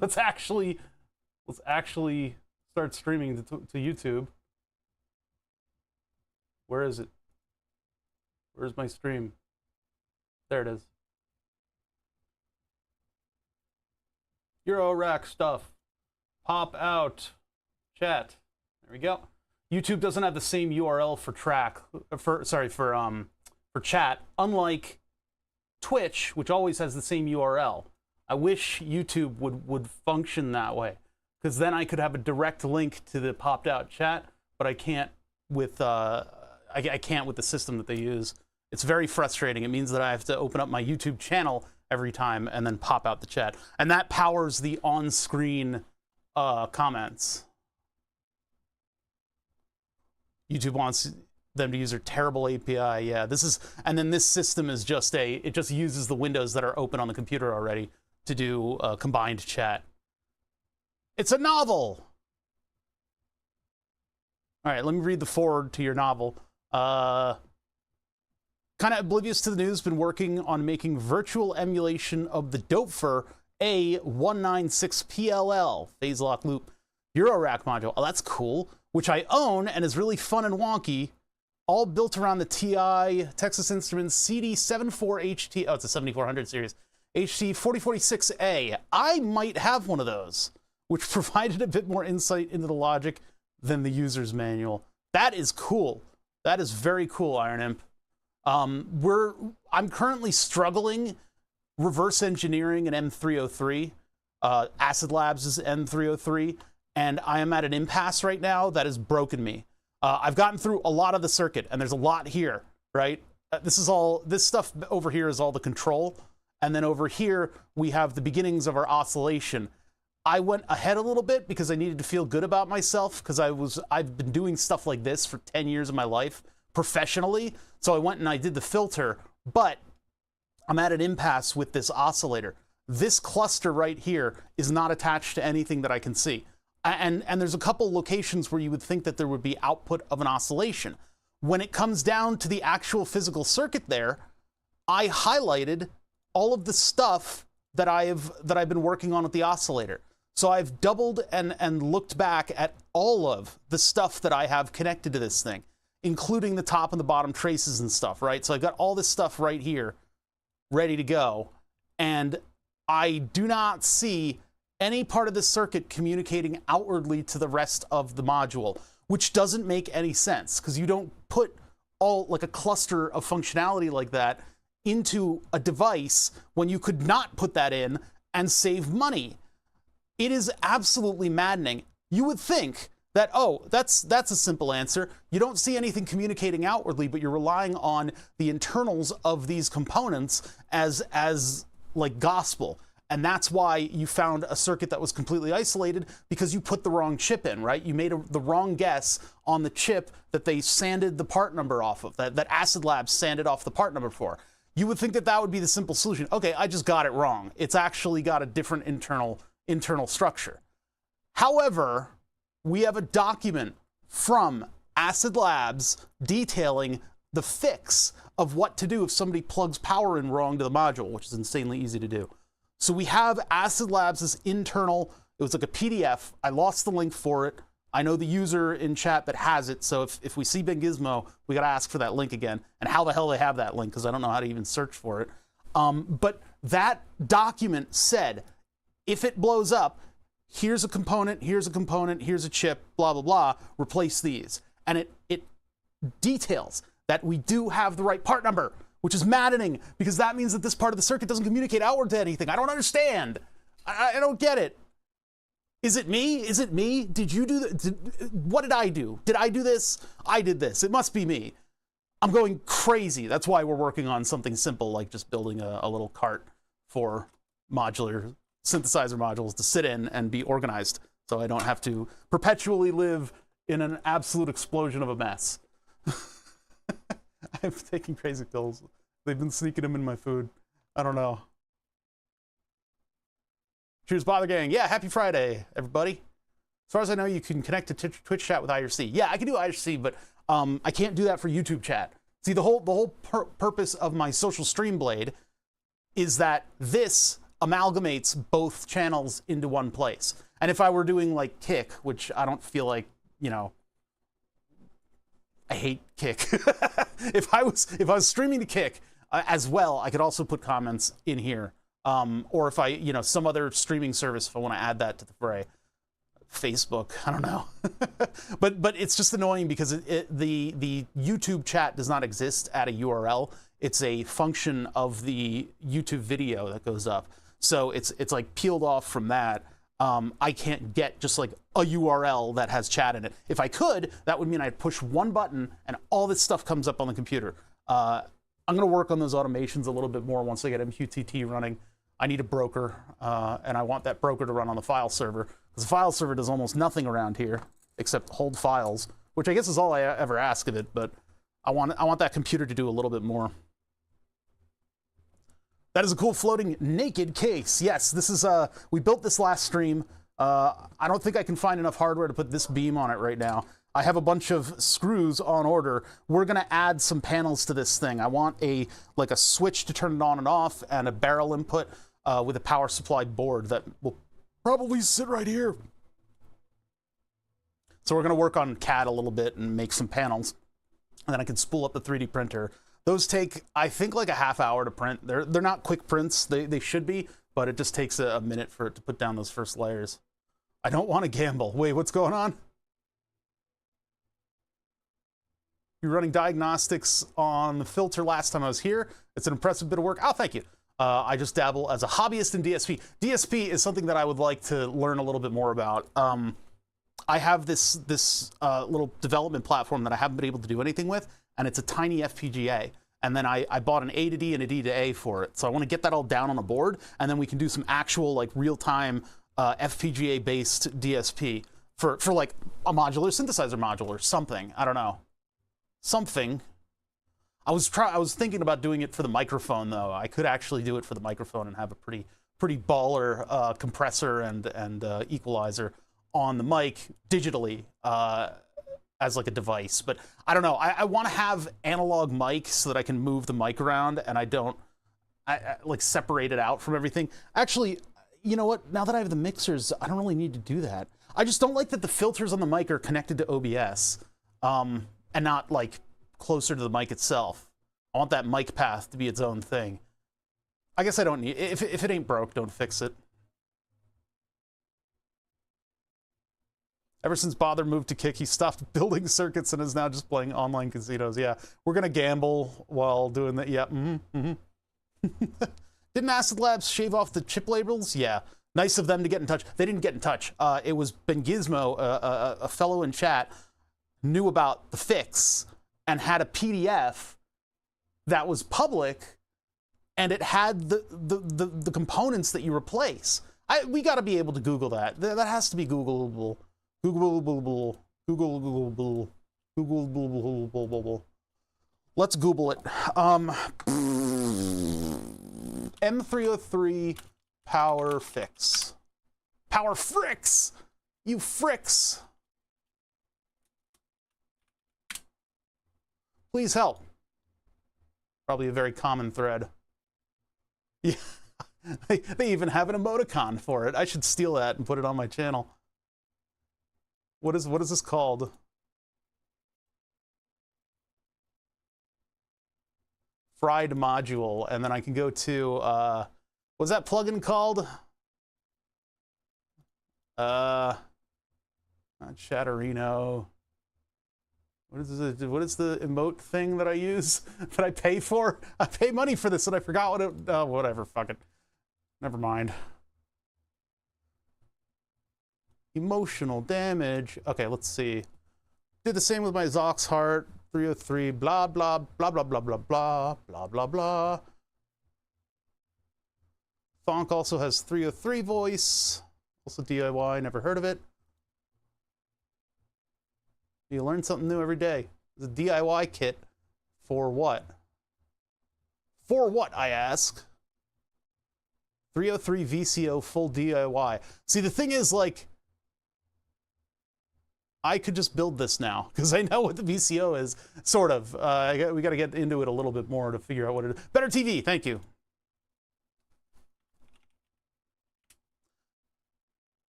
let's actually start streaming to YouTube. Where is it? Where's my stream? There it is. Eurorack stuff. Pop out. Chat. There we go. YouTube doesn't have the same URL for chat, unlike Twitch, which always has the same URL. I wish YouTube would function that way, because then I could have a direct link to the popped out chat, but I can't with I can't with the system that they use. It's very frustrating. It means that I have to open up my YouTube channel every time and then pop out the chat, and that powers the on-screen comments. YouTube wants them to use their terrible API. Yeah, and then this system is it just uses the windows that are open on the computer already to do combined chat. It's a novel. All right, let me read the foreword to your novel. Kind of oblivious to the news, been working on making virtual emulation of the Doepfer A196PLL phase lock loop Eurorack module. Oh, that's cool. Which I own and is really fun and wonky. All built around the TI Texas Instruments CD74HT. Oh, it's a 7400 series. HT4046A. I might have one of those, which provided a bit more insight into the logic than the user's manual. That is cool. That is very cool, Iron Imp. I'm currently struggling reverse engineering an M303. Acid Labs is M303, and I am at an impasse right now that has broken me. I've gotten through a lot of the circuit, and there's a lot here, right? This stuff over here is all the control, and then over here we have the beginnings of our oscillation. I went ahead a little bit because I needed to feel good about myself, because I've been doing stuff like this for 10 years of my life professionally, so I went and I did the filter, but I'm at an impasse with this oscillator. This cluster right here is not attached to anything that I can see. And there's a couple locations where you would think that there would be output of an oscillation. When it comes down to the actual physical circuit there, I highlighted all of the stuff that I've been working on with the oscillator. So I've doubled and looked back at all of the stuff that I have connected to this thing, including the top and the bottom traces and stuff, right? So I've got all this stuff right here ready to go, and I do not see any part of the circuit communicating outwardly to the rest of the module, which doesn't make any sense, because you don't put like a cluster of functionality like that into a device when you could not put that in and save money. It is absolutely maddening. You would think that, oh, that's a simple answer. You don't see anything communicating outwardly, but you're relying on the internals of these components as like gospel. And that's why you found a circuit that was completely isolated, because you put the wrong chip in, right? You made the wrong guess on the chip that they sanded the part number off of, that Acid Labs sanded off the part number for. You would think that that would be the simple solution. Okay, I just got it wrong. It's actually got a different internal structure. However, we have a document from Acid Labs detailing the fix of what to do if somebody plugs power in wrong to the module, which is insanely easy to do. So we have Acid Labs' internal, it was like a PDF. I lost the link for it. I know the user in chat that has it, so if we see Big Gizmo, we gotta ask for that link again. And how the hell they have that link, because I don't know how to even search for it. But that document said, if it blows up, here's a component, here's a chip, blah, blah, blah, replace these. And it details that we do have the right part number, which is maddening, because that means that this part of the circuit doesn't communicate outward to anything. I don't understand. I don't get it. Is it me? Is it me? Did you do that? What did I do? Did I do this? I did this. It must be me. I'm going crazy. That's why we're working on something simple, like just building a little cart for modular synthesizer modules to sit in and be organized, so I don't have to perpetually live in an absolute explosion of a mess. I'm taking crazy pills. They've been sneaking them in my food. I don't know. Cheers, Bother Gang. Yeah, happy Friday, everybody. As far as I know, you can connect to Twitch chat with IRC. Yeah, I can do IRC, but I can't do that for YouTube chat. See, the whole purpose of my social stream blade is that this amalgamates both channels into one place. And if I were doing like Kick, which I don't feel like, you know, I hate Kick. If I was streaming to Kick as well, I could also put comments in here. Or if I, you know, some other streaming service, if I want to add that to the fray. Facebook, I don't know. but it's just annoying because the YouTube chat does not exist at a URL. It's a function of the YouTube video that goes up. So it's like peeled off from that. I can't get just like a URL that has chat in it. If I could, that would mean I'd push one button and all this stuff comes up on the computer. I'm going to work on those automations a little bit more once I get MQTT running. I need a broker, and I want that broker to run on the file server. Because the file server does almost nothing around here except hold files, which I guess is all I ever ask of it, but I want that computer to do a little bit more. That is a cool floating naked case. Yes, this is, we built this last stream. I don't think I can find enough hardware to put this beam on it right now. I have a bunch of screws on order. We're gonna add some panels to this thing. I want like a switch to turn it on and off and a barrel input with a power supply board that will probably sit right here. So we're gonna work on CAD a little bit and make some panels. And then I can spool up the 3D printer. Those take, I think, like a half hour to print. They're not quick prints, they should be, but it just takes a minute for it to put down those first layers. I don't want to gamble. Wait, what's going on? You're running diagnostics on the filter last time I was here. It's an impressive bit of work. Oh, thank you. I just dabble as a hobbyist in DSP. DSP is something that I would like to learn a little bit more about. I have this little development platform that I haven't been able to do anything with, and it's a tiny FPGA. And then I bought an A to D and a D to A for it. So I want to get that all down on a board, and then we can do some actual like real-time FPGA-based DSP for like a modular synthesizer module or something. I don't know. Something. I was thinking about doing it for the microphone though. I could actually do it for the microphone and have a pretty baller compressor and equalizer on the mic digitally as like a device. But I don't know. I want to have analog mic so that I can move the mic around and I don't like separate it out from everything. Actually, you know what? Now that I have the mixers, I don't really need to do that. I just don't like that the filters on the mic are connected to OBS and not like closer to the mic itself. I want that mic path to be its own thing. I guess I don't need, if it ain't broke, don't fix it. Ever since Bother moved to Kick, he stopped building circuits and is now just playing online casinos. Yeah, we're gonna gamble while doing that. Yeah, Didn't Acid Labs shave off the chip labels? Yeah, nice of them to get in touch. They didn't get in touch. It was Ben Gizmo, a fellow in chat, knew about the fix and had a PDF that was public, and it had the components that you replace. We got to be able to Google that. That has to be Googleable. Googleable. Let's Google it. M303 power fix. Power fricks! You fricks! Please help. Probably a very common thread. Yeah, they even have an emoticon for it. I should steal that and put it on my channel. What is this called? Fried module, and then I can go to what's that plugin called? Not Chatterino. What is the emote thing that I use that I pay for? I pay money for this and I forgot what it, whatever, fuck it. Never mind. Emotional damage. Okay, let's see. Did the same with my Zox Heart 303, blah, blah, blah, blah, blah, blah, blah, blah, blah, blah. Thonk also has 303 voice. Also DIY, never heard of it. You learn something new every day. The DIY kit for what? For what, I ask? 303 VCO full DIY. See, the thing is, like, I could just build this now because I know what the VCO is, sort of. We got to get into it a little bit more to figure out what it is. Better TV, thank you.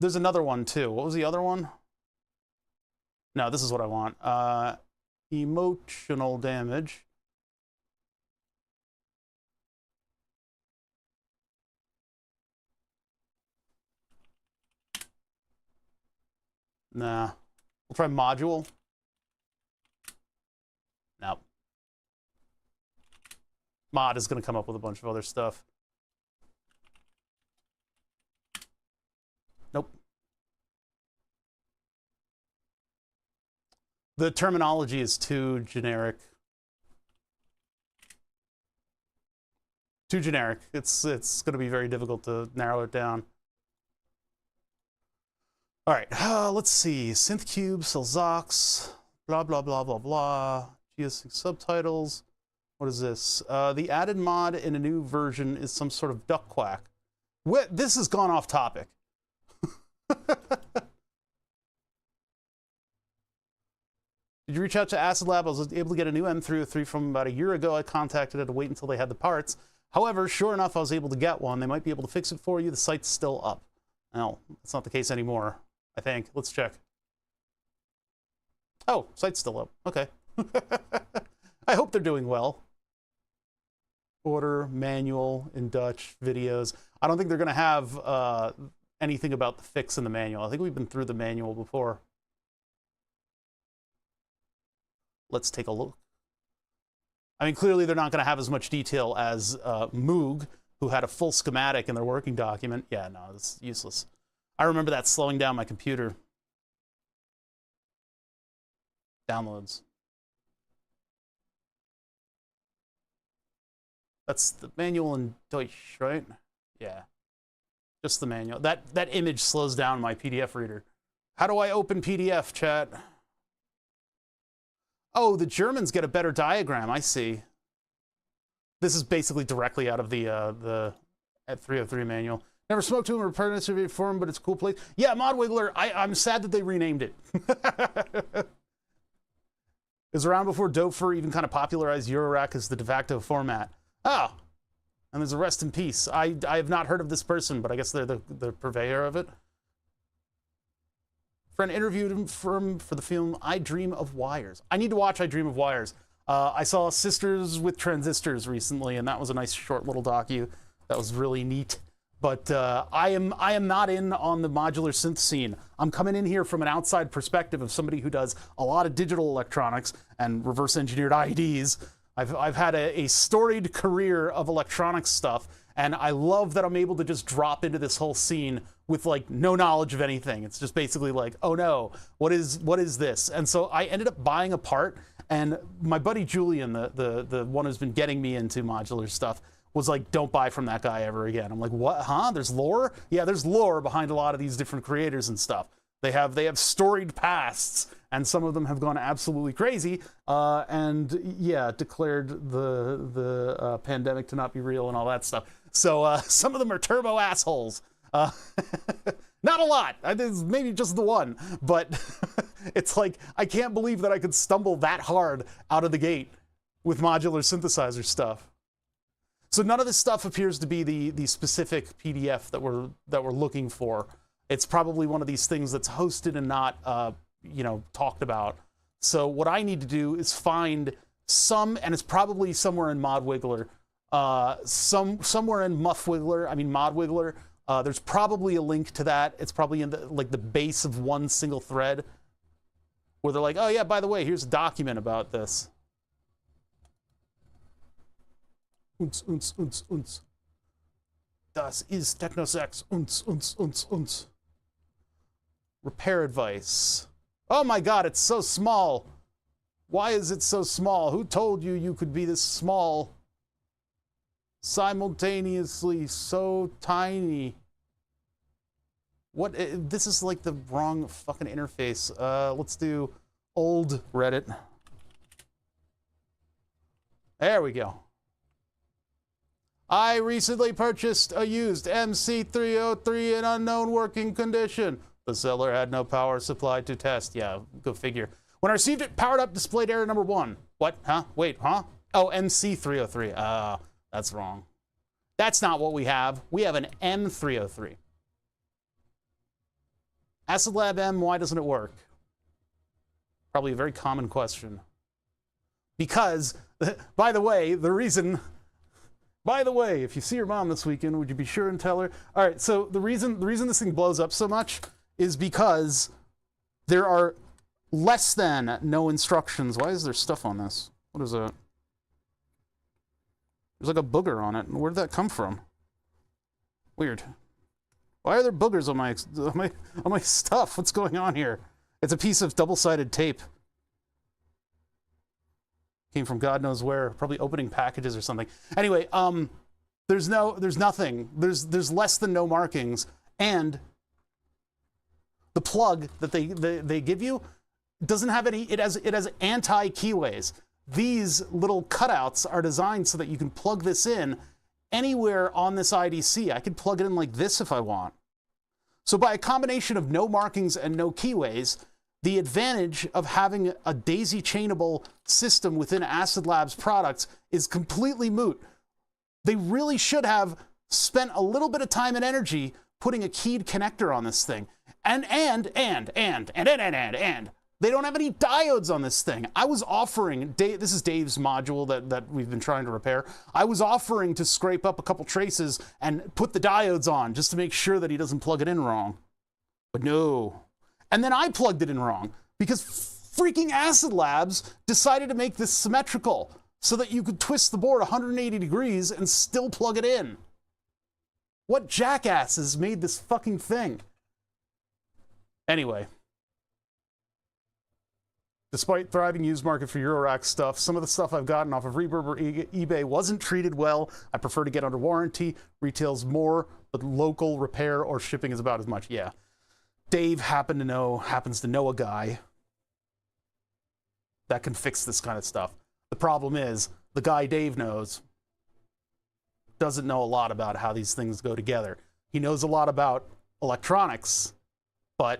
There's another one too. What was the other one? No, this is what I want. Emotional damage. Nah. We'll try module. No. Mod is going to come up with a bunch of other stuff. Nope. The terminology is too generic. Too generic. It's going to be very difficult to narrow it down. All right, let's see. SynthCube, Selzox, blah, blah, blah, blah, blah. GS6 subtitles. What is this? The added mod in a new version is some sort of duck quack. This has gone off topic. Did you reach out to Acid Lab? I was able to get a new M303 from about a year ago. I contacted it to wait until they had the parts. However, sure enough, I was able to get one. They might be able to fix it for you. The site's still up. No, that's not the case anymore, I think. Let's check. Oh, site's still up. Okay. I hope they're doing well. Order, manual, in Dutch, videos. I don't think they're going to have anything about the fix in the manual. I think we've been through the manual before. Let's take a look. I mean, clearly they're not going to have as much detail as Moog, who had a full schematic in their working document. Yeah, no, it's useless. I remember that slowing down my computer. Downloads. That's the manual in Deutsch, right? Yeah. Just the manual. That image slows down my PDF reader. How do I open PDF, chat? Oh, the Germans get a better diagram. I see. This is basically directly out of the 303 manual. Never smoked to him or part survey for him, but it's a cool place. Yeah, Mod Wiggler, I'm sad that they renamed it. It was around before Dofer even kind of popularized Eurorack as the de facto format. Oh, and there's a rest in peace. I have not heard of this person, but I guess they're the purveyor of it. Friend interviewed him for the film I Dream of Wires. I need to watch I Dream of Wires. I saw Sisters with Transistors recently, and that was a nice short little docu. That was really neat. But I am not in on the modular synth scene. I'm coming in here from an outside perspective of somebody who does a lot of digital electronics and reverse engineered IEDs. I've had a storied career of electronics stuff, and I love that I'm able to just drop into this whole scene with like no knowledge of anything. It's just basically like, oh no, what is this? And so I ended up buying a part, and my buddy Julian, the one who's been getting me into modular stuff, was like, don't buy from that guy ever again. I'm like, what, huh? There's lore? Yeah, there's lore behind a lot of these different creators and stuff. They have storied pasts, and some of them have gone absolutely crazy, and yeah, declared the pandemic to not be real and all that stuff. So some of them are turbo assholes. Not a lot. Maybe just the one, but it's like, I can't believe that I could stumble that hard out of the gate with modular synthesizer stuff. So none of this stuff appears to be the specific PDF that we're looking for. It's probably one of these things that's hosted and not talked about. So what I need to do is find some, and it's probably somewhere in Mod Wiggler, somewhere in Muff Wiggler, I mean Mod Wiggler. There's probably a link to that. It's probably in the base of one single thread, where they're like, oh yeah, by the way, here's a document about this. Uns, uns, uns, uns. Das ist Technosex. Uns, uns, uns, uns. Repair advice. Oh my god, it's so small. Why is it so small? Who told you you could be this small? Simultaneously so tiny. What? This is like the wrong fucking interface. Let's do old Reddit. There we go. I recently purchased a used MC303 in unknown working condition. The seller had no power supply to test. Yeah, go figure. When I received it, powered up, displayed error number 1. What? Huh? Wait, huh? Oh, MC303. That's wrong. That's not what we have. We have an M303. Acid Lab M, why doesn't it work? Probably a very common question. Because, by the way, if you see your mom this weekend, would you be sure and tell her? All right, so the reason this thing blows up so much is because there are less than no instructions. Why is there stuff on this? What is that? There's like a booger on it. Where did that come from? Weird. Why are there boogers on my stuff? What's going on here? It's a piece of double-sided tape. Came from God knows where, probably opening packages or something. Anyway, there's nothing. There's less than no markings, and the plug that they give you doesn't have any. It has anti-keyways. These little cutouts are designed so that you can plug this in anywhere on this IDC. I could plug it in like this if I want. So by a combination of no markings and no keyways, the advantage of having a daisy-chainable system within Acid Labs products is completely moot. They really should have spent a little bit of time and energy putting a keyed connector on this thing. And they don't have any diodes on this thing. I was offering, this is Dave's module that we've been trying to repair. I was offering to scrape up a couple traces and put the diodes on just to make sure that he doesn't plug it in wrong. But no. And then I plugged it in wrong because freaking Acid Labs decided to make this symmetrical so that you could twist the board 180 degrees and still plug it in. What jackasses made this fucking thing? Anyway. Despite thriving used market for Eurorack stuff, some of the stuff I've gotten off of Reverb or eBay wasn't treated well. I prefer to get under warranty. Retails more, but local repair or shipping is about as much. Yeah. Dave happens to know a guy that can fix this kind of stuff. The problem is, the guy Dave knows doesn't know a lot about how these things go together. He knows a lot about electronics, but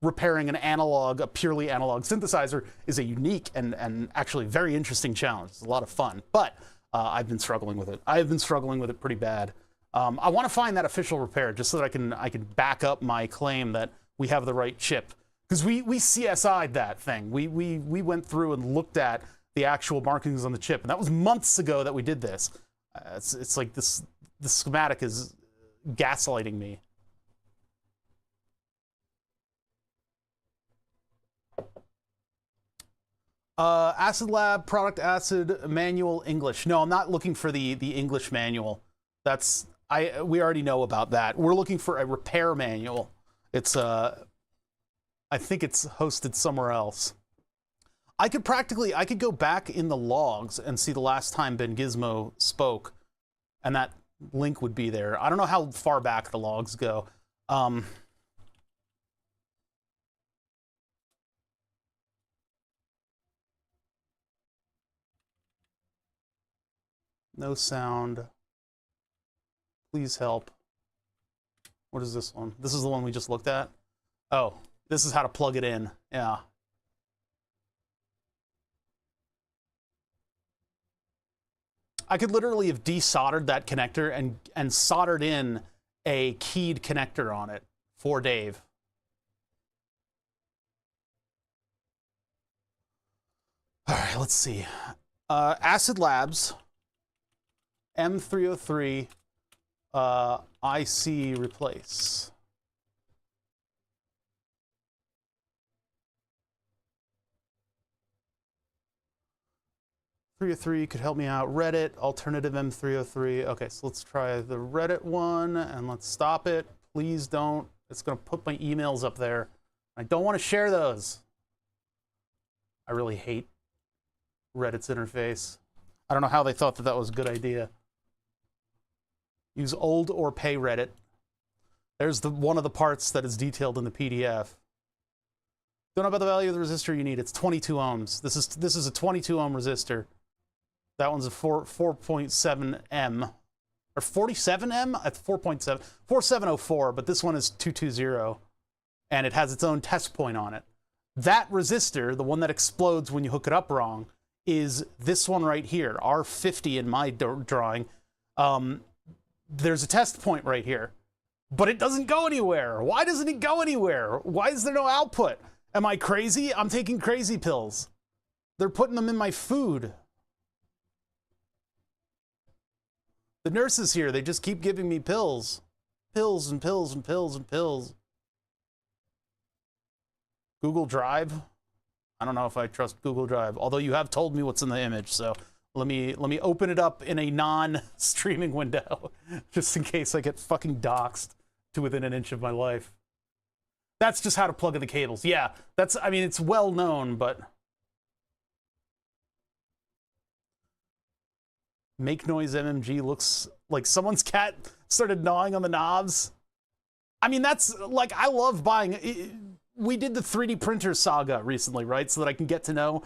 repairing a purely analog synthesizer is a unique and actually very interesting challenge. It's a lot of fun, but I've been struggling with it. I've been struggling with it pretty bad. I want to find that official repair just so that I can back up my claim that we have the right chip. Because we CSI'd that thing. We went through and looked at the actual markings on the chip, and that was months ago that we did this. It's like the schematic is gaslighting me. Acid Lab, Product Acid, Manual, English. No, I'm not looking for the English manual. We already know about that. We're looking for a repair manual. It's, I think it's hosted somewhere else. I could go back in the logs and see the last time Ben Gizmo spoke, and that link would be there. I don't know how far back the logs go. No sound. Please help. What is this one? This is the one we just looked at? Oh, this is how to plug it in. Yeah. I could literally have desoldered that connector and soldered in a keyed connector on it for Dave. All right, let's see. Acid Labs. M303 IC replace. M303 could help me out. Reddit, alternative M303. Okay, so let's try the Reddit one and let's stop it. Please don't. It's going to put my emails up there. I don't want to share those. I really hate Reddit's interface. I don't know how they thought that was a good idea. Use old or pay Reddit. There's one of the parts that is detailed in the PDF. Don't know about the value of the resistor you need. It's 22 ohms. This is a 22 ohm resistor. That one's a 4.7 M. Or 47 M? At 4.7. 4704, but this one is 220. And it has its own test point on it. That resistor, the one that explodes when you hook it up wrong, is this one right here, R50 in my drawing. There's a test point right here. but it doesn't go anywhere. Why doesn't it go anywhere? Why is there no output? Am I crazy? I'm taking crazy pills. They're putting them in my food. The nurses here, they just keep giving me pills. Pills and pills and pills and pills. Google Drive? I don't know if I trust Google Drive, although you have told me what's in the image, so let me open it up in a non-streaming window, just in case I get fucking doxxed to within an inch of my life. That's just how to plug in the cables. Yeah, I mean, it's well known, but... Make Noise MMG looks like someone's cat started gnawing on the knobs. I mean, that's, like, I love buying... We did the 3D printer saga recently, right? So that I can get to know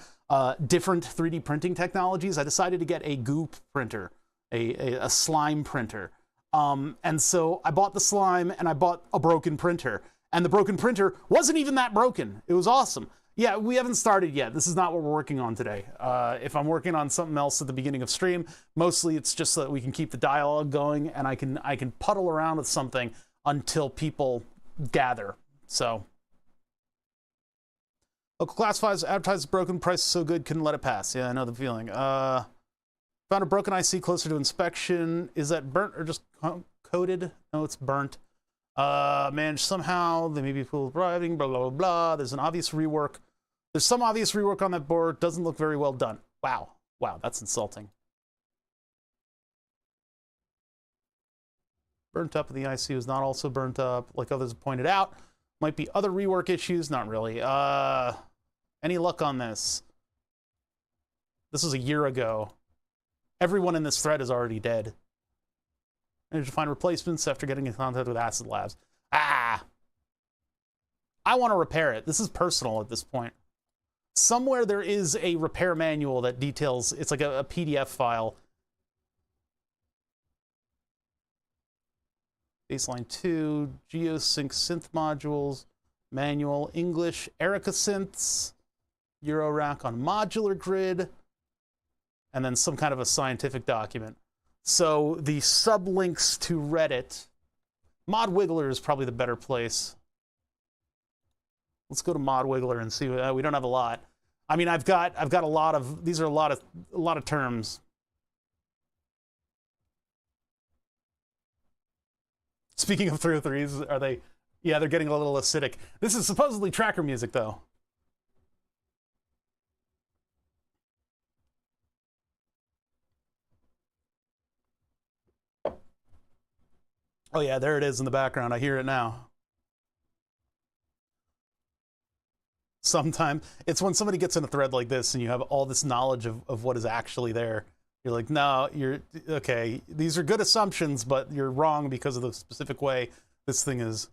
different 3D printing technologies. I decided to get a goop printer, a slime printer. And so I bought the slime and I bought a broken printer. And the broken printer wasn't even that broken. It was awesome. Yeah, we haven't started yet. This is not what we're working on today. If I'm working on something else at the beginning of stream, mostly it's just so that we can keep the dialogue going and I can puddle around with something until people gather. So, local classifieds advertise broken, price is so good, couldn't let it pass. Yeah, I know the feeling. Found a broken IC closer to inspection. Is that burnt or just coated? No, it's burnt. Managed somehow. They may be people driving, blah, blah, blah, blah. There's an obvious rework. There's some obvious rework on that board. Doesn't look very well done. Wow. Wow, that's insulting. Burnt up, and the IC was not also burnt up, like others have pointed out. Might be other rework issues. Not really. Any luck on this? This was a year ago. Everyone in this thread is already dead. Managed to find replacements after getting in contact with Acid Labs. Ah! I want to repair it. This is personal at this point. Somewhere there is a repair manual that details, it's like a PDF file. Baseline 2, Geosync synth modules, manual, English, Erica synths, Eurorack on modular grid, and then some kind of a scientific document. So the sublinks to Reddit, Mod Wiggler is probably the better place. Let's go to Mod Wiggler and see. We don't have a lot. I mean, I've got a lot of, these are a lot of terms. Speaking of 303s, are they? Yeah, they're getting a little acidic. This is supposedly tracker music, though. Oh yeah, there it is in the background. I hear it now. Sometimes it's when somebody gets in a thread like this and you have all this knowledge of what is actually there. You're like, no, you're okay. These are good assumptions, but you're wrong because of the specific way this thing is.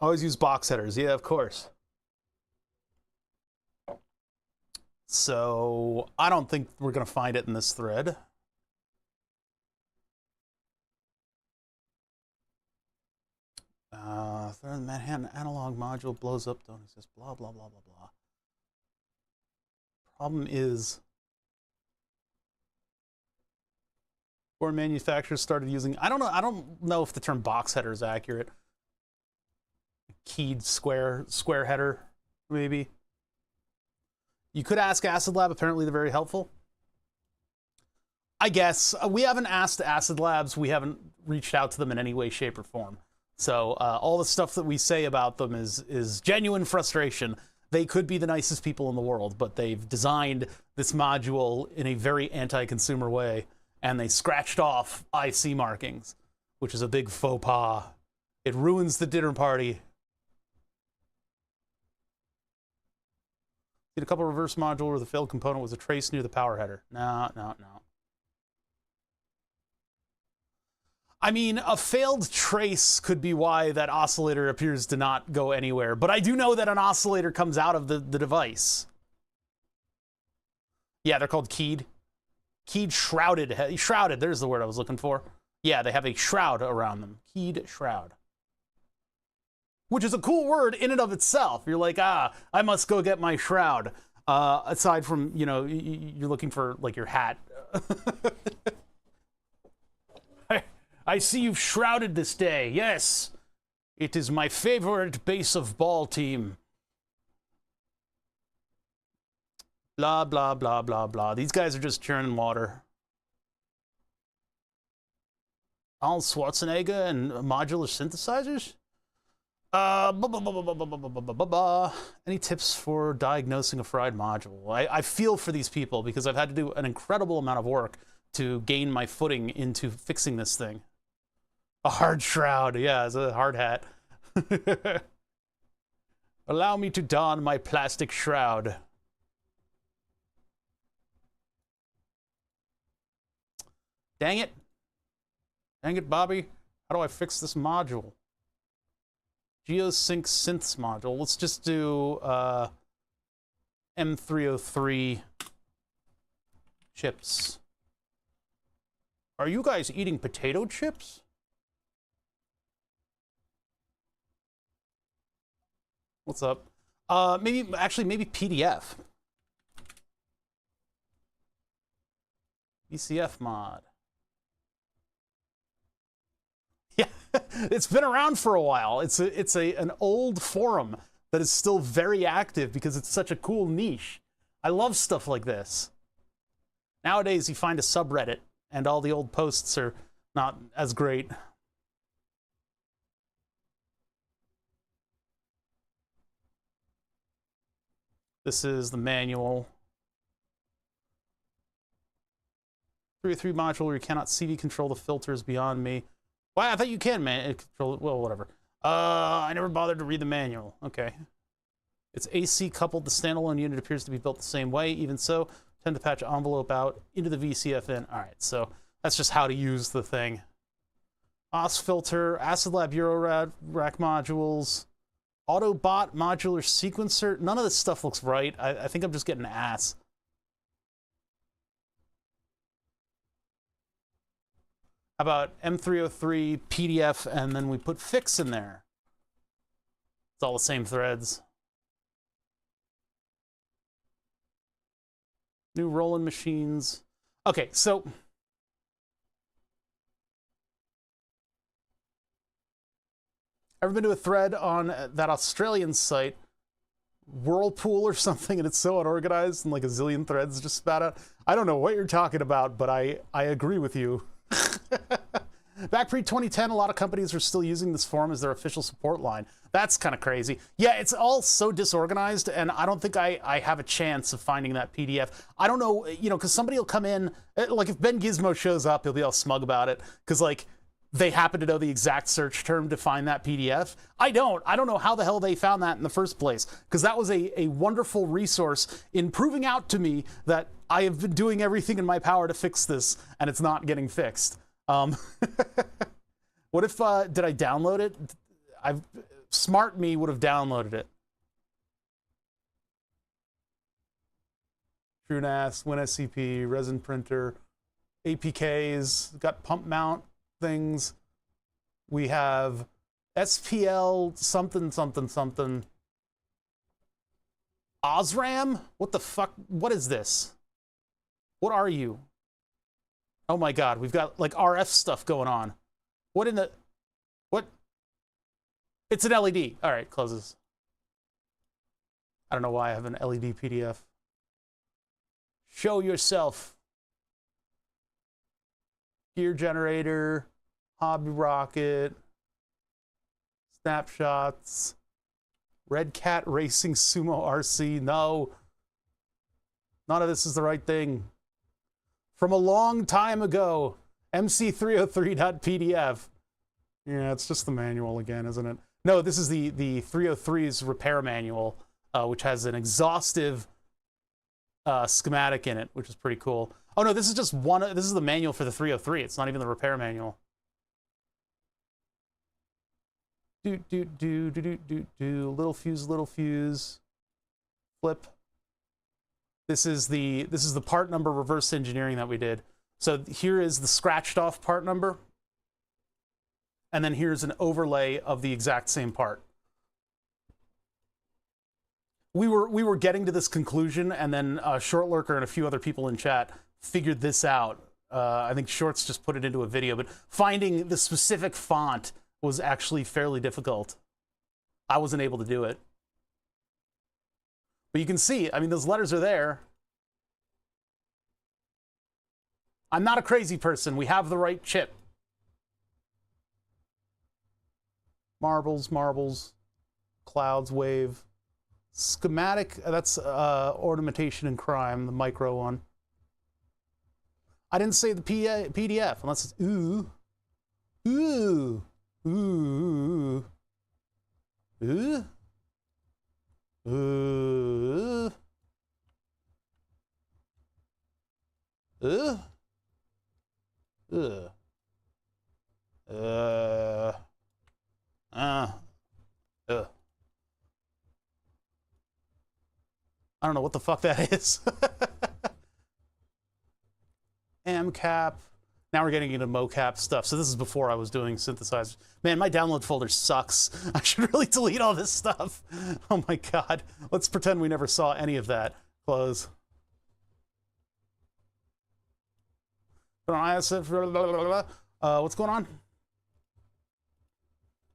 Always use box headers. Yeah, of course. So I don't think we're going to find it in this thread. Manhattan analog module blows up, don't exist, blah, blah, blah, blah, blah. Problem is, before manufacturers started using, I don't know if the term box header is accurate. Keyed square header, maybe. You could ask Acid Lab, apparently they're very helpful. I guess. We haven't asked Acid Labs, we haven't reached out to them in any way, shape, or form. So all the stuff that we say about them is genuine frustration. They could be the nicest people in the world, but they've designed this module in a very anti-consumer way, and they scratched off IC markings, which is a big faux pas. It ruins the dinner party. Did a couple reverse module where the failed component was a trace near the power header. No. I mean, a failed trace could be why that oscillator appears to not go anywhere, but I do know that an oscillator comes out of the device. Yeah, they're called keyed. Keyed shrouded. Shrouded, there's the word I was looking for. Yeah, they have a shroud around them. Keyed shroud. Which is a cool word in and of itself. You're like, I must go get my shroud. Aside from, you know, you're looking for, like, your hat. I see you've shrouded this day. Yes, It is my favorite base of ball team. Blah, blah, blah, blah, blah. These guys are just churning water. Arnold Schwarzenegger and modular synthesizers? Any tips for diagnosing a fried module? I feel for these people because I've had to do an incredible amount of work to gain my footing into fixing this thing. A hard shroud. Yeah, it's a hard hat. Allow me to don my plastic shroud. Dang it. Dang it, Bobby. How do I fix this module? Geosync synths module. Let's just do M303 chips. Are you guys eating potato chips? What's up? Maybe PDF. VCF mod. Yeah, it's been around for a while. It's an old forum that is still very active because it's such a cool niche. I love stuff like this. Nowadays, you find a subreddit, and all the old posts are not as great. This is the manual. 303 module where you cannot CV control the filters beyond me. Well, I thought you can, man. Control, well, whatever. I never bothered to read the manual. Okay. It's AC coupled. The standalone unit appears to be built the same way. Even so, tend to patch envelope out into the VCF in. All right, so that's just how to use the thing. OS filter, Acid Lab Eurorack modules, Autobot modular sequencer. None of this stuff looks right. I think I'm just getting ass. How about M303 PDF, and then we put fix in there. It's all the same threads. New rolling machines. Okay, so ever been to a thread on that Australian site, Whirlpool or something, and it's so unorganized and like a zillion threads just spat out? I don't know what you're talking about, but I agree with you. Back pre-2010, a lot of companies are still using this forum as their official support line. That's kind of crazy. Yeah, it's all so disorganized, and I don't think I have a chance of finding that PDF. I don't know, you know, because somebody will come in, like if Ben Gizmo shows up, he'll be all smug about it, because like they happen to know the exact search term to find that PDF. I don't know how the hell they found that in the first place, because that was a wonderful resource in proving out to me that I have been doing everything in my power to fix this, and it's not getting fixed. What if, did I download it? Smart me would have downloaded it. TrueNAS, WinSCP, resin printer, APKs, got pump mount things. We have SPL something, something, something. Osram? What the fuck? What is this? What are you? Oh my god, we've got like RF stuff going on. What in the... What? It's an LED. All right, closes. I don't know why I have an LED PDF. Show yourself. Gear generator, hobby rocket, snapshots, Red Cat Racing Sumo RC. No. None of this is the right thing. From a long time ago, MC303.pdf. Yeah, it's just the manual again, isn't it? No, this is the 303's repair manual, which has an exhaustive schematic in it, which is pretty cool. Oh no, this is just one. This is the manual for the 303. It's not even the repair manual. Little fuse. Flip. This is the part number reverse engineering that we did. So here is the scratched off part number, and then here's an overlay of the exact same part. We were getting to this conclusion, and then Short Lurker and a few other people in chat figured this out. I think Shorts just put it into a video, but finding the specific font was actually fairly difficult. I wasn't able to do it. But you can see, I mean, those letters are there. I'm not a crazy person. We have the right chip. Marbles, marbles, clouds, wave. Schematic, that's ornamentation and crime, the micro one. I didn't say the PDF, unless it's ooh. Ooh. Ooh. Ooh. Ooh. Ooh. Ugh. I don't know what the fuck that is. AMCAP. Now we're getting into mocap stuff. So this is before I was doing synthesizers. Man, my download folder sucks. I should really delete all this stuff. Oh my god. Let's pretend we never saw any of that. Close. Put on ISF. What's going on?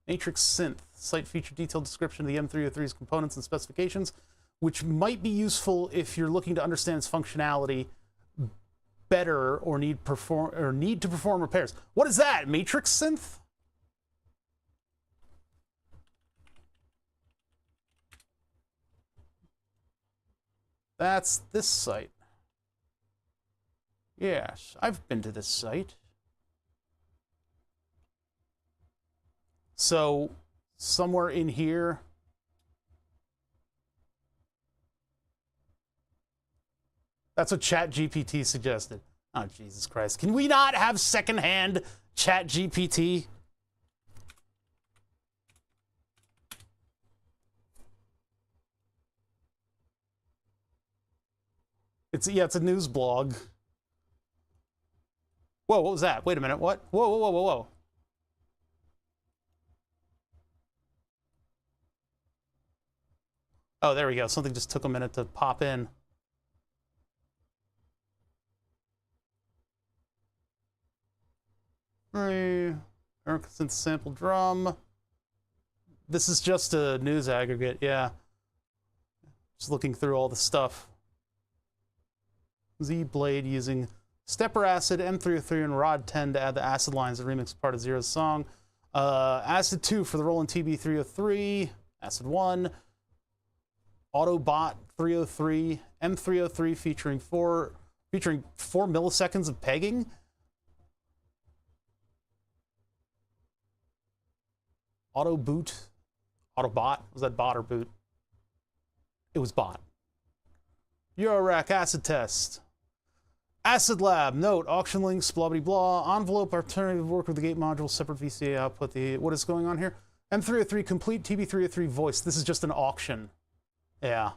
Matrix Synth. Site feature detailed description of the M303's components and specifications, which might be useful if you're looking to understand its functionality better or need to perform repairs. What is that? Matrix Synth? That's this site. Yes, I've been to this site. So, somewhere in here, that's what ChatGPT suggested. Oh, Jesus Christ. Can we not have secondhand ChatGPT? It's a news blog. Whoa, what was that? Wait a minute, what? Whoa, whoa, whoa, whoa, whoa. Oh, there we go. Something just took a minute to pop in. Synth sample drum. This is just a news aggregate, yeah. Just looking through all the stuff. Z-Blade using Stepper Acid, M303, and Rod 10 to add the acid lines that remix part of Zero's song. Acid 2 for the Roland TB303. Acid 1. Autobot 303. M303 featuring 4 milliseconds of pegging. Auto boot. Autobot. Was that bot or boot? It was bot. Eurorack acid test. Acid lab. Note. Auction links. Blah blah blah. Envelope. Alternative work with the gate module. Separate VCA output. What is going on here? M303 complete. TB303 voice. This is just an auction. Yeah.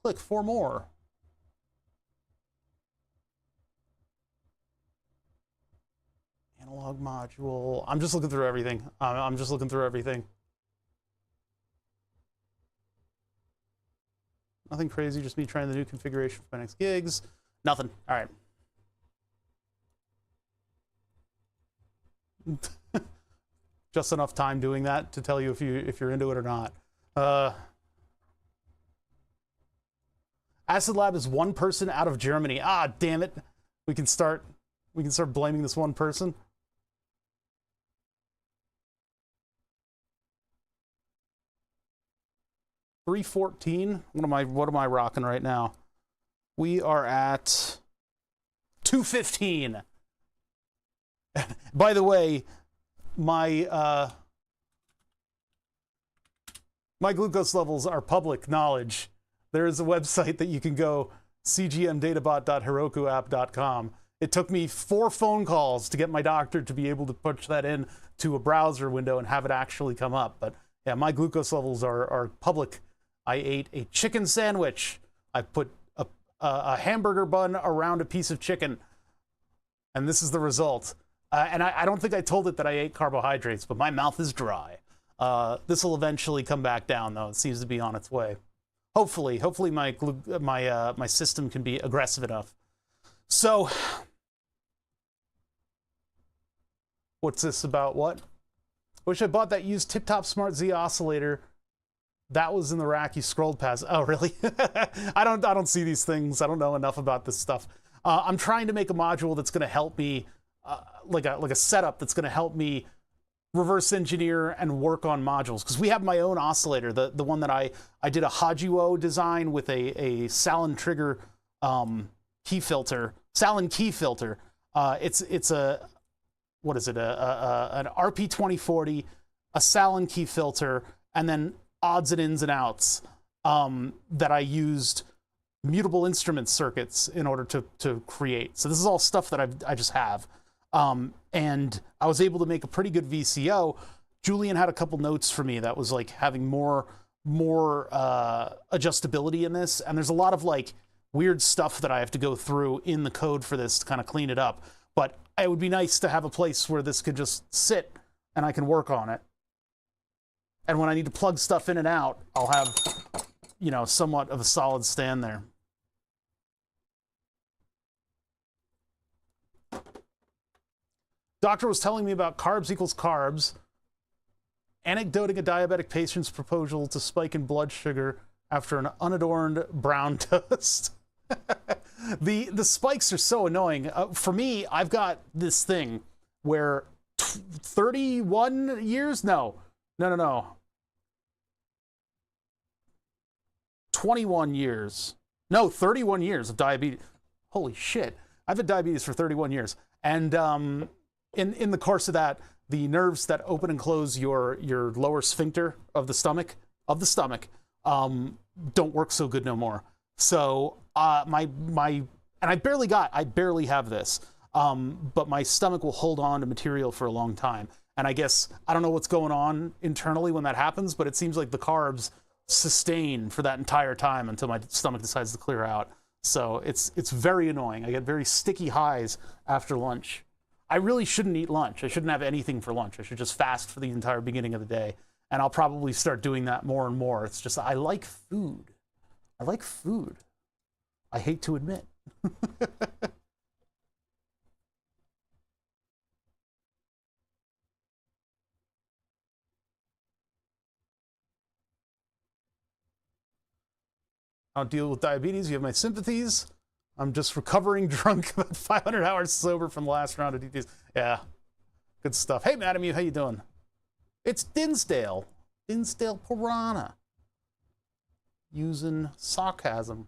Click for more. Analog module. I'm just looking through everything. I'm just looking through everything. Nothing crazy, just me trying the new configuration for my next gigs. Nothing. All right. Just enough time doing that to tell you if you're into it or not. Acid Lab is one person out of Germany. Ah, damn it. We can start blaming this one person. $314. What am I rocking right now? We are at $215. By the way, my glucose levels are public knowledge. There is a website that you can go, cgmdatabot.herokuapp.com. It took me 4 phone calls to get my doctor to be able to push that in to a browser window and have it actually come up. But yeah, my glucose levels are public. I ate a chicken sandwich. I put a hamburger bun around a piece of chicken. And this is the result. And I don't think I told it that I ate carbohydrates, but my mouth is dry. This will eventually come back down, though. It seems to be on its way. Hopefully my system can be aggressive enough. So What's this about what? Wish I bought that used Tip Top Smart Z oscillator. That was in the rack you scrolled past. Oh, really? I don't see these things. I don't know enough about this stuff. I'm trying to make a module that's going to help me, like a setup that's going to help me reverse engineer and work on modules, because we have my own oscillator, the one that I did a Hajiwo design with a Salin trigger key filter, Salin key filter. It's a, what is it, an RP2040, a Salin key filter, and then odds and ins and outs that I used mutable instrument circuits in order to create. So this is all stuff that I just have. And I was able to make a pretty good VCO. Julian had a couple notes for me that was like having more adjustability in this. And there's a lot of like weird stuff that I have to go through in the code for this to kind of clean it up. But it would be nice to have a place where this could just sit and I can work on it. And when I need to plug stuff in and out, I'll have, you know, somewhat of a solid stand there. Doctor was telling me about carbs equals carbs, anecdoting a diabetic patient's proposal to spike in blood sugar after an unadorned brown toast. The spikes are so annoying. For me, I've got this thing where 31 years? No. 21 years. No, 31 years of diabetes. Holy shit. I've had diabetes for 31 years. And in the course of that, the nerves that open and close your lower sphincter of the stomach don't work so good no more. So and I barely have this, but my stomach will hold on to material for a long time. And I guess I don't know what's going on internally when that happens, but it seems like the carbs sustain for that entire time until my stomach decides to clear out. So it's very annoying. I get very sticky highs after lunch. I really shouldn't eat lunch. I shouldn't have anything for lunch. I should just fast for the entire beginning of the day. And I'll probably start doing that more and more. It's just, I like food. I like food. I hate to admit. I don't deal with diabetes. You have my sympathies. I'm just recovering drunk, about 500 hours sober from the last round of DTs. Yeah, good stuff. Hey, Madam, how you doing? It's Dinsdale. Dinsdale Piranha. Using sarcasm.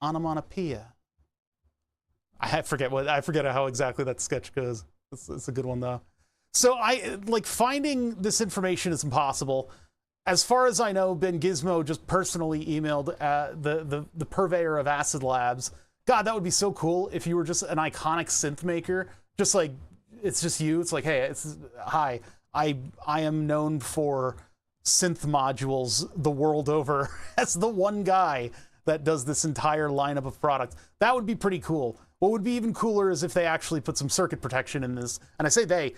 Onomatopoeia. I forget how exactly that sketch goes. It's a good one, though. So finding this information is impossible. As far as I know, Ben Gizmo just personally emailed the purveyor of Acid Labs. God, that would be so cool if you were just an iconic synth maker. Just like, it's just you. It's like, hey, hi, I am known for synth modules the world over as the one guy that does this entire lineup of products. That would be pretty cool. What would be even cooler is if they actually put some circuit protection in this. And I say they,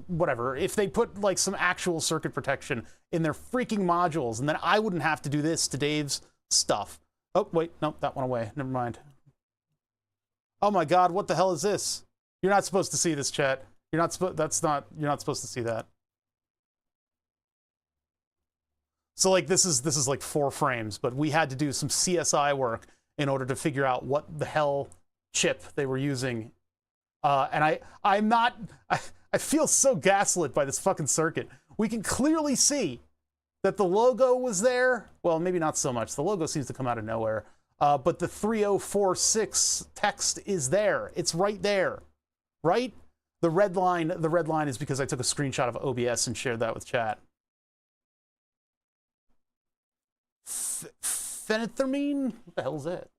whatever. If they put like some actual circuit protection in their freaking modules, and then I wouldn't have to do this to Dave's stuff. Oh, wait, nope, that went away. Never mind. Oh my God, what the hell is this? You're not supposed to see this, chat. You're not supposed to see that. So like this is like 4 frames, but we had to do some CSI work in order to figure out what the hell chip they were using. And I feel so gaslit by this fucking circuit. We can clearly see that the logo was there. Well, maybe not so much. The logo seems to come out of nowhere. But the 3046 text is there. It's right there, right? The red line is because I took a screenshot of OBS and shared that with chat. Phenethylamine? What the hell is that?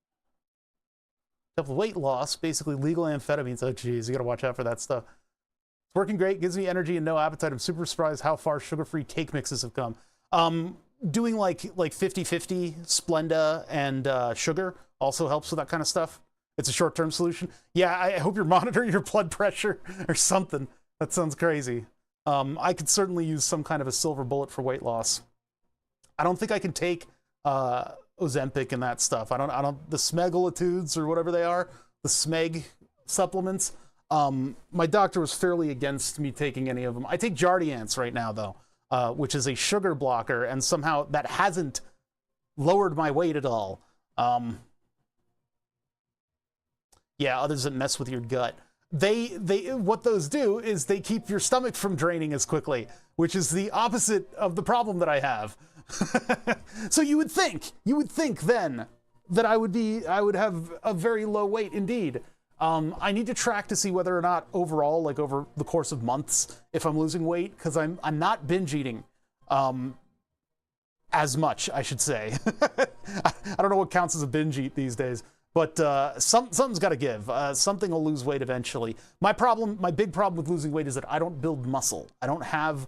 Weight loss, basically legal amphetamines. Oh, geez, you gotta watch out for that stuff. It's working great, gives me energy and no appetite. I'm super surprised how far sugar-free cake mixes have come. Doing like 50-50 Splenda and sugar also helps with that kind of stuff. It's a short-term solution. Yeah, I hope you're monitoring your blood pressure or something. That sounds crazy. I could certainly use some kind of a silver bullet for weight loss. I don't think I can take Ozempic and that stuff. I don't the Smegalitudes or whatever they are, the Smeg supplements. My doctor was fairly against me taking any of them. I take Jardiance right now, though, which is a sugar blocker, and somehow that hasn't lowered my weight at all. Yeah, others that mess with your gut. What those do is they keep your stomach from draining as quickly, which is the opposite of the problem that I have. So you would think then that I would have a very low weight indeed. I need to track to see whether or not overall, like over the course of months, if I'm losing weight, because I'm not binge eating as much, I should say. I don't know what counts as a binge eat these days, but something's got to give. Something will lose weight eventually. My big problem with losing weight is that I don't build muscle. I don't have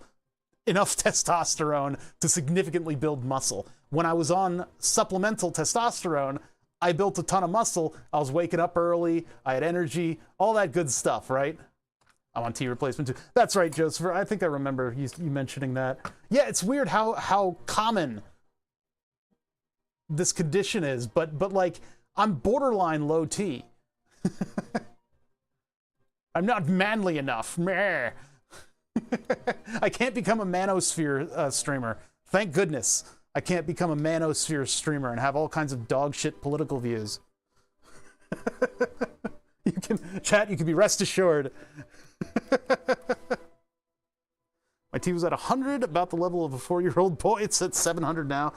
enough testosterone to significantly build muscle. When I was on supplemental testosterone, I built a ton of muscle. I was waking up early. I had energy, all that good stuff, right? I'm on T replacement too. That's right, Joseph. I think I remember you mentioning that. Yeah, it's weird how common this condition is, but like I'm borderline low T. I'm not manly enough. Meh. I can't become a manosphere streamer. Thank goodness. I can't become a manosphere streamer and have all kinds of dog shit political views. You can be rest assured. My T was at 100, about the level of a 4-year-old boy. It's at 700 now.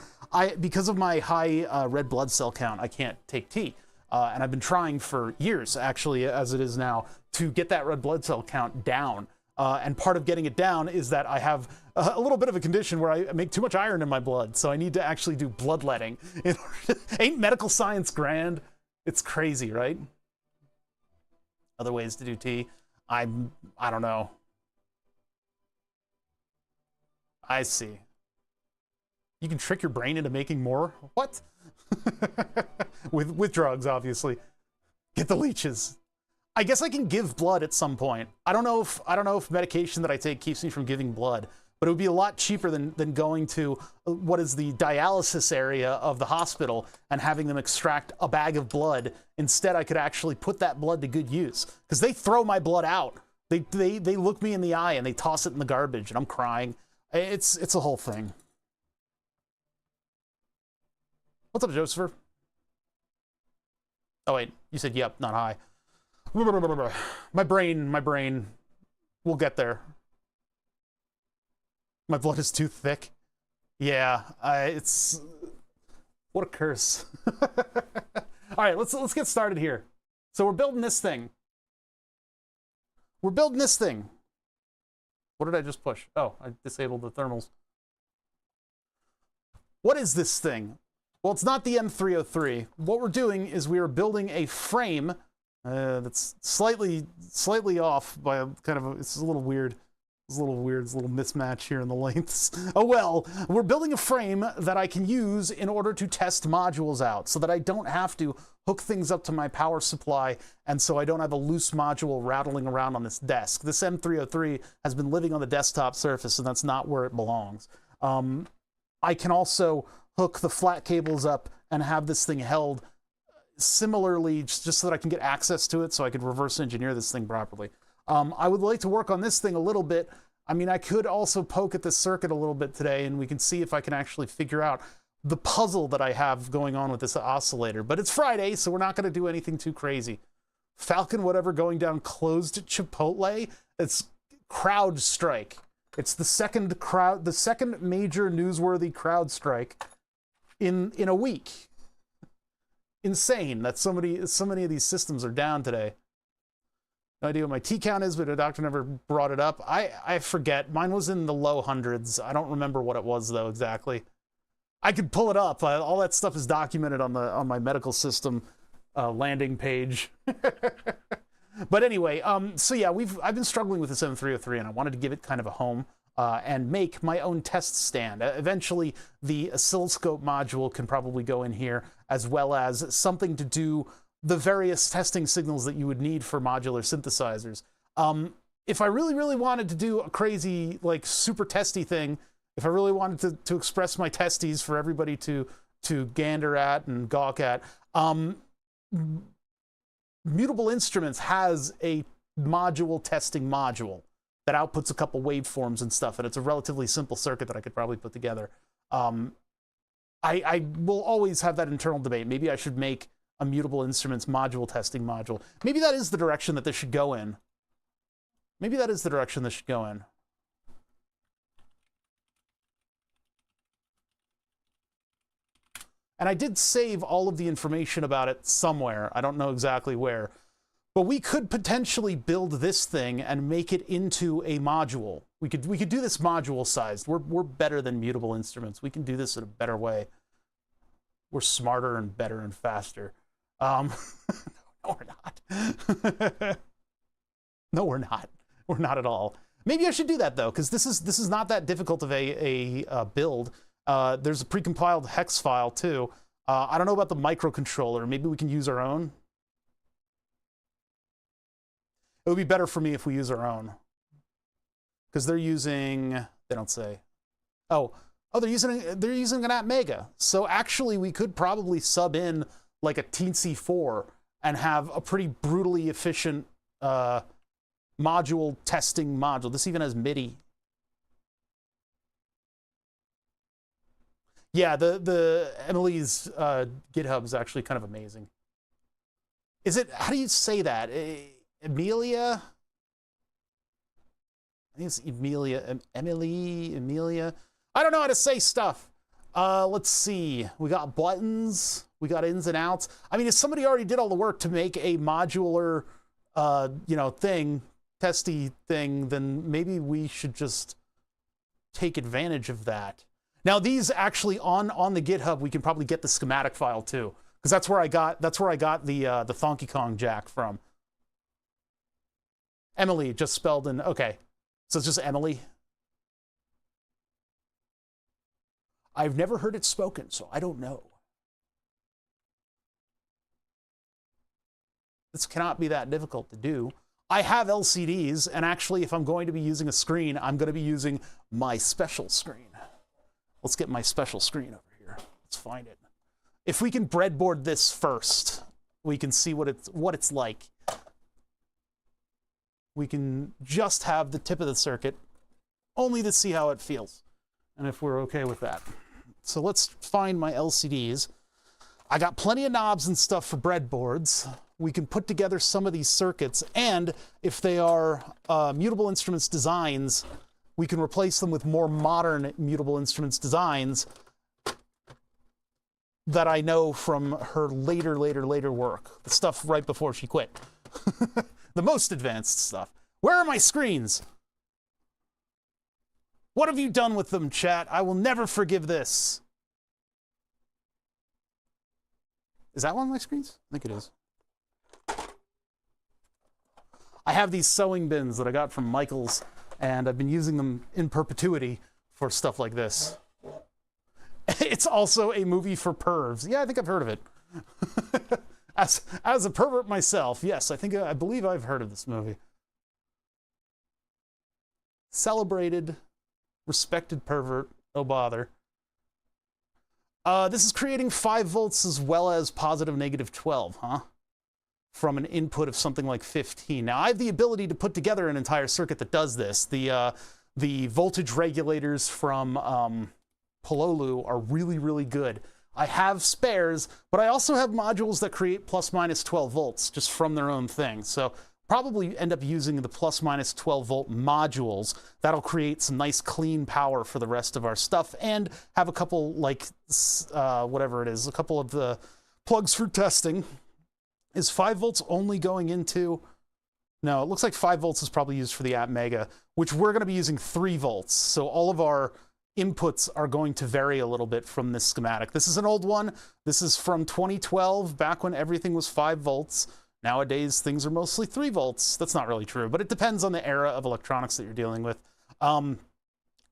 Because of my high red blood cell count, I can't take T. And I've been trying for years, actually, as it is now, to get that red blood cell count down. And part of getting it down is that I have a little bit of a condition where I make too much iron in my blood, so I need to actually do bloodletting. Ain't medical science grand? It's crazy, right? Other ways to do T? I don't know. I see. You can trick your brain into making more? What? with drugs, obviously. Get the leeches. I guess I can give blood at some point. I don't know if medication that I take keeps me from giving blood, but it would be a lot cheaper than going to what is the dialysis area of the hospital and having them extract a bag of blood. Instead, I could actually put that blood to good use, because they throw my blood out. They look me in the eye and they toss it in the garbage, and I'm crying. It's a whole thing. What's up, Joseph? Oh wait, you said yep, not hi. My brain, we'll get there. My blood is too thick. Yeah, it's, what a curse. All right, let's get started here. So we're building this thing. What did I just push? Oh, I disabled the thermals. What is this thing? Well, it's not the M303. What we're doing is we are building a frame that's slightly off by a kind of it's a little weird. It's a little mismatch here in the lengths. Oh well, we're building a frame that I can use in order to test modules out, so that I don't have to hook things up to my power supply, and so I don't have a loose module rattling around on this desk. This M303 has been living on the desktop surface, and that's not where it belongs. I can also hook the flat cables up and have this thing held similarly, just so that I can get access to it, so I can reverse engineer this thing properly. I would like to work on this thing a little bit. I mean, I could also poke at this circuit a little bit today, and we can see if I can actually figure out the puzzle that I have going on with this oscillator. But it's Friday, so we're not going to do anything too crazy. Falcon whatever going down closed Chipotle. It's crowd strike. It's the second major newsworthy crowd strike in a week. Insane that so many of these systems are down today. No idea what my T count is, but the doctor never brought it up. I forget. Mine was in the low hundreds. I don't remember what it was though exactly. I could pull it up. All that stuff is documented on my medical system landing page. But anyway, so yeah, I've been struggling with this M303, and I wanted to give it kind of a home and make my own test stand. Eventually, the oscilloscope module can probably go in here, as well as something to do the various testing signals that you would need for modular synthesizers. If I really wanted to do a crazy, like, super testy thing, if I really wanted to express my testes for everybody to gander at and gawk at, Mutable Instruments has a module testing module that outputs a couple waveforms and stuff, and it's a relatively simple circuit that I could probably put together. I will always have that internal debate. Maybe I should make a Mutable Instruments module testing module. Maybe that is the direction that this should go in. Maybe that is the direction this should go in. And I did save all of the information about it somewhere. I don't know exactly where. But we could potentially build this thing and make it into a module. We could do this module sized. We're better than Mutable Instruments. We can do this in a better way. We're smarter and better and faster. No, we're not. No, we're not. We're not at all. Maybe I should do that though, because this is not that difficult of a build. There's a precompiled hex file too. I don't know about the microcontroller. Maybe we can use our own. It would be better for me if we use our own. Because they're using, they don't say. Oh, they're using an Atmega. So actually we could probably sub in like a Teensy 4 and have a pretty brutally efficient module testing module. This even has MIDI. Yeah, the Emily's GitHub is actually kind of amazing. Is it, how do you say that? Emilia? I think it's Emilia. Emilia. I don't know how to say stuff. Let's see. We got buttons. We got ins and outs. I mean, if somebody already did all the work to make a modular, thing, testy thing, then maybe we should just take advantage of that. Now, these actually on the GitHub, we can probably get the schematic file too, because that's where I got the Thonky Kong jack from. Emily, just spelled in, okay. So it's just Emily. I've never heard it spoken, so I don't know. This cannot be that difficult to do. I have LCDs, and actually, if I'm going to be using a screen, I'm going to be using my special screen. Let's get my special screen over here. Let's find it. If we can breadboard this first, we can see what it's like. We can just have the tip of the circuit, only to see how it feels, and if we're okay with that. So let's find my LCDs. I got plenty of knobs and stuff for breadboards. We can put together some of these circuits, and if they are Mutable Instruments designs, we can replace them with more modern Mutable Instruments designs that I know from her later work. The stuff right before she quit. The most advanced stuff. Where are my screens? What have you done with them, chat? I will never forgive this. Is that one of my screens? I think it is. I have these sewing bins that I got from Michael's, and I've been using them in perpetuity for stuff like this. It's also a movie for pervs. Yeah, I think I've heard of it. As a pervert myself, yes, I believe I've heard of this movie. Celebrated, respected pervert, oh bother. This is creating 5 volts as well as positive negative 12, huh? From an input of something like 15. Now, I have the ability to put together an entire circuit that does this. The voltage regulators from Pololu are really good. I have spares, but I also have modules that create plus minus 12 volts just from their own thing. So probably end up using the plus minus 12 volt modules. That'll create some nice clean power for the rest of our stuff, and have a couple, like, whatever it is, a couple of the plugs for testing. Is 5 volts only going into... No, it looks like 5 volts is probably used for the Atmega, which we're going to be using 3 volts. So all of our inputs are going to vary a little bit from this schematic. This is an old one. This is from 2012, back when everything was 5 volts. Nowadays, things are mostly 3 volts. That's not really true, but it depends on the era of electronics that you're dealing with.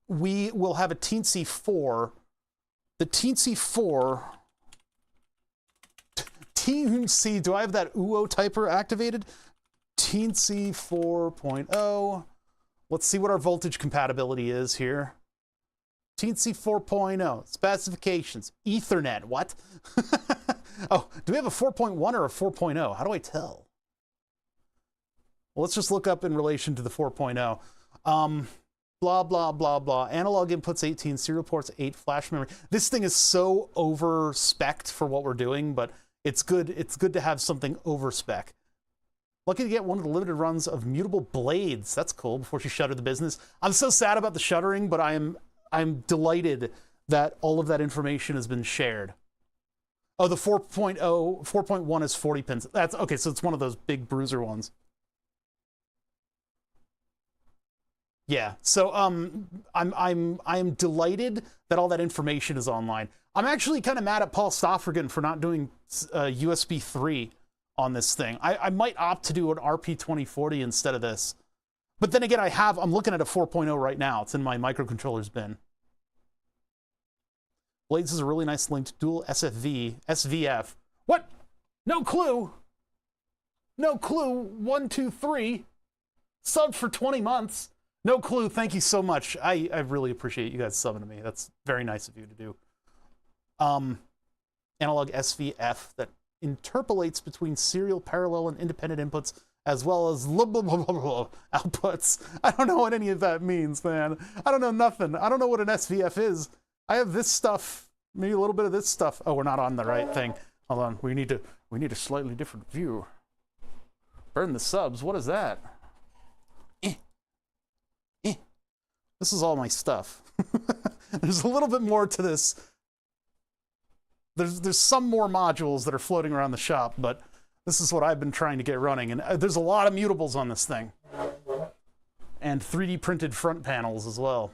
We will have a Teensy 4. The Teensy 4... Teensy, do I have that UO typer activated? Teensy 4.0. Let's see what our voltage compatibility is here. Teensy 4.0, specifications, Ethernet, what? Oh, do we have a 4.1 or a 4.0? How do I tell? Well, let's just look up in relation to the 4.0. Blah, blah, blah, blah. Analog inputs 18, serial ports 8, flash memory. This thing is so over-spec'd for what we're doing, but it's good. It's good to have something over-spec. Lucky to get one of the limited runs of mutable blades. That's cool, before she shuttered the business. I'm so sad about the shuttering, but I'm delighted that all of that information has been shared. Oh, the 4.1 is 40 pins. That's okay, so it's one of those big bruiser ones. Yeah, so I'm delighted that all that information is online. I'm actually kind of mad at Paul Stoffrigan for not doing USB 3 on this thing. I might opt to do an RP2040 instead of this. But then again, I'm looking at a 4.0 right now. It's in my microcontrollers bin. Blades is a really nice link to dual SVF. What? No clue. No clue. 1, 2, 3. Subbed for 20 months. No clue. Thank you so much. I really appreciate you guys subbing to me. That's very nice of you to do. Analog SVF that interpolates between serial, parallel, and independent inputs, as well as outputs. I don't know what any of that means, man. I don't know nothing. I don't know what an SVF is. I have this stuff, maybe a little bit of this stuff. Oh, we're not on the right thing. Hold on. We need a slightly different view. Burn the subs. What is that? This is all my stuff. There's a little bit more to this. There's some more modules that are floating around the shop, but this is what I've been trying to get running. And there's a lot of mutables on this thing. And 3D printed front panels as well.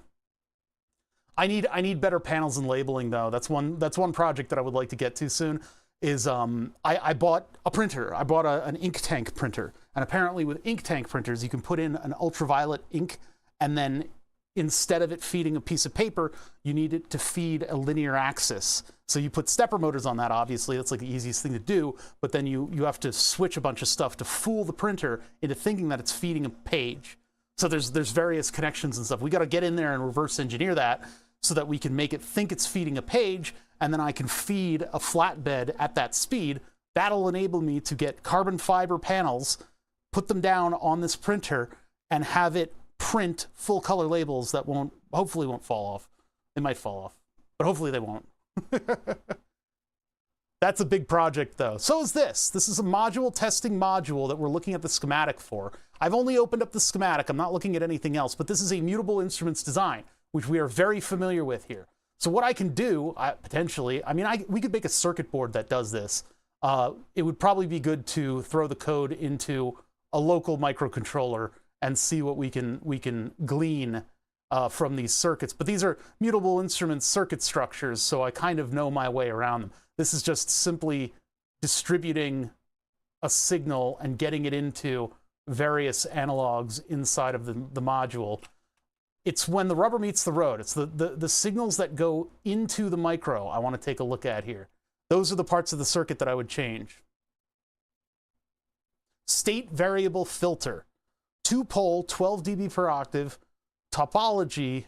I need better panels and labeling though. That's one project that I would like to get to soon. Is I bought a printer. I bought an ink tank printer. And apparently with ink tank printers, you can put in an ultraviolet ink, and then instead of it feeding a piece of paper, you need it to feed a linear axis. So you put stepper motors on that, obviously. That's like the easiest thing to do. But then you have to switch a bunch of stuff to fool the printer into thinking that it's feeding a page. So there's various connections and stuff. We got to get in there and reverse engineer that so that we can make it think it's feeding a page, and then I can feed a flatbed at that speed. That'll enable me to get carbon fiber panels, put them down on this printer, and have it print full color labels that hopefully won't fall off. They might fall off, but hopefully they won't. That's a big project though. So is this. This is a module testing module that we're looking at the schematic for. I've only opened up the schematic. I'm not looking at anything else, but this is a mutable instruments design, which we are very familiar with here. So what I can do, potentially, we could make a circuit board that does this. It would probably be good to throw the code into a local microcontroller and see what we can glean from these circuits. But these are mutable instruments circuit structures, so I kind of know my way around them. This is just simply distributing a signal and getting it into various analogs inside of the module. It's when the rubber meets the road. It's the signals that go into the micro I want to take a look at here. Those are the parts of the circuit that I would change. State variable filter. 2-pole, 12 dB per octave topology.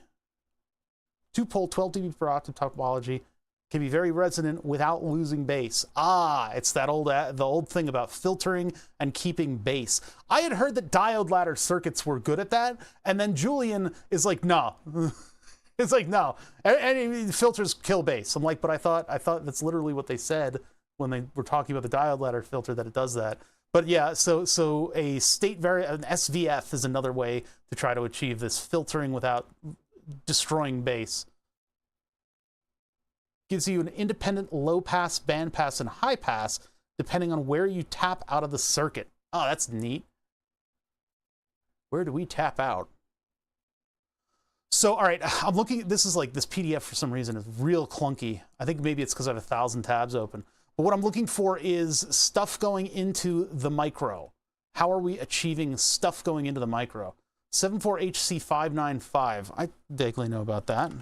2-pole, 12 dB per octave topology can be very resonant without losing bass. It's that the old thing about filtering and keeping bass. I had heard that diode ladder circuits were good at that, and then Julian is like, no. It's like, no, any filters kill bass. I'm like, but I thought that's literally what they said when they were talking about the diode ladder filter, that it does that. But yeah, so an SVF is another way to try to achieve this filtering without destroying bass. Gives you an independent low pass, band pass, and high pass depending on where you tap out of the circuit. Oh, that's neat. Where do we tap out? So, all right, I'm looking at this PDF for some reason is real clunky. I think maybe it's because I have 1,000 tabs open. But what I'm looking for is stuff going into the micro. How are we achieving stuff going into the micro? 74HC595. I vaguely know about that.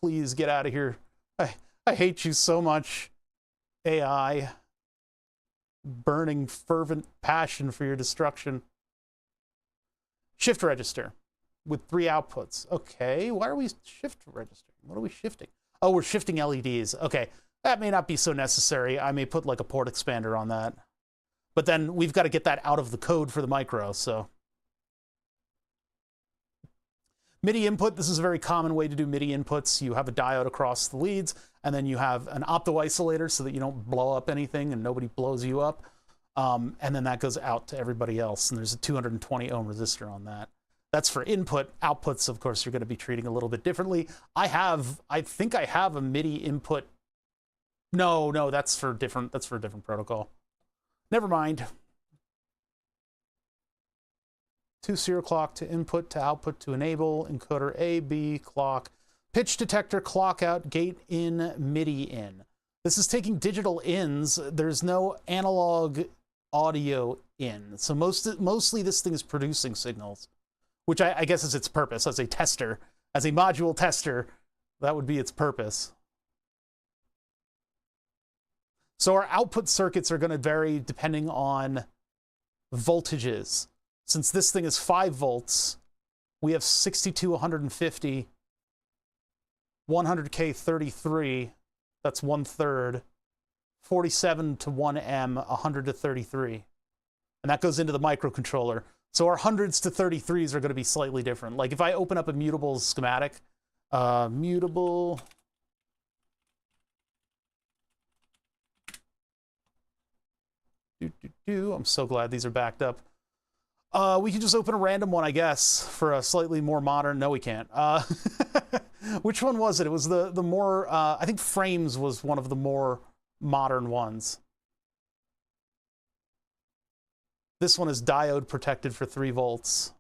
Please get out of here. I hate you so much, AI. Burning fervent passion for your destruction. Shift register with 3 outputs. Okay, why are we shift registering? What are we shifting? Oh, we're shifting LEDs. Okay, that may not be so necessary. I may put like a port expander on that. But then we've got to get that out of the code for the micro, so. MIDI input, this is a very common way to do MIDI inputs. You have a diode across the leads, and then you have an opto-isolator so that you don't blow up anything and nobody blows you up. And then that goes out to everybody else, and there's a 220 ohm resistor on that. That's for input. Outputs, of course, you're going to be treating a little bit differently. I think I have a MIDI input. No, that's for a different protocol. Never mind. 2 serial clock to input to output to enable, encoder A, B, clock, pitch detector, clock out, gate in, MIDI in. This is taking digital ins. There's no analog audio in. So mostly this thing is producing signals, which I guess is its purpose as a tester, as a module tester. That would be its purpose. So our output circuits are going to vary depending on voltages. Since this thing is 5 volts, we have 62, 150, 100K 33, that's 1/3, 47 to 1M, 100 to 33. And that goes into the microcontroller. So our 100s to 33s are going to be slightly different. Like if I open up a mutable schematic, mutable... I'm so glad these are backed up. We can just open a random one, I guess, for a slightly more modern... No, we can't. Which one was it? It was the more... I think Frames was one of the more modern ones. This one is diode protected for 3 volts.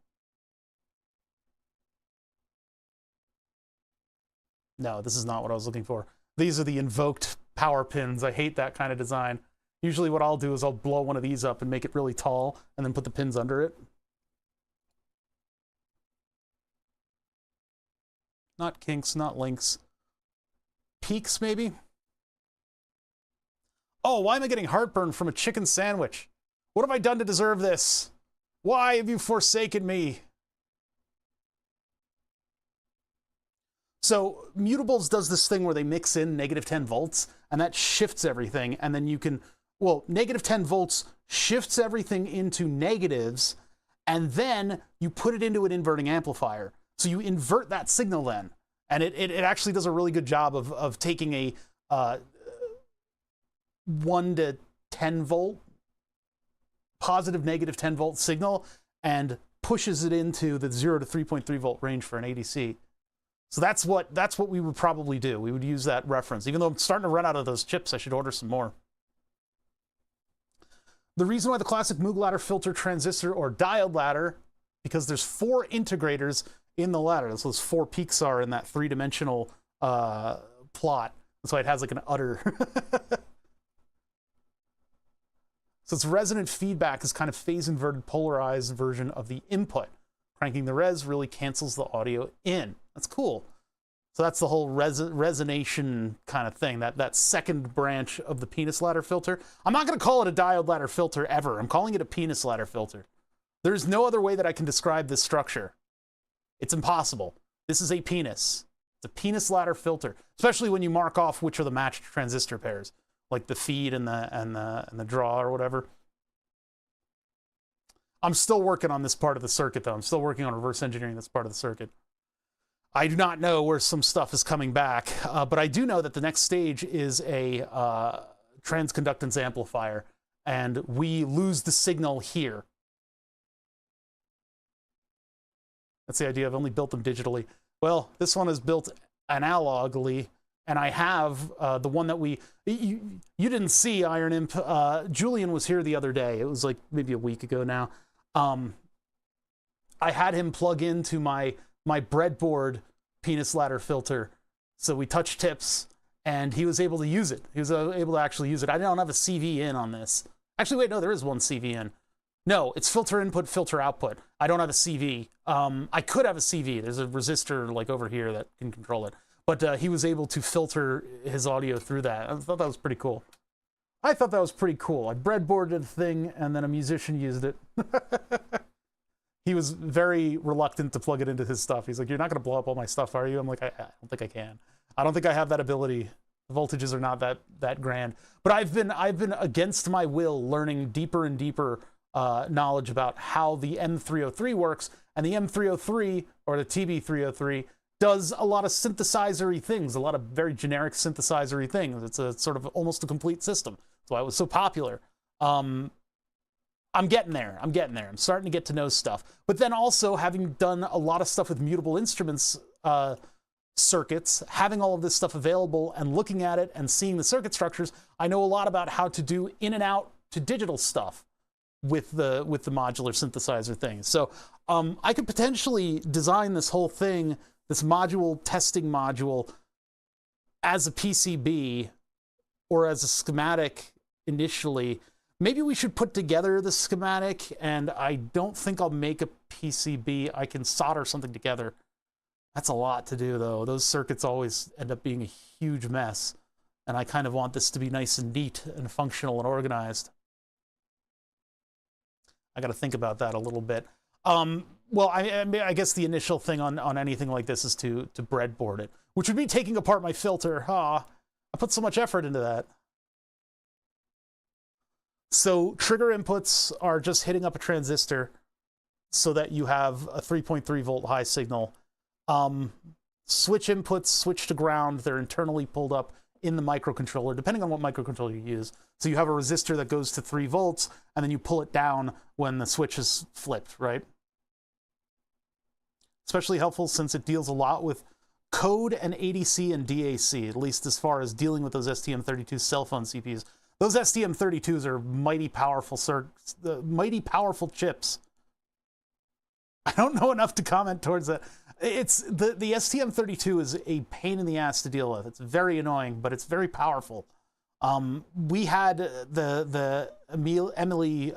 No, this is not what I was looking for. These are the invoked power pins. I hate that kind of design. Usually what I'll do is I'll blow one of these up and make it really tall and then put the pins under it. Not kinks, not links. Peaks, maybe? Oh, why am I getting heartburn from a chicken sandwich? What have I done to deserve this? Why have you forsaken me? So Mutables does this thing where they mix in -10 volts, and that shifts everything, and then you can... Well, -10 volts shifts everything into negatives, and then you put it into an inverting amplifier. So you invert that signal then. And it actually does a really good job of taking a 1 to 10 volt, positive -10 volt signal, and pushes it into the 0 to 3.3 volt range for an ADC. So that's what we would probably do. We would use that reference. Even though I'm starting to run out of those chips, I should order some more. The reason why the classic Moog ladder filter transistor or diode ladder, because there's 4 integrators in the ladder. So those 4 peaks are in that 3-dimensional plot. That's why it has like an udder. So its resonant feedback is kind of phase-inverted polarized version of the input. Cranking the res really cancels the audio in. That's cool. So that's the whole resonation kind of thing, that second branch of the penis ladder filter. I'm not going to call it a diode ladder filter ever. I'm calling it a penis ladder filter. There's no other way that I can describe this structure. It's impossible. This is a penis. It's a penis ladder filter, especially when you mark off which are the matched transistor pairs, like the feed and the draw or whatever. I'm still working on this part of the circuit, though. I'm still working on reverse engineering this part of the circuit. I do not know where some stuff is coming back, but I do know that the next stage is a transconductance amplifier, and we lose the signal here. That's the idea. I've only built them digitally. Well, this one is built analogically, and I have the one that you didn't see, Iron Imp. Julian was here the other day. It was like maybe a week ago now. I had him plug into my breadboard penis ladder filter. So we touched tips, and he was able to use it. He was able to actually use it. I don't have a CV in on this. Actually, wait, no, there is one CV in. No, it's filter input, filter output. I don't have a CV. I could have a CV. There's a resistor like over here that can control it. But he was able to filter his audio through that. I thought that was pretty cool. I thought that was pretty cool. I breadboarded the thing, and then a musician used it. He was very reluctant to plug it into his stuff. He's like, "You're not going to blow up all my stuff, are you?" I'm like, I don't think I can. I don't think I have that ability. The voltages are not that grand. But I've been against my will learning deeper and deeper knowledge about how the M303 works, and the M303 or the TB303 does a lot of synthesizer-y things, a lot of very generic synthesizer-y things. It's a sort of almost a complete system. That's why it was so popular. I'm getting there. I'm starting to get to know stuff. But then also, having done a lot of stuff with mutable instruments circuits, having all of this stuff available and looking at it and seeing the circuit structures, I know a lot about how to do in and out to digital stuff with the modular synthesizer thing. So I could potentially design this whole thing, this module testing module, as a PCB or as a schematic initially. Maybe we should put together the schematic, and I don't think I'll make a PCB. I can solder something together. That's a lot to do, though. Those circuits always end up being a huge mess, and I kind of want this to be nice and neat and functional and organized. I got to think about that a little bit. Well, I guess the initial thing on anything like this is to breadboard it, which would be taking apart my filter. I put so much effort into that. So trigger inputs are just hitting up a transistor so that you have a 3.3 volt high signal. Switch inputs switch to ground. They're internally pulled up in the microcontroller, depending on what microcontroller you use. So you have a resistor that goes to 3 volts, and then you pull it down when the switch is flipped, right? Especially helpful since it deals a lot with code and ADC and DAC, at least as far as dealing with those STM32 cell phone CPUs. Those STM32s are mighty powerful chips. I don't know enough to comment towards that. It's the STM32 is a pain in the ass to deal with. It's very annoying, but it's very powerful. We had the Emily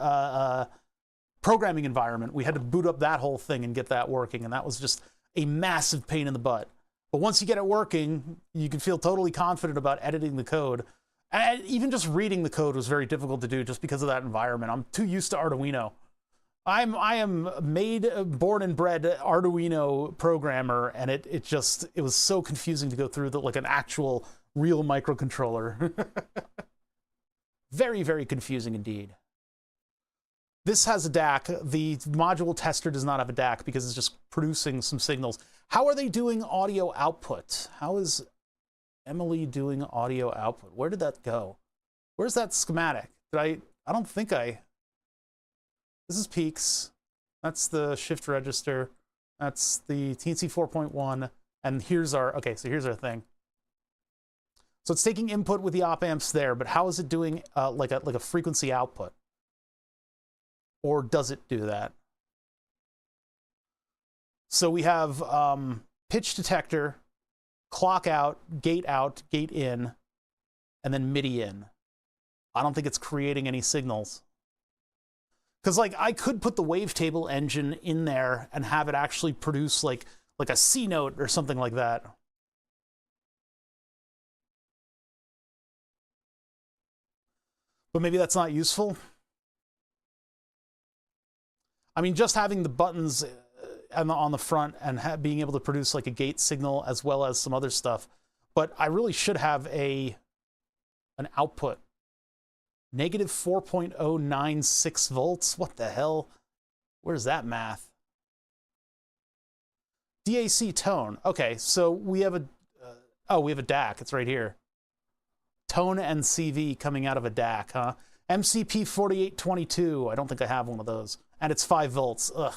programming environment. We had to boot up that whole thing and get that working, and that was just a massive pain in the butt. But once you get it working, you can feel totally confident about editing the code. And even just reading the code was very difficult to do just because of that environment. I'm too used to Arduino. I am born and bred Arduino programmer, and it was so confusing to go through like an actual real microcontroller. Very, very confusing indeed. This has a DAC. The module tester does not have a DAC because it's just producing some signals. How are they doing audio output? How is Emily doing audio output? Where did that go? Where's that schematic? I don't think I... This is peaks. That's the shift register. That's the TNC 4.1. And here's our... Okay, so here's our thing. So it's taking input with the op amps there, but how is it doing like a frequency output? Or does it do that? So we have pitch detector, clock out, gate in, and then MIDI in. I don't think it's creating any signals. Because like I could put the wavetable engine in there and have it actually produce like a C note or something like that. But maybe that's not useful. I mean, just having the buttons on the front and being able to produce like a gate signal as well as some other stuff. But I really should have an output. Negative 4.096 volts. What the hell? Where's that math? DAC tone. Okay, so we have we have a DAC. It's right here. Tone and CV coming out of a DAC, huh? MCP 4822. I don't think I have one of those. And it's 5 volts. Ugh.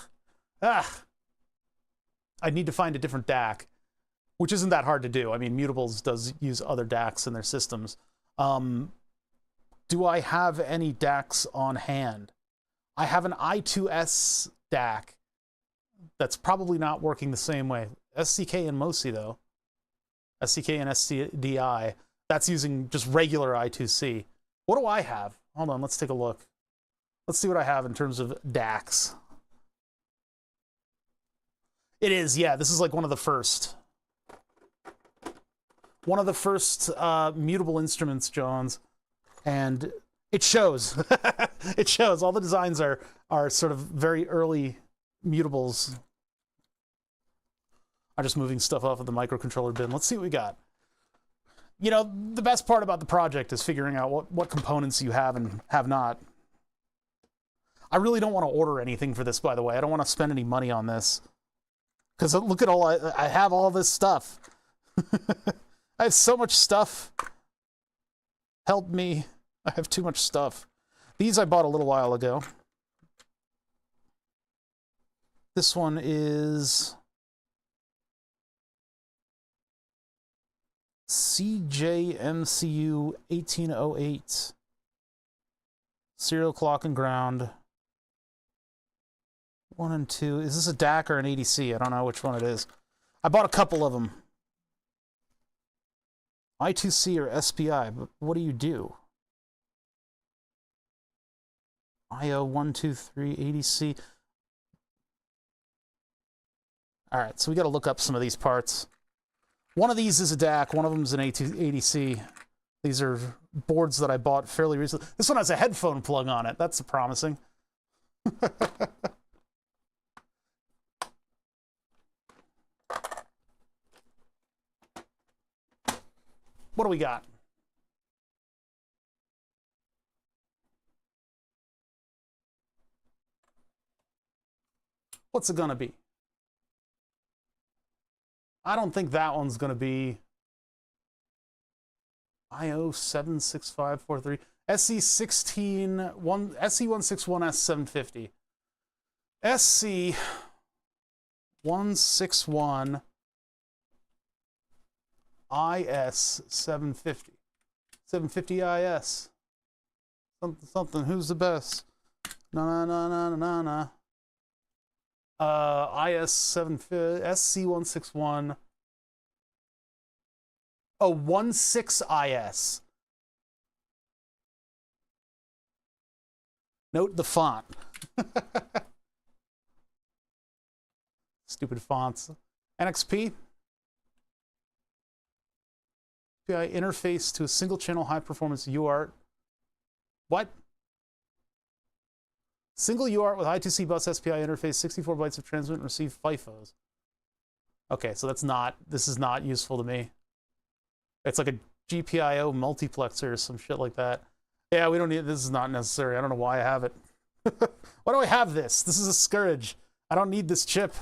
I need to find a different DAC, which isn't that hard to do. I mean, Mutables does use other DACs in their systems. Do I have any DACs on hand? I have an I2S DAC that's probably not working the same way. SCK and MOSI, though. SCK and SCDI. That's using just regular I2C. What do I have? Hold on, let's take a look. Let's see what I have in terms of DACs. It is, yeah, this is like one of the first. One of the first mutable instruments, Jones. And it shows. It shows. All the designs are sort of very early mutables. I'm just moving stuff off of the microcontroller bin. Let's see what we got. You know, the best part about the project is figuring out what components you have and have not. I really don't want to order anything for this, by the way. I don't want to spend any money on this. Because look at all, I have all this stuff. I have so much stuff. Help me. I have too much stuff. These I bought a little while ago. This one is CJMCU 1808. Serial clock and ground. 1 and 2. Is this a DAC or an ADC? I don't know which one it is. I bought a couple of them. I2C or SPI, but what do you do? IO 123 ADC. All right, so we got to look up some of these parts. One of these is a DAC, one of them is an ADC. These are boards that I bought fairly recently. This one has a headphone plug on it. That's promising. What do we got? What's it gonna be? I don't think that one's gonna be IO 76543 SC161S750 SC161 IS 750 750 IS something. Who's the best? IS 750 SC161 16 IS. Note the font. Stupid fonts. NXP. API interface to a single channel high performance UART. What? Single UART with I2C bus SPI interface, 64 bytes of transmit and receive FIFOs. Okay, so this is not useful to me. It's like a GPIO multiplexer or some shit like that. Yeah, we don't need, this is not necessary. I don't know why I have it. Why do I have this? This is a scourge. I don't need this chip.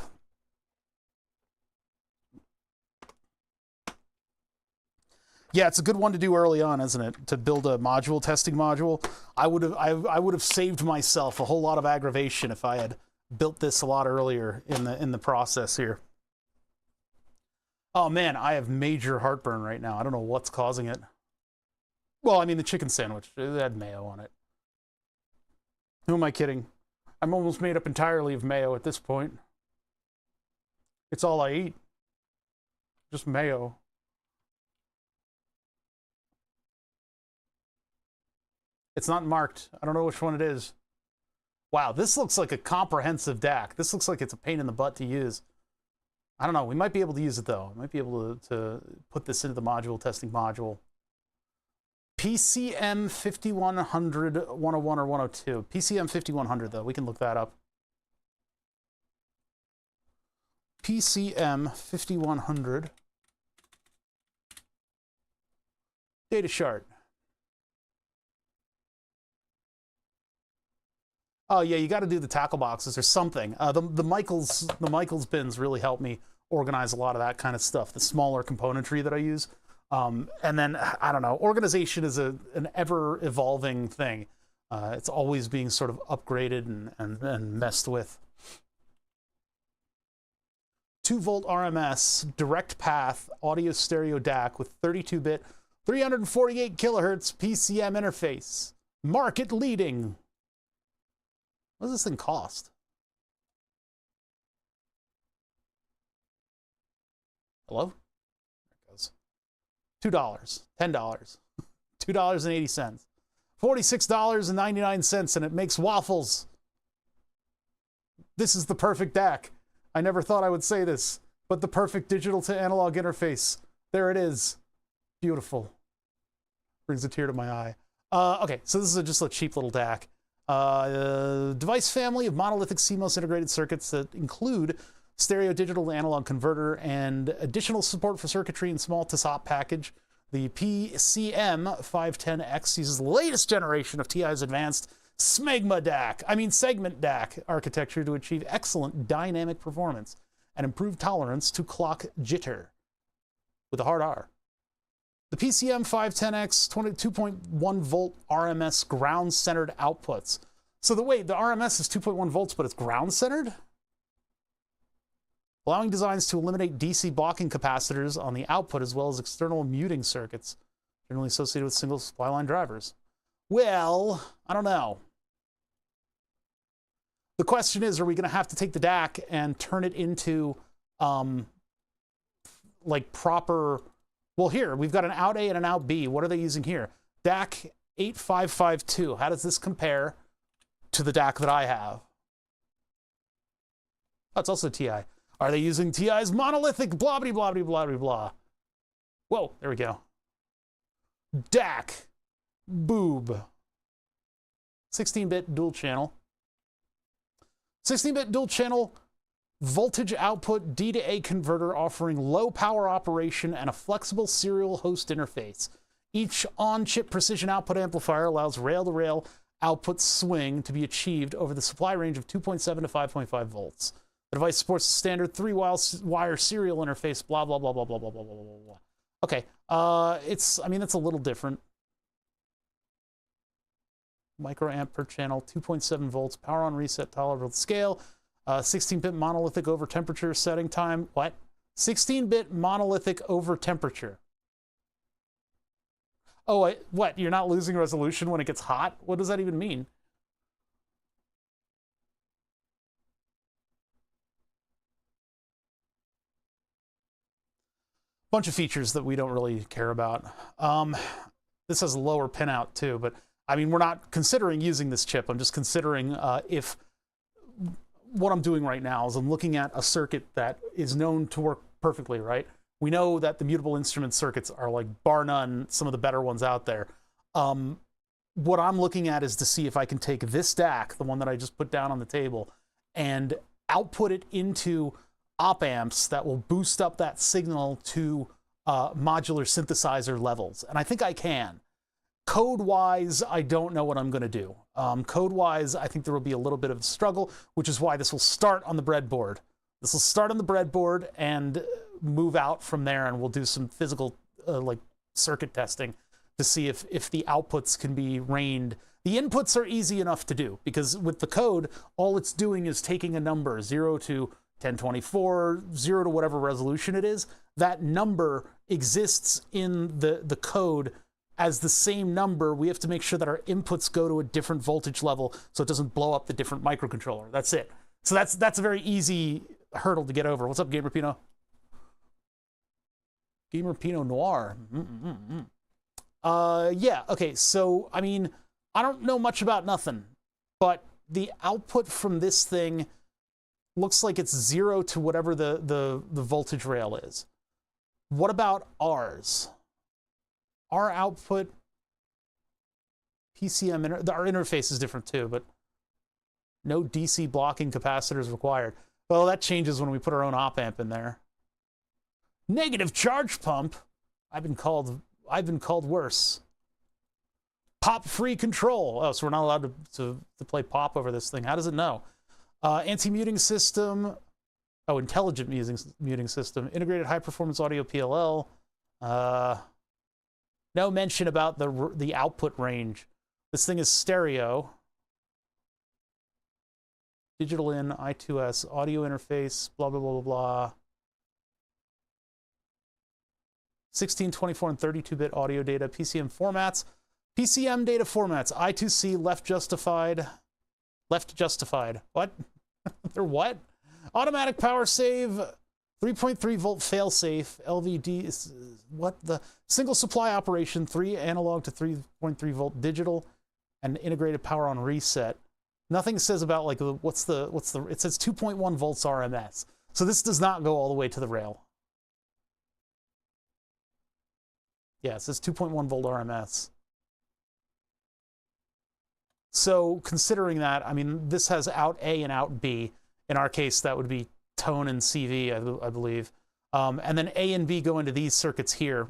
Yeah, it's a good one to do early on, isn't it? To build a module, testing module. I would have saved myself a whole lot of aggravation if I had built this a lot earlier in the process here. Oh man, I have major heartburn right now. I don't know what's causing it. Well, I mean the chicken sandwich. It had mayo on it. Who am I kidding? I'm almost made up entirely of mayo at this point. It's all I eat. Just mayo. It's not marked. I don't know which one it is. Wow, this looks like a comprehensive DAC. This looks like it's a pain in the butt to use. I don't know. We might be able to use it, though. We might be able to put this into the module, testing module. PCM 5100 101 or 102. PCM 5100, though. We can look that up. PCM 5100. Data chart. Oh yeah, you got to do the tackle boxes or something. The Michaels bins really help me organize a lot of that kind of stuff. The smaller componentry that I use, and then I don't know. Organization is an ever evolving thing. It's always being sort of upgraded and messed with. 2-volt RMS, direct path, audio stereo DAC with 32-bit, 348 kilohertz PCM interface, market leading. What does this thing cost? Hello? There it goes. $2, $10, $2.80, $46.99, and it makes waffles. This is the perfect DAC. I never thought I would say this, but the perfect digital to analog interface. There it is. Beautiful. Brings a tear to my eye. Okay, so this is just a cheap little DAC. Device family of monolithic CMOS integrated circuits that include stereo digital to analog converter and additional support for circuitry and small to SOP package. The PCM 510X uses the latest generation of TI's advanced segment DAC architecture to achieve excellent dynamic performance and improved tolerance to clock jitter with a hard R. The PCM 510X 22.1 volt RMS ground centered outputs. So the RMS is 2.1 volts, but it's ground centered? Allowing designs to eliminate DC blocking capacitors on the output as well as external muting circuits, generally associated with single supply line drivers. Well, I don't know. The question is, are we going to have to take the DAC and turn it into, like proper... Well, here, we've got an out A and an out B. What are they using here? DAC 8552. How does this compare to the DAC that I have? Oh, it's also TI. Are they using TI's monolithic blah, blah, blah, blah, blah, blah? Whoa, there we go. DAC. Boob. 16-bit dual channel. 16-bit dual channel voltage output D to A converter offering low power operation and a flexible serial host interface. Each on-chip precision output amplifier allows rail-to-rail output swing to be achieved over the supply range of 2.7 to 5.5 volts. The device supports a standard 3-wire serial interface, blah, blah, blah, blah, blah, blah, blah, blah, blah, blah. Okay, it's a little different. Microamp per channel, 2.7 volts, power on reset, tolerable scale, 16-bit monolithic over temperature setting time. What? 16-bit monolithic over temperature. Oh, what? You're not losing resolution when it gets hot? What does that even mean? Bunch of features that we don't really care about. This has a lower pinout too, but I mean, we're not considering using this chip. I'm just considering if what I'm doing right now is I'm looking at a circuit that is known to work perfectly, right? We know that the mutable instrument circuits are, like, bar none, some of the better ones out there. What I'm looking at is to see if I can take this DAC, the one that I just put down on the table, and output it into op amps that will boost up that signal to modular synthesizer levels. And I think I can. Code-wise, I don't know what I'm going to do. Code-wise, I think there will be a little bit of a struggle, which is why this will start on the breadboard. This will start on the breadboard and move out from there, and we'll do some physical like circuit testing to see if the outputs can be reined. The inputs are easy enough to do, because with the code, all it's doing is taking a number, 0 to 1024, 0 to whatever resolution it is. That number exists in the code as the same number. We have to make sure that our inputs go to a different voltage level so it doesn't blow up the different microcontroller. That's it. So that's a very easy hurdle to get over. What's up, Gamer Pinot? Gamer Pinot Noir. Yeah, okay, so, I mean, I don't know much about nothing, but the output from this thing looks like it's 0 to whatever the voltage rail is. What about ours? Our output, PCM, our interface is different too, but no DC blocking capacitors required. Well, that changes when we put our own op amp in there. Negative charge pump. I've been called worse. Pop-free control. Oh, so we're not allowed to play pop over this thing. How does it know? Anti-muting system. Oh, intelligent muting system. Integrated high-performance audio PLL. No mention about the output range. This thing is stereo. Digital in, I2S, audio interface, blah, blah, blah, blah, blah. 16, 24, and 32-bit audio data, PCM formats. PCM data formats, I2C, left justified. What? They're what? Automatic power save, 3.3 volt failsafe, LVD, what the? Single supply operation, 3 analog to 3.3 volt digital, and integrated power on reset. Nothing says about, like, what's the, it says 2.1 volts RMS. So this does not go all the way to the rail. Yeah, it says 2.1 volt RMS. So considering that, I mean, this has out A and out B. In our case, that would be tone and CV, I believe. And then A and B go into these circuits here.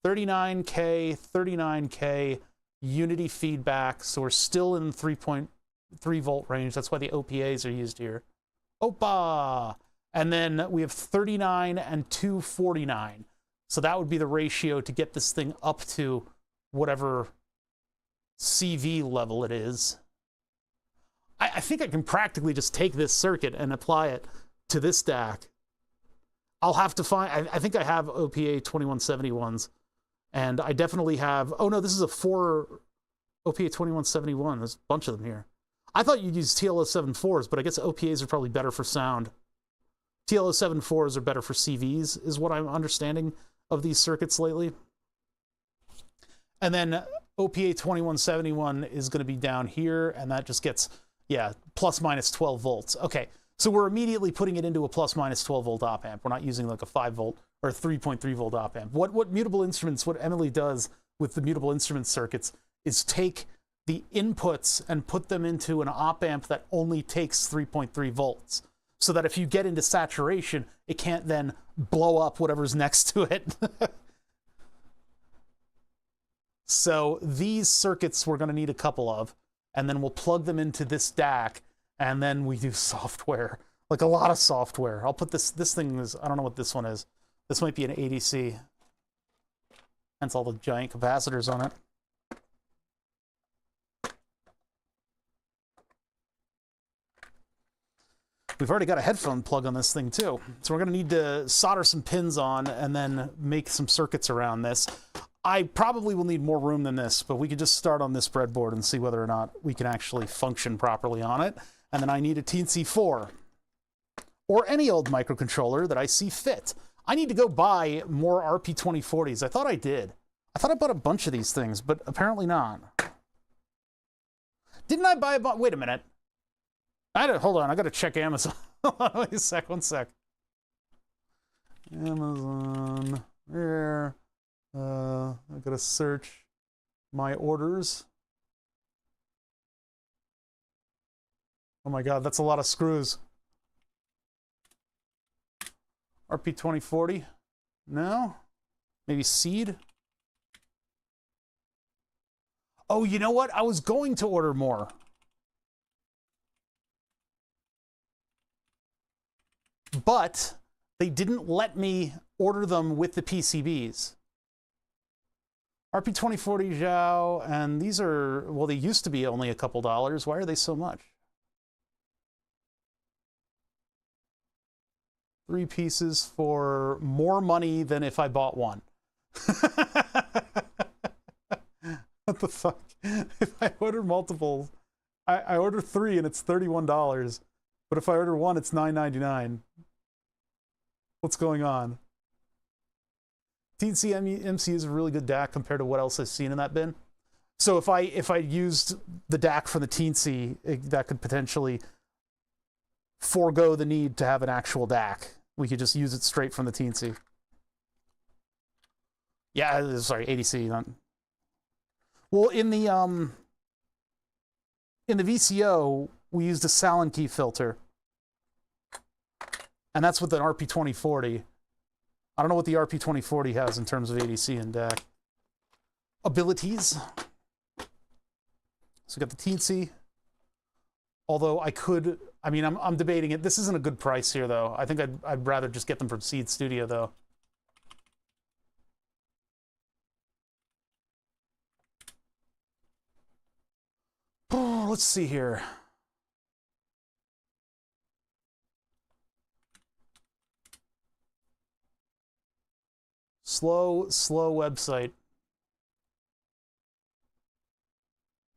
39K, 39K, unity feedback. So we're still in 3.3 volt range. That's why the OPAs are used here. Opa! And then we have 39 and 249. So that would be the ratio to get this thing up to whatever CV level it is. I think I can practically just take this circuit and apply it to this DAC. I'll have to find, I think I have OPA 2171s, and I definitely have, oh no, this is a OPA 2171. There's a bunch of them here. I thought you'd use TL074s, but I guess OPAs are probably better for sound. TL074s are better for CVs, is what I'm understanding of these circuits lately. And then OPA 2171 is going to be down here, and that just gets, yeah, plus minus 12 volts. Okay, so we're immediately putting it into a plus minus 12 volt op amp. We're not using like a 5 volt or 3.3 volt op amp. What mutable instruments, what Emily does with the mutable instrument circuits is take the inputs and put them into an op amp that only takes 3.3 volts. So that if you get into saturation, it can't then blow up whatever's next to it. So these circuits we're going to need a couple of, and then we'll plug them into this DAC, and then we do software, like a lot of software. I'll put this thing is, I don't know what this one is. This might be an ADC. Hence all the giant capacitors on it. We've already got a headphone plug on this thing too. So we're going to need to solder some pins on and then make some circuits around this. I probably will need more room than this, but we could just start on this breadboard and see whether or not we can actually function properly on it. And then I need a Teensy 4 or any old microcontroller that I see fit. I need to go buy more RP2040s. I thought I did. I thought I bought a bunch of these things, but apparently not. Didn't I buy a wait a minute. Hold on, I gotta check Amazon. Wait a sec, one sec. Amazon, there. I gotta search my orders. Oh my god, that's a lot of screws. RP2040? No? Maybe seed? Oh, you know what? I was going to order more. But they didn't let me order them with the PCBs. RP2040 Zhao, and these are, well, they used to be only a couple dollars. Why are they so much? 3 pieces for more money than if I bought one. What the fuck? If I order multiples, I order 3 and it's $31. But if I order 1, it's $9.99. What's going on? Teensy MC is a really good DAC compared to what else I've seen in that bin. So if I used the DAC for the Teensy, that could potentially forego the need to have an actual DAC. We could just use it straight from the Teensy. Yeah, sorry, ADC. Not... Well, in the VCO, we used a Sallen-Key filter. And that's with an RP2040. I don't know what the RP2040 has in terms of ADC and DAC. Abilities. So we got the Teensy. Although I could, I mean, I'm debating it. This isn't a good price here, though. I think I'd rather just get them from Seed Studio, though. Oh, let's see here. Slow website.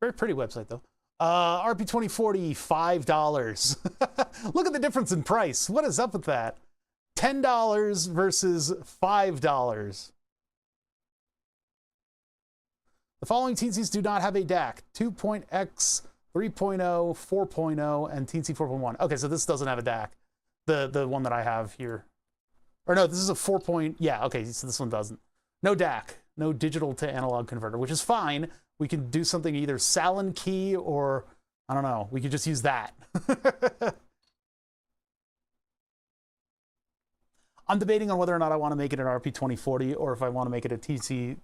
Very pretty website, though. RP2040, $5. Look at the difference in price. What is up with that? $10 versus $5. The following Teensies do not have a DAC. 2.x, 3.0, 4.0, and Teensy 4.1. Okay, so this doesn't have a DAC. The one that I have here. Or no, this is a 4. Yeah, okay, so this one doesn't. No DAC, no digital to analog converter, which is fine. We can do something either Sallen-Key or, I don't know, we could just use that. I'm debating on whether or not I want to make it an RP2040 or if I want to make it a TC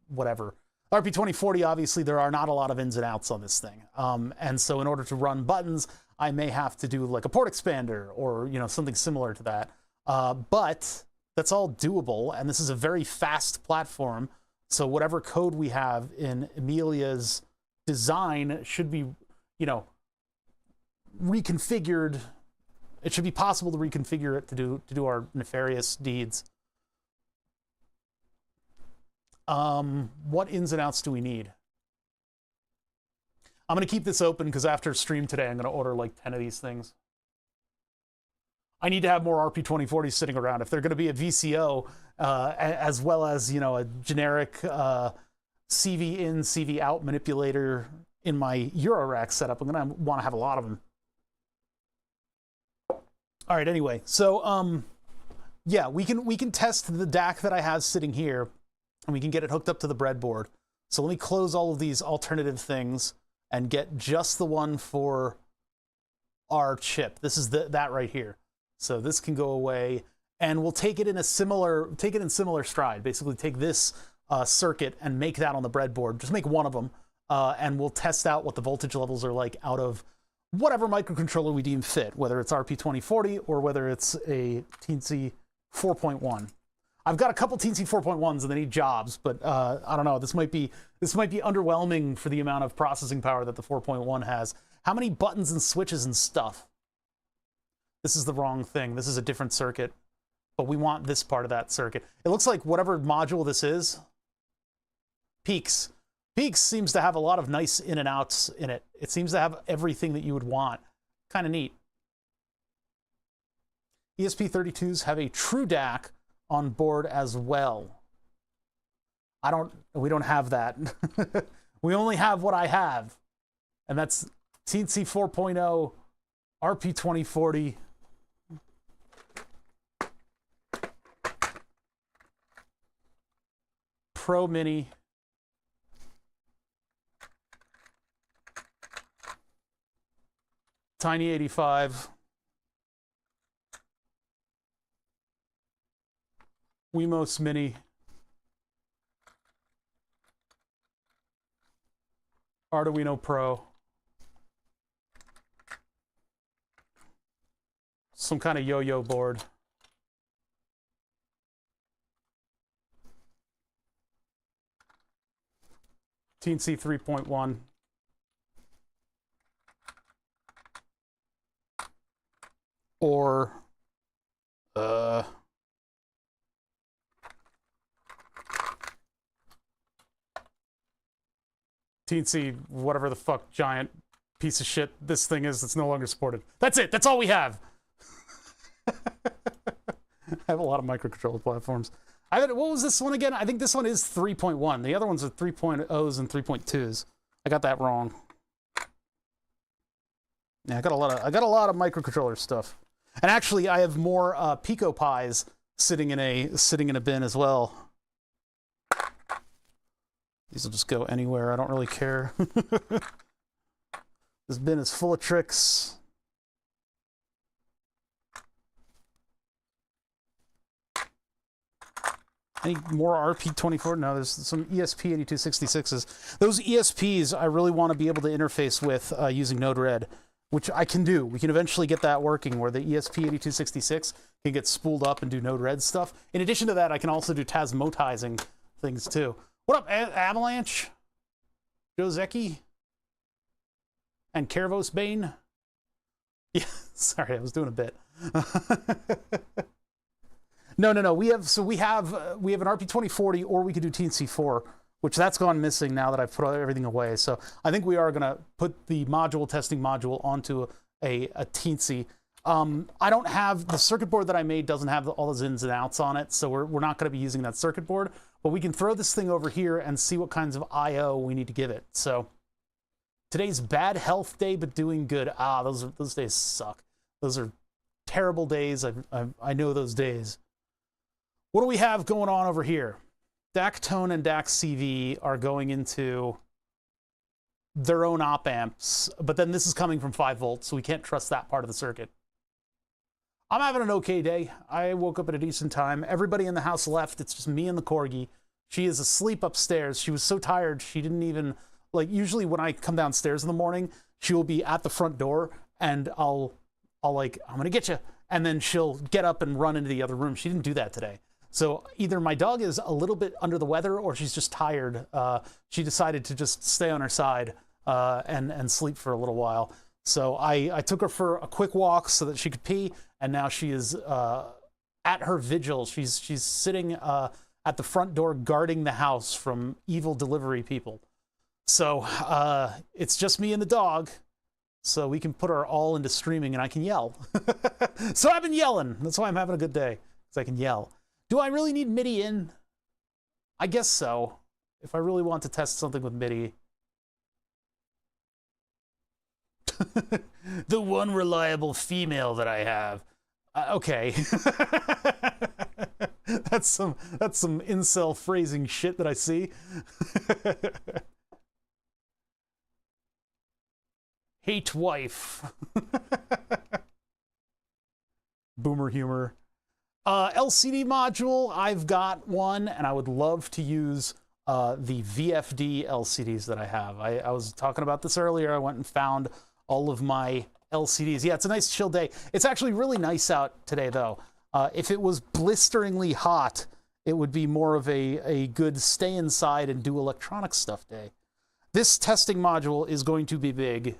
whatever. RP2040, obviously, there are not a lot of ins and outs on this thing. And so in order to run buttons, I may have to do like a port expander or, you know, something similar to that. But that's all doable, and this is a very fast platform. So whatever code we have in Emilia's design should be, you know, reconfigured. It should be possible to reconfigure it to do our nefarious deeds. What ins and outs do we need? I'm going to keep this open because after stream today, I'm going to order like 10 of these things. I need to have more RP2040s sitting around. If they're going to be a VCO, as well as, you know, a generic CV in, CV out manipulator in my Eurorack setup, I'm going to want to have a lot of them. All right, anyway, so yeah, we can test the DAC that I have sitting here, and we can get it hooked up to the breadboard. So let me close all of these alternative things and get just the one for our chip. This is that right here. So this can go away, and we'll take it in similar stride. Basically, take this circuit and make that on the breadboard. Just make one of them, and we'll test out what the voltage levels are like out of whatever microcontroller we deem fit, whether it's RP2040 or whether it's a Teensy 4.1. I've got a couple Teensy 4.1s and they need jobs, but I don't know. This might be underwhelming for the amount of processing power that the 4.1 has. How many buttons and switches and stuff? This is the wrong thing. This is a different circuit, but we want this part of that circuit. It looks like whatever module this is, Peaks. Peaks seems to have a lot of nice in and outs in it. It seems to have everything that you would want. Kind of neat. ESP32s have a true DAC on board as well. We don't have that. We only have what I have, and that's Teensy 4.0 RP2040. Pro Mini. Tiny 85. Wemos Mini. Arduino Pro. Some kind of yo-yo board. Teensy 3.1. Or Teensy, whatever the fuck giant piece of shit this thing is that's no longer supported. That's it. That's all we have. I have a lot of microcontroller platforms. What was this one again? I think this one is 3.1. The other ones are 3.0s and 3.2s. I got that wrong. Yeah, I got a lot of microcontroller stuff. And actually, I have more Pico Pies sitting in a bin as well. These will just go anywhere. I don't really care. This bin is full of tricks. Any more RP24? No, there's some ESP8266s. Those ESPs I really want to be able to interface with using Node-RED, which I can do. We can eventually get that working where the ESP8266 can get spooled up and do Node-RED stuff. In addition to that, I can also do Tasmotizing things too. What up, Avalanche? Joseki? And Kervos Bane? Yeah, sorry, I was doing a bit. No. We have an RP2040, or we could do Teensy 4, which that's gone missing now that I've put everything away. So I think we are going to put the testing module onto a Teensy. I don't have the circuit board that I made doesn't have all those ins and outs on it, so we're not going to be using that circuit board. But we can throw this thing over here and see what kinds of I/O we need to give it. So today's bad health day, but doing good. Those days suck. Those are terrible days. I know those days. What do we have going on over here? DAC Tone and DAC CV are going into their own op amps, but then this is coming from 5 volts, so we can't trust that part of the circuit. I'm having an okay day. I woke up at a decent time. Everybody in the house left. It's just me and the corgi. She is asleep upstairs. She was so tired, she didn't even, like, usually when I come downstairs in the morning, she will be at the front door and I'll like, I'm gonna get you. And then she'll get up and run into the other room. She didn't do that today. So either my dog is a little bit under the weather or she's just tired. She decided to just stay on her side and sleep for a little while. So I took her for a quick walk so that she could pee, and now she is at her vigil. She's sitting at the front door guarding the house from evil delivery people. So it's just me and the dog, so we can put her all into streaming and I can yell. So I've been yelling. That's why I'm having a good day, because I can yell. Do I really need MIDI in? I guess so, if I really want to test something with MIDI. The one reliable female that I have. Okay. That's some incel phrasing shit that I see. Hate wife. Boomer humor. LCD module, I've got one, and I would love to use the VFD LCDs that I have. I was talking about this earlier. I went and found all of my LCDs. Yeah, it's a nice chill day. It's actually really nice out today, though. If it was blisteringly hot, it would be more of a good stay inside and do electronic stuff day. This testing module is going to be big.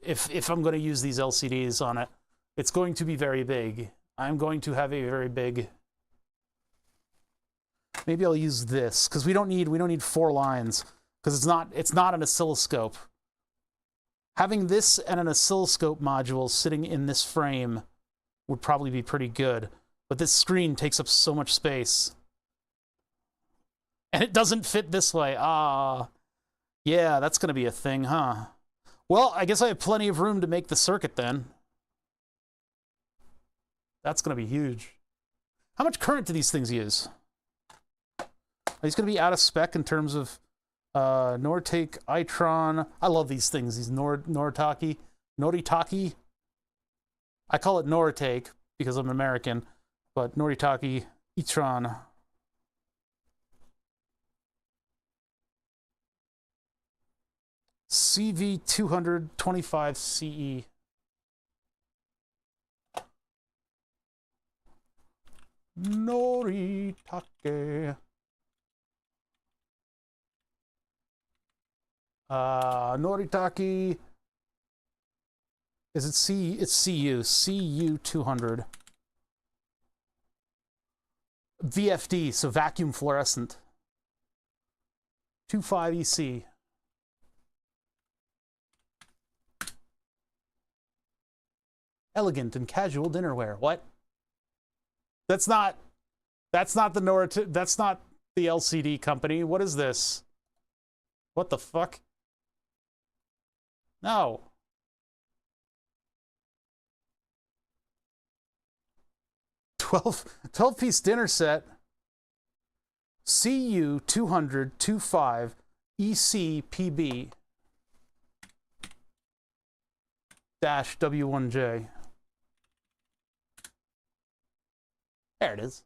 If I'm going to use these LCDs on it, it's going to be very big. I'm going to have a very big... Maybe I'll use this, because we don't need 4 lines, because it's not an oscilloscope. Having this and an oscilloscope module sitting in this frame would probably be pretty good. But this screen takes up so much space. And it doesn't fit this way. Ah, yeah, that's going to be a thing, huh? Well, I guess I have plenty of room to make the circuit then. That's going to be huge. How much current do these things use? Are these going to be out of spec in terms of Nortake, Itron? I love these things, these Noritake. I call it Nortake because I'm American, but Noritake, Itron. CV225CE. Noritake. Noritake. Is it C? It's CU. CU200. VFD, so vacuum fluorescent. 25EC. Elegant and casual dinnerware. What? That's not the that's not the LCD company. What is this? What the fuck? No. Twelve piece dinner set. CU 200-25 ECPB -W1J. There it is.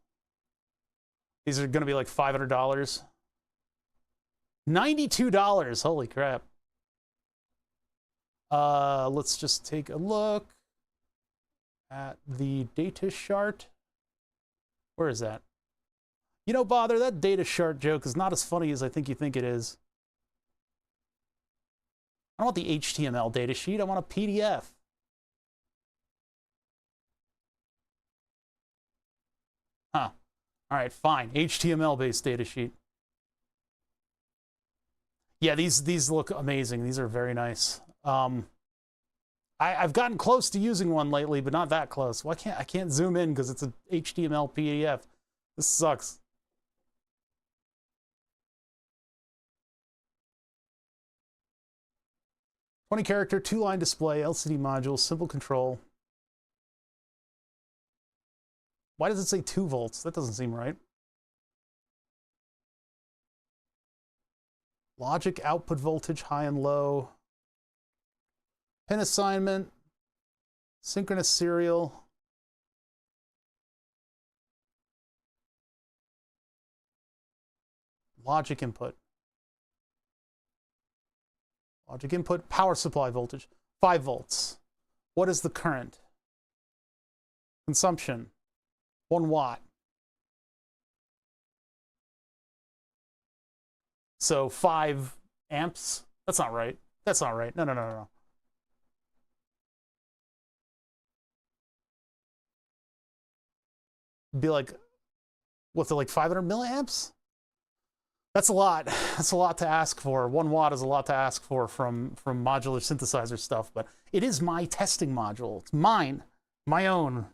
These are going to be like $500. $92. Holy crap. Let's just take a look at the data chart. Where is that? You know, Bother, that data chart joke is not as funny as I think you think it is. I don't want the HTML data sheet. I want a PDF. Huh. All right, fine. HTML-based data sheet. Yeah, these look amazing. These are very nice. I've gotten close to using one lately, but not that close. Well, I can't zoom in because it's an HTML PDF. This sucks. $20 character, 2-line display, LCD module, simple control. Why does it say 2 volts? That doesn't seem right. Logic output voltage, high and low. Pin assignment. Synchronous serial. Logic input. Logic input, power supply voltage, 5 volts. What is the current? Consumption, 1 watt. So 5 amps? That's not right. That's not right. No, no, no, no, no. Be like, what's it, like 500 milliamps? That's a lot. That's a lot to ask for. 1 watt is a lot to ask for from modular synthesizer stuff, but it is my testing module. It's mine, my own.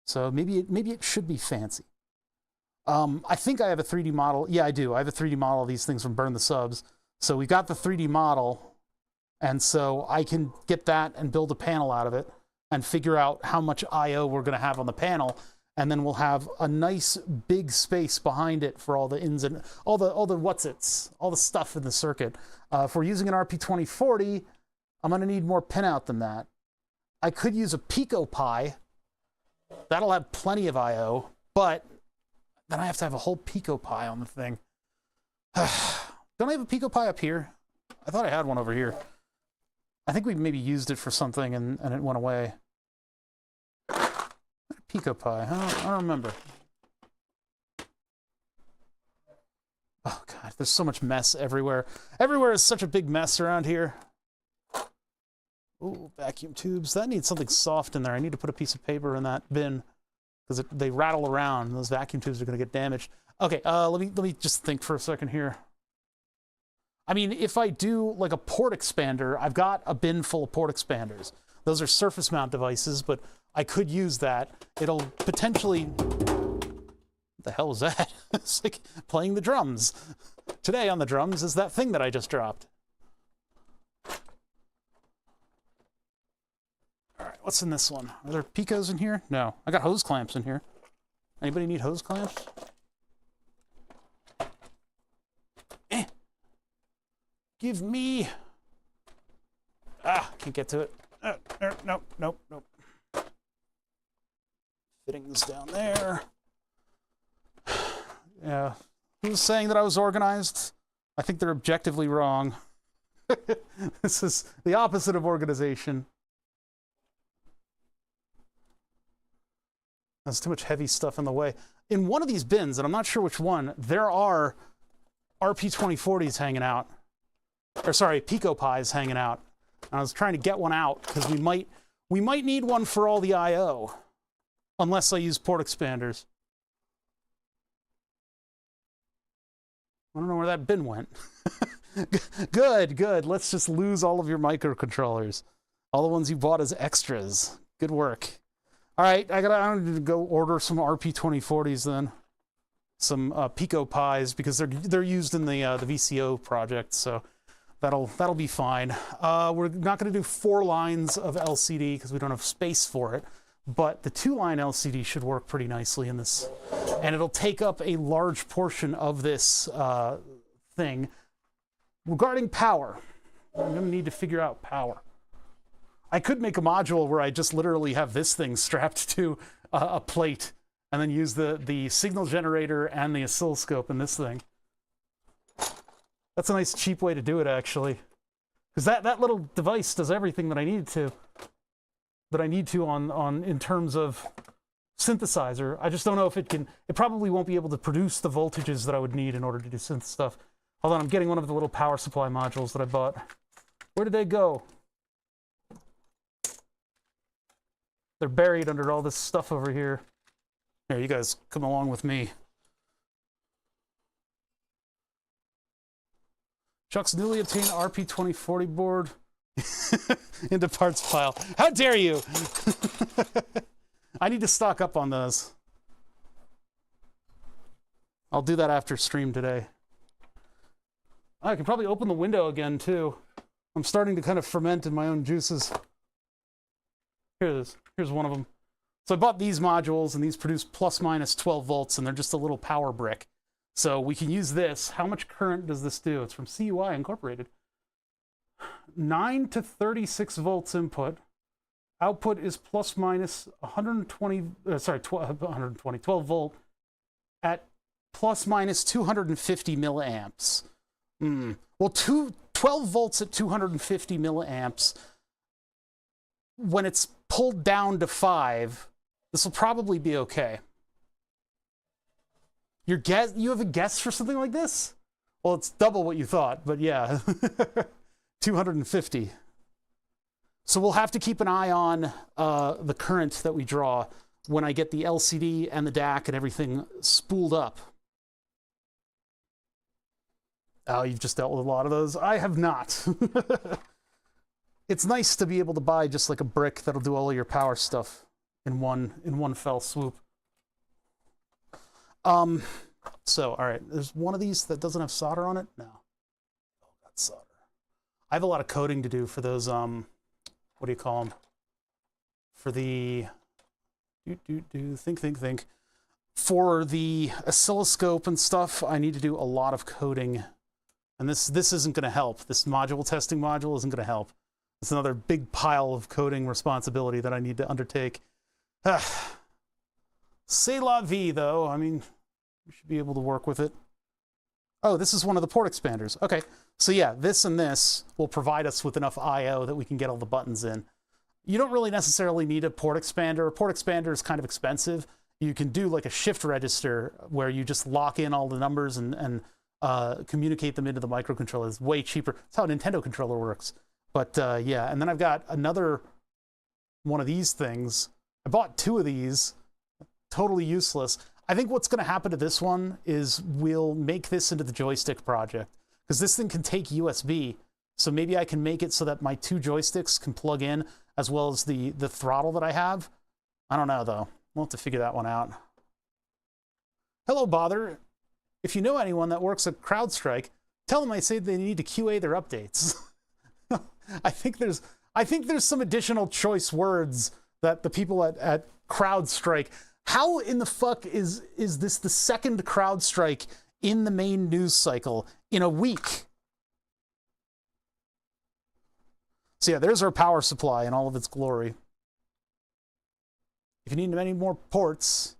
So maybe it should be fancy. I think I have a 3D model. Yeah, I do. I have a 3D model of these things from Burn the Subs. So we got the 3D model, and so I can get that and build a panel out of it and figure out how much I/O we're going to have on the panel. And then we'll have a nice big space behind it for all the ins and all the what's-its, all the stuff in the circuit. If we're using an RP2040, I'm going to need more pinout than that. I could use a PicoPi. That'll have plenty of I/O, but then I have to have a whole PicoPi on the thing. Don't I have a PicoPi up here? I thought I had one over here. I think we maybe used it for something and it went away. PicoPi, I don't remember. Oh God, there's so much mess everywhere. Everywhere is such a big mess around here. Ooh, vacuum tubes. That needs something soft in there. I need to put a piece of paper in that bin because they rattle around. Those vacuum tubes are going to get damaged. Okay, let me just think for a second here. I mean, if I do like a port expander, I've got a bin full of port expanders. Those are surface mount devices, but I could use that. It'll potentially... What the hell was that? It's like playing the drums. Today on the drums is that thing that I just dropped. All right, what's in this one? Are there picos in here? No. I got hose clamps in here. Anybody need hose clamps? Give me... Ah, can't get to it. Nope, nope, nope. Fittings down there. Yeah. Who's saying that I was organized? I think they're objectively wrong. This is the opposite of organization. There's too much heavy stuff in the way. In one of these bins, and I'm not sure which one, there are RP2040s hanging out. Or sorry, PicoPis hanging out. And I was trying to get one out because we might need one for all the I/O, unless I use port expanders. I don't know where that bin went. Good, good. Let's just lose all of your microcontrollers, all the ones you bought as extras. Good work. All right, I need to go order some RP2040s then, some PicoPis because they're used in the VCO project, so. That'll be fine. We're not going to do 4 lines of LCD because we don't have space for it, but the 2-line LCD should work pretty nicely in this, and it'll take up a large portion of this thing. Regarding power, I'm going to need to figure out power. I could make a module where I just literally have this thing strapped to a plate and then use the signal generator and the oscilloscope in this thing. That's a nice cheap way to do it, actually, because that little device does everything that I need to. On in terms of synthesizer. I just don't know if it can. It probably won't be able to produce the voltages that I would need in order to do synth stuff. Hold on, I'm getting one of the little power supply modules that I bought. Where did they go? They're buried under all this stuff over here. Here, you guys come along with me. Chuck's newly obtained RP2040 board into parts pile. How dare you? I need to stock up on those. I'll do that after stream today. I can probably open the window again, too. I'm starting to kind of ferment in my own juices. Here it is. Here's one of them. So I bought these modules, and these produce plus minus 12 volts, and they're just a little power brick. So we can use this. How much current does this do? It's from CUI Incorporated. 9 to 36 volts input. Output is plus minus 12 volt at plus minus 250 milliamps. Well, 12 volts at 250 milliamps, when it's pulled down to 5, this will probably be okay. You have a guess for something like this? Well, it's double what you thought, but yeah, 250. So we'll have to keep an eye on the current that we draw when I get the LCD and the DAC and everything spooled up. Oh, you've just dealt with a lot of those. I have not. It's nice to be able to buy just like a brick that'll do all of your power stuff in one fell swoop. So, all right, there's one of these that doesn't have solder on it. No, oh, that's solder. I have a lot of coding to do for those. What do you call them? For the think. For the oscilloscope and stuff, I need to do a lot of coding. And this isn't going to help. This module testing module isn't going to help. It's another big pile of coding responsibility that I need to undertake. C'est la vie, though. I mean, we should be able to work with it. Oh, this is one of the port expanders. Okay, so yeah, this and this will provide us with enough I/O that we can get all the buttons in. You don't really necessarily need a port expander. A port expander is kind of expensive. You can do like a shift register where you just lock in all the numbers and communicate them into the microcontroller. It's way cheaper. That's how a Nintendo controller works. But yeah, and then I've got another one of these things. I bought 2 of these, totally useless. I think what's going to happen to this one is we'll make this into the joystick project, because this thing can take USB. So maybe I can make it so that my 2 joysticks can plug in, as well as the throttle that I have. I don't know, though. We'll have to figure that one out. Hello, Bother. If you know anyone that works at CrowdStrike, tell them I say they need to QA their updates. I think there's some additional choice words that the people at CrowdStrike. How in the fuck is this the second CrowdStrike in the main news cycle in a week? So yeah, there's our power supply in all of its glory. If you need many more ports,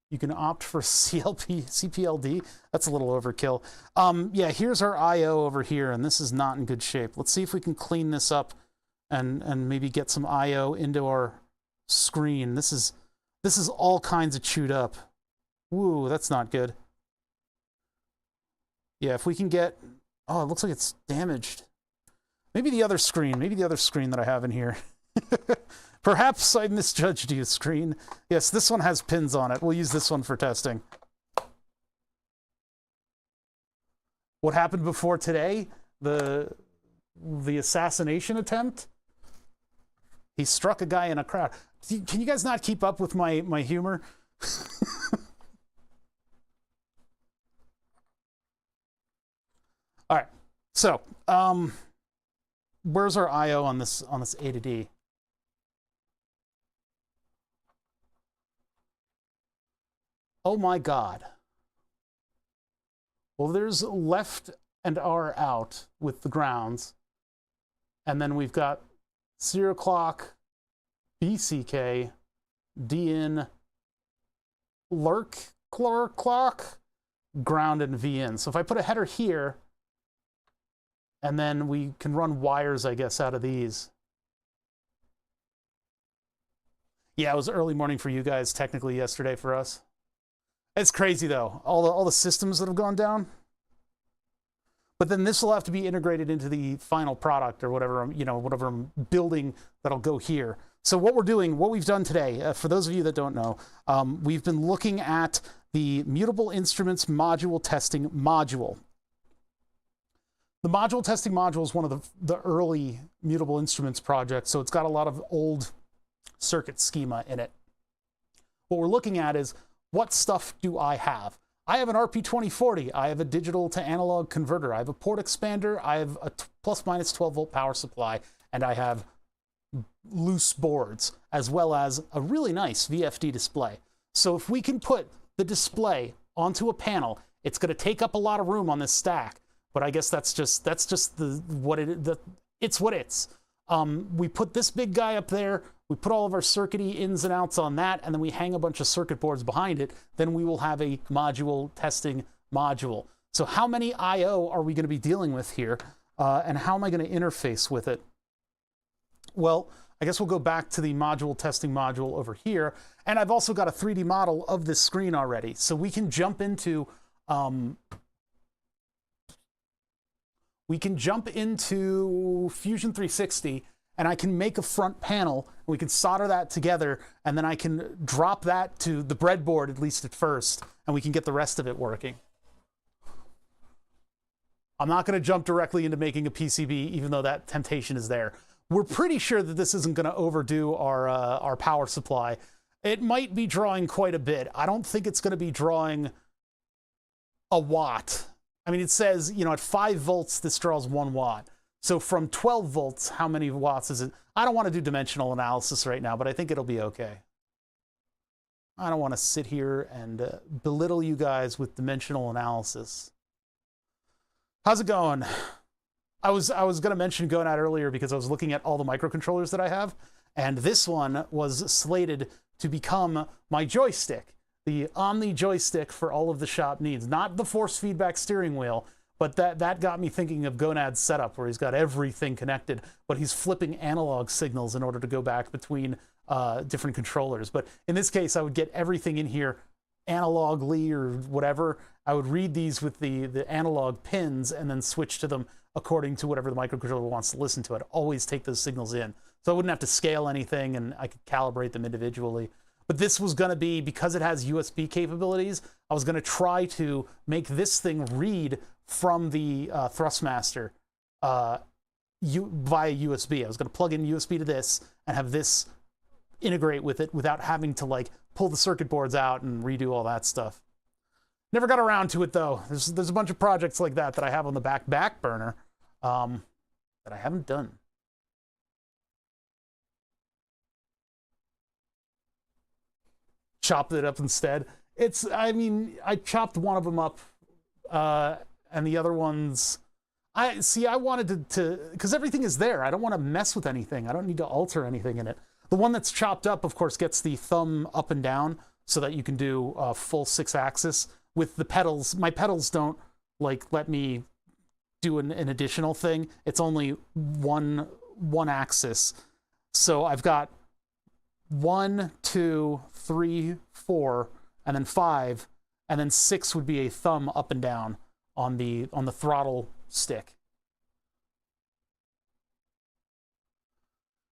you can opt for CPLD. That's a little overkill. Yeah, here's our I/O over here, and this is not in good shape. Let's see if we can clean this up and maybe get some I/O into our screen. This is all kinds of chewed up. Woo, that's not good. Yeah, if we can get... Oh, it looks like it's damaged. Maybe the other screen that I have in here. Perhaps I misjudged you, screen. Yes, this one has pins on it. We'll use this one for testing. What happened before today? The assassination attempt? He struck a guy in a crowd. Can you guys not keep up with my humor? All right. So, where's our I/O on this A to D? Oh my God. Well, there's left and R out with the grounds. And then we've got 0 clock, BCK, D in, lurk, clock, ground, and V in. So if I put a header here, and then we can run wires, I guess, out of these. Yeah, it was early morning for you guys, technically yesterday for us. It's crazy, though, all the systems that have gone down. But then this will have to be integrated into the final product or whatever, whatever I'm building that'll go here. So what we've done today, for those of you that don't know, we've been looking at the Mutable Instruments Module Testing Module. The Module Testing Module is one of the early Mutable Instruments projects, so it's got a lot of old circuit schema in it. What we're looking at is, what stuff do I have? I have an RP2040. I have a digital to analog converter. I have a port expander. I have a plus minus 12 volt power supply, and I have loose boards, as well as a really nice VFD display. So if we can put the display onto a panel, it's going to take up a lot of room on this stack. But I guess that's just it's what it's. We put this big guy up there. we put all of our circuity ins and outs on that, and then we hang a bunch of circuit boards behind it, then we will have a module testing module. So how many I/O are we going to be dealing with here, and how am I going to interface with it? Well, I guess we'll go back to the module testing module over here, and I've also got a 3D model of this screen already, so we can jump into Fusion 360, and I can make a front panel, and we can solder that together, and then I can drop that to the breadboard, at least at first, and we can get the rest of it working. I'm not going to jump directly into making a PCB, even though that temptation is there. We're pretty sure that this isn't going to overdo our power supply. It might be drawing quite a bit. I don't think it's going to be drawing a watt. I mean, it says, you know, at 5 volts, this draws 1 watt. So from 12 volts, how many watts is it? I don't want to do dimensional analysis right now, but I think it'll be okay. I don't want to sit here and belittle you guys with dimensional analysis. How's it going? I was going to mention Gonad earlier because I was looking at all the microcontrollers that I have, and this one was slated to become my joystick, the Omni joystick for all of the shop needs. Not the force feedback steering wheel, but that got me thinking of Gonad's setup, where he's got everything connected, but he's flipping analog signals in order to go back between different controllers. But in this case, I would get everything in here analogly or whatever. I would read these with the analog pins and then switch to them according to whatever the microcontroller wants to listen to. I'd always take those signals in, so I wouldn't have to scale anything, and I could calibrate them individually. But this was going to be, because it has USB capabilities, I was going to try to make this thing read from the Thrustmaster via USB. I was going to plug in USB to this and have this integrate with it without having to like pull the circuit boards out and redo all that stuff. Never got around to it though. There's a bunch of projects like that I have on the back burner that I haven't done. Chopped it up instead. I mean, I chopped one of them up, and the other ones, I wanted to, because everything is there. I don't want to mess with anything. I don't need to alter anything in it. The one that's chopped up, of course, gets the thumb up and down so that you can do full 6-axis. With the pedals, my pedals don't like let me do an additional thing. It's only one axis. So I've got 1, 2, 3, 4, and then 5, and then 6 would be a thumb up and down on the throttle stick.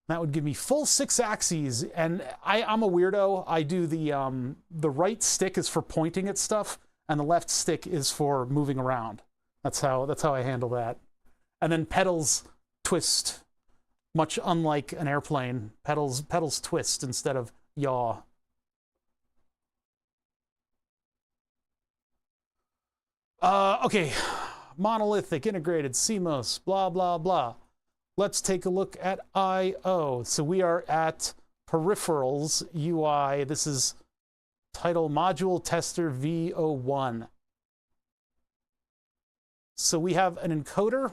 That would give me full 6 axes, and I'm a weirdo. I do the right stick is for pointing at stuff, and the left stick is for moving around. That's how I handle that. And then pedals twist, much unlike an airplane. Pedals twist instead of yaw. Okay, monolithic, integrated, CMOS, blah, blah, blah. Let's take a look at I/O. So we are at Peripherals UI. This is title Module Tester V01. So we have an encoder.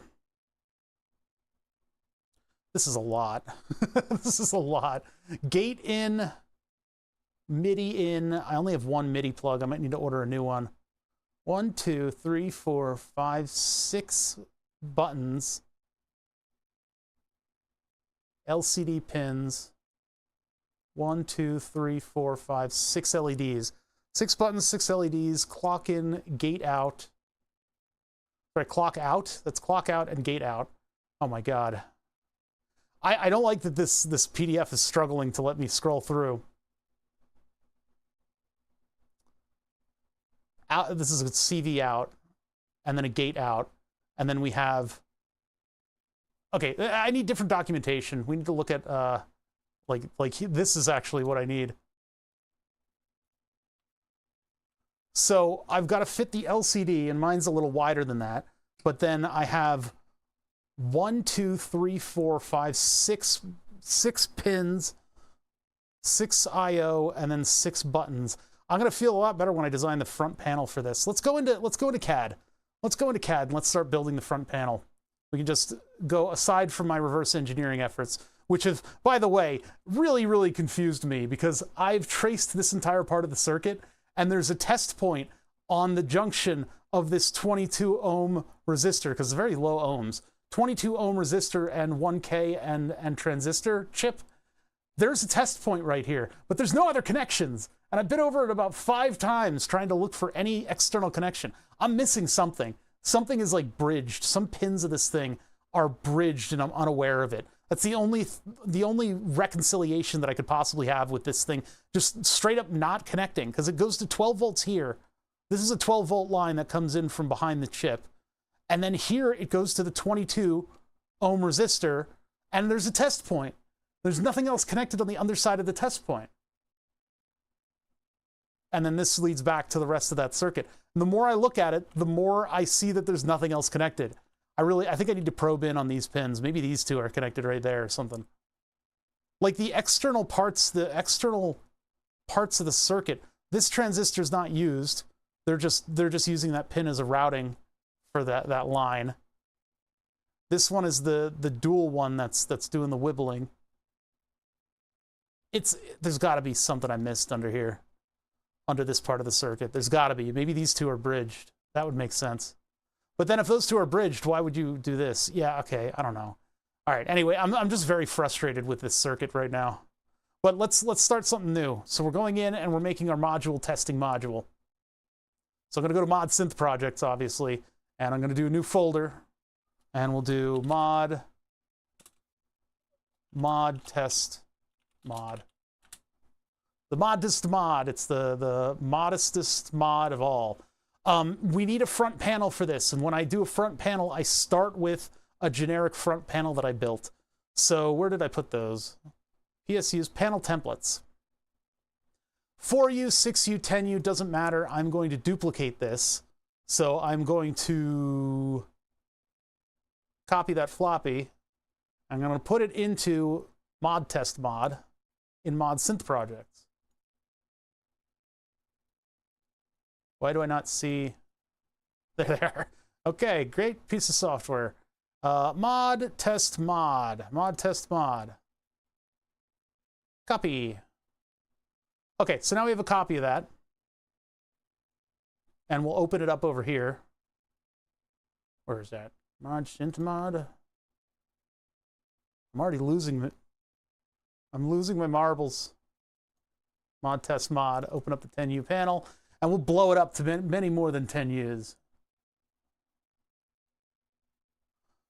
This is a lot. This is a lot. Gate in, MIDI in. I only have one MIDI plug. I might need to order a new one. 1, 2, 3, 4, 5, 6 buttons. LCD pins. 1, 2, 3, 4, 5, 6 LEDs. 6 buttons, 6 LEDs, clock in, gate out. Sorry, clock out? That's clock out and gate out. Oh my God. I don't like that this PDF is struggling to let me scroll through. Out, this is a CV out, and then a gate out, and then we have... Okay, I need different documentation. We need to look at, like this is actually what I need. So I've got to fit the LCD, and mine's a little wider than that, but then I have 1, 2, 3, 4, 5, 6 pins, 6 I/O, and then 6 buttons. I'm gonna feel a lot better when I design the front panel for this. Let's go into CAD. Let's go into CAD and let's start building the front panel. We can just go, aside from my reverse engineering efforts, which have, by the way, really, really confused me because I've traced this entire part of the circuit, and there's a test point on the junction of this 22 ohm resistor, because it's very low ohms, 22 ohm resistor and 1K and transistor chip. There's a test point right here, but there's no other connections. And I've been over it about 5 times trying to look for any external connection. I'm missing something. Something is like bridged. Some pins of this thing are bridged and I'm unaware of it. That's the only reconciliation that I could possibly have with this thing. Just straight up not connecting, because it goes to 12 volts here. This is a 12 volt line that comes in from behind the chip. And then here it goes to the 22 ohm resistor, and there's a test point. There's nothing else connected on the underside of the test point. And then this leads back to the rest of that circuit. And the more I look at it, the more I see that there's nothing else connected. I think I need to probe in on these pins. Maybe these two are connected right there or something. Like the external parts of the circuit, this transistor is not used. They're just using that pin as a routing for that line. This one is the dual one that's doing the wibbling. There's got to be something I missed under here, under this part of the circuit. There's got to be. Maybe these two are bridged. That would make sense. But then if those two are bridged, why would you do this? Yeah, okay, I don't know. All right, anyway, I'm just very frustrated with this circuit right now. But let's start something new. So we're going in and we're making our module testing module. So I'm going to go to mod synth projects, obviously, and I'm going to do a new folder, and we'll do mod test mod. The modest mod, it's the modestest mod of all. We need a front panel for this, and when I do a front panel, I start with a generic front panel that I built. So where did I put those? PSU's panel templates. 4U, 6U, 10U, doesn't matter. I'm going to duplicate this. So I'm going to copy that floppy. I'm going to put it into mod test mod in mod synth projects. Why do I not see? There they are. Okay, great piece of software. Mod test mod. Mod test mod. Copy. Okay, so now we have a copy of that. And we'll open it up over here. Where is that? Mod synth mod. I'm already losing it. I'm losing my marbles. Mod test mod. Open up the 10U panel. And we'll blow it up to many more than 10 U's.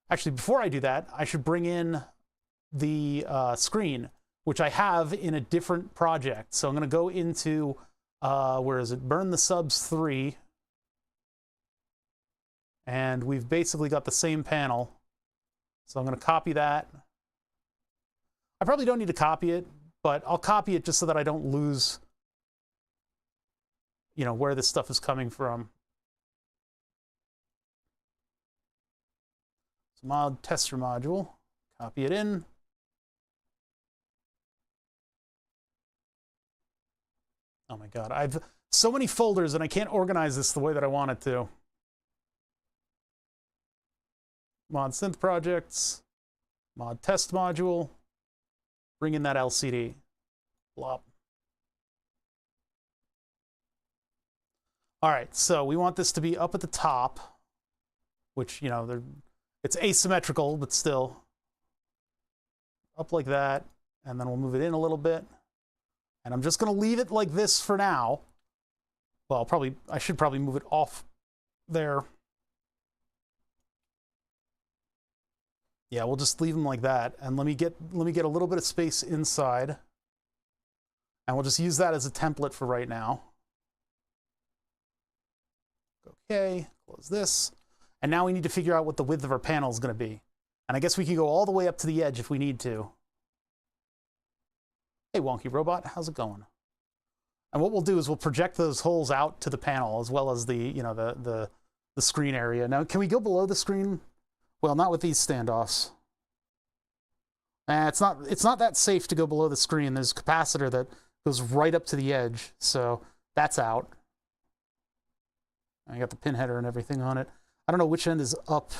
Actually, before I do that, I should bring in the screen, which I have in a different project. So I'm going to go into, where is it? Burn the subs 3. And we've basically got the same panel. So I'm going to copy that. I probably don't need to copy it, but I'll copy it just so that I don't lose, you know, where this stuff is coming from. So mod tester module, copy it in. Oh my God, I've so many folders and I can't organize this the way that I want it to. Mod synth projects, mod test module, bring in that LCD. Blop. All right, so we want this to be up at the top, which, you know, it's asymmetrical, but still. Up like that, and then we'll move it in a little bit. And I'm just going to leave it like this for now. Well, I should probably move it off there. Yeah, we'll just leave them like that. And let me get a little bit of space inside. And we'll just use that as a template for right now. Okay, close this. And now we need to figure out what the width of our panel is going to be. And I guess we can go all the way up to the edge if we need to. Hey, Wonky Robot, how's it going? And what we'll do is we'll project those holes out to the panel as well as the, you know, the screen area. Now, can we go below the screen? Well, not with these standoffs. It's not that safe to go below the screen. There's a capacitor that goes right up to the edge, so that's out. I got the pin header and everything on it. I don't know which end is up.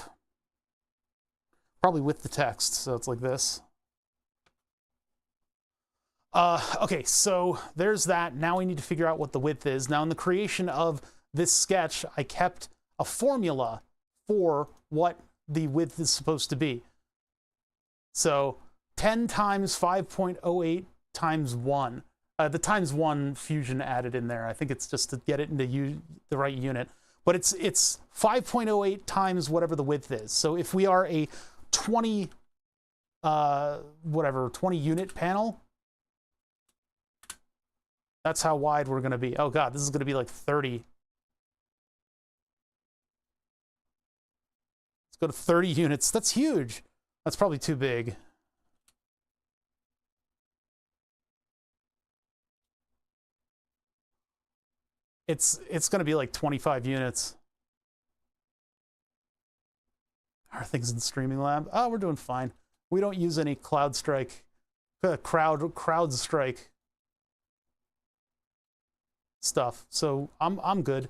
Probably with the text, so it's like this. Okay, so there's that. Now we need to figure out what the width is. Now in the creation of this sketch, I kept a formula for what the width is supposed to be. So 10 times 5.08 times 1. The times 1 Fusion added in there. I think it's just to get it into the right unit. But it's 5.08 times whatever the width is. So if we are a 20 unit panel, that's how wide we're going to be. Oh god, this is going to be like 30. Let's go to 30 units. That's huge. That's probably too big. It's going to be like 25 units. Are things in Streaming Lab? Oh, we're doing fine. We don't use any CrowdStrike stuff, so I'm good.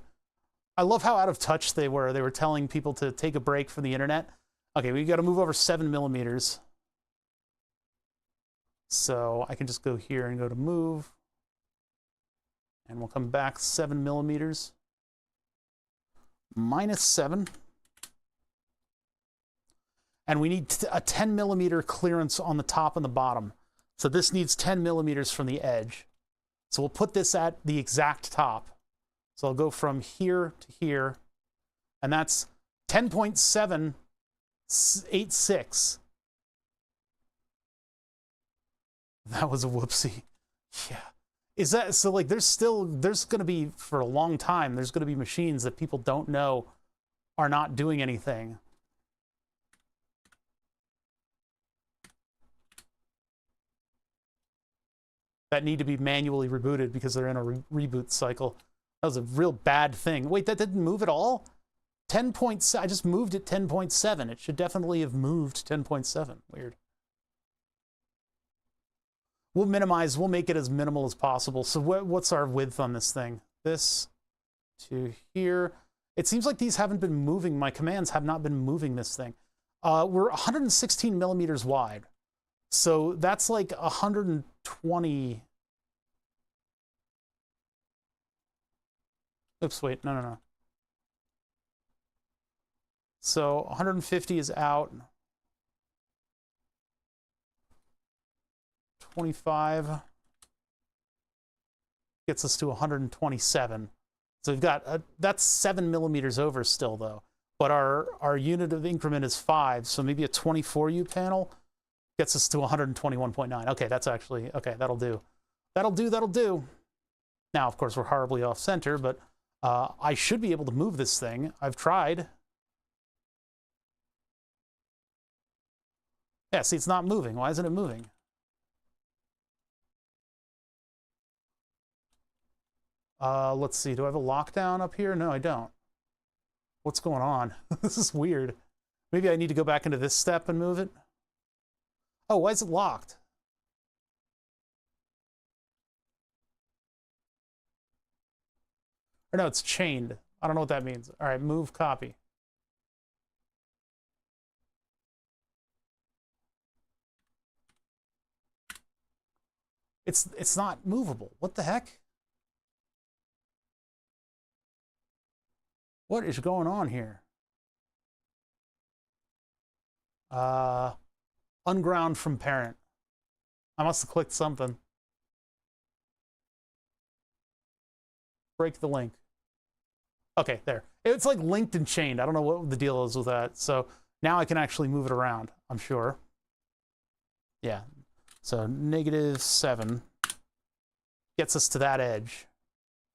I love how out of touch they were. They were telling people to take a break from the internet. Okay, we got to move over 7 millimeters. So I can just go here and go to move. And we'll come back 7 millimeters. -7. And we need a 10 millimeter clearance on the top and the bottom. So this needs 10 millimeters from the edge. So we'll put this at the exact top. So I'll go from here to here. And that's 10.786. That was a whoopsie. Yeah. Is that so? Like, there's going to be, for a long time, there's going to be machines that people don't know are not doing anything. That need to be manually rebooted because they're in a reboot cycle. That was a real bad thing. Wait, that didn't move at all? 10.7. I just moved it 10.7. It should definitely have moved 10.7. Weird. We'll minimize, we'll make it as minimal as possible. So what's our width on this thing? This to here. It seems like these haven't been moving. My commands have not been moving this thing. We're 116 millimeters wide. So that's like 120. Oops, wait, no. So 150 is out. 25 gets us to 127. So we've got that's 7 millimeters over still though, but our unit of increment is 5, so maybe a 24U panel gets us to 121.9. Okay, that's actually okay. That'll do. Now, of course, we're horribly off center, but I should be able to move this thing. I've tried. Yeah, see, it's not moving. Why isn't it moving? Let's see, do I have a lockdown up here? No, I don't. What's going on? This is weird. Maybe I need to go back into this step and move it. Oh, why is it locked? Or no, it's chained. I don't know what that means. All right, move copy. It's not movable. What the heck? What is going on here? Unground from parent. I must have clicked something. Break the link. Okay, there. It's like linked and chained. I don't know what the deal is with that. So now I can actually move it around, I'm sure. Yeah. So -7 gets us to that edge.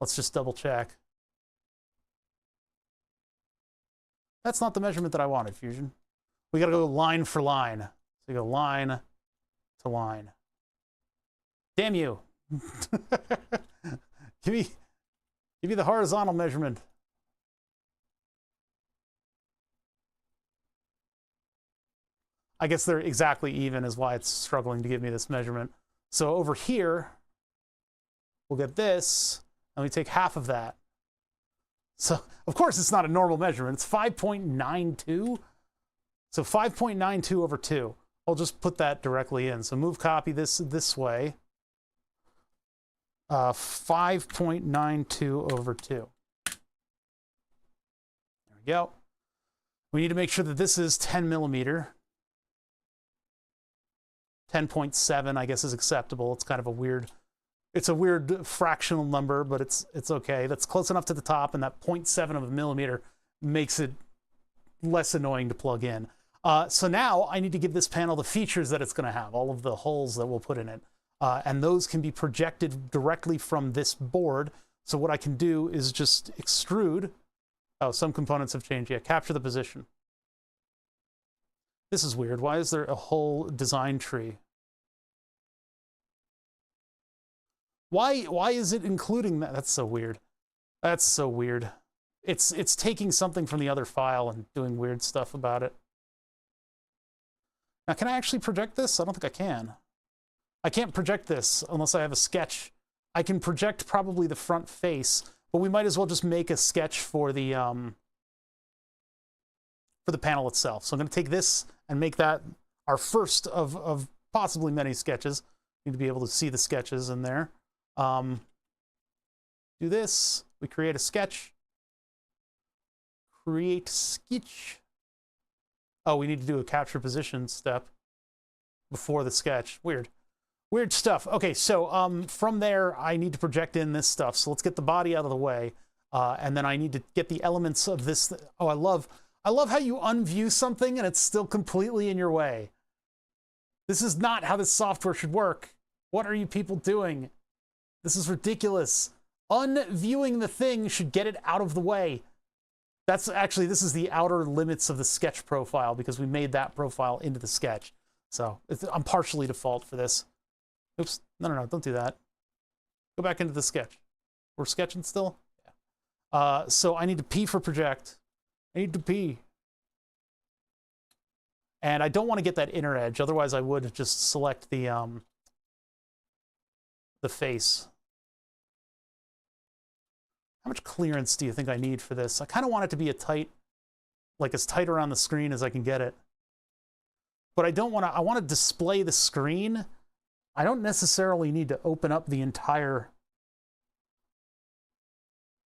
Let's just double check. That's not the measurement that I wanted, Fusion. We gotta go line for line. So you go line to line. Damn you. Give me the horizontal measurement. I guess they're exactly even is why it's struggling to give me this measurement. So over here, we'll get this, and we take half of that. So, of course, it's not a normal measurement. It's 5.92. So 5.92 over 2. I'll just put that directly in. So move copy this way. 5.92 over 2. There we go. We need to make sure that this is 10 millimeter. 10.7, I guess, is acceptable. It's kind of a weird, it's a weird fractional number, but it's okay. That's close enough to the top, and that 0.7 of a millimeter makes it less annoying to plug in. So now I need to give this panel the features that it's going to have, all of the holes that we'll put in it. And those can be projected directly from this board. So what I can do is just extrude. Oh, some components have changed. Yeah, capture the position. This is weird. Why is there a whole design tree? Why is it including that? That's so weird. That's so weird. It's taking something from the other file and doing weird stuff about it. Now, can I actually project this? I don't think I can. I can't project this unless I have a sketch. I can project probably the front face, but we might as well just make a sketch for the panel itself. So I'm going to take this and make that our first of possibly many sketches. Need to be able to see the sketches in there. Do this. We create a sketch. Create sketch. Oh, we need to do a capture position step before the sketch. Weird. Weird stuff. Okay, so from there, I need to project in this stuff. So let's get the body out of the way. And then I need to get the elements of this. Oh, I love how you unview something and it's still completely in your way. This is not how this software should work. What are you people doing? This is ridiculous. Unviewing the thing should get it out of the way. That's actually, this is the outer limits of the sketch profile because we made that profile into the sketch. So I'm partially default for this. Oops, no, don't do that. Go back into the sketch. We're sketching still? Yeah. So I need to P for project. I need to P. And I don't want to get that inner edge, otherwise I would just select the face. How much clearance do you think I need for this? I kind of want it to be a tight, like as tight around the screen as I can get it. But I don't want to, I want to display the screen. I don't necessarily need to open up the entire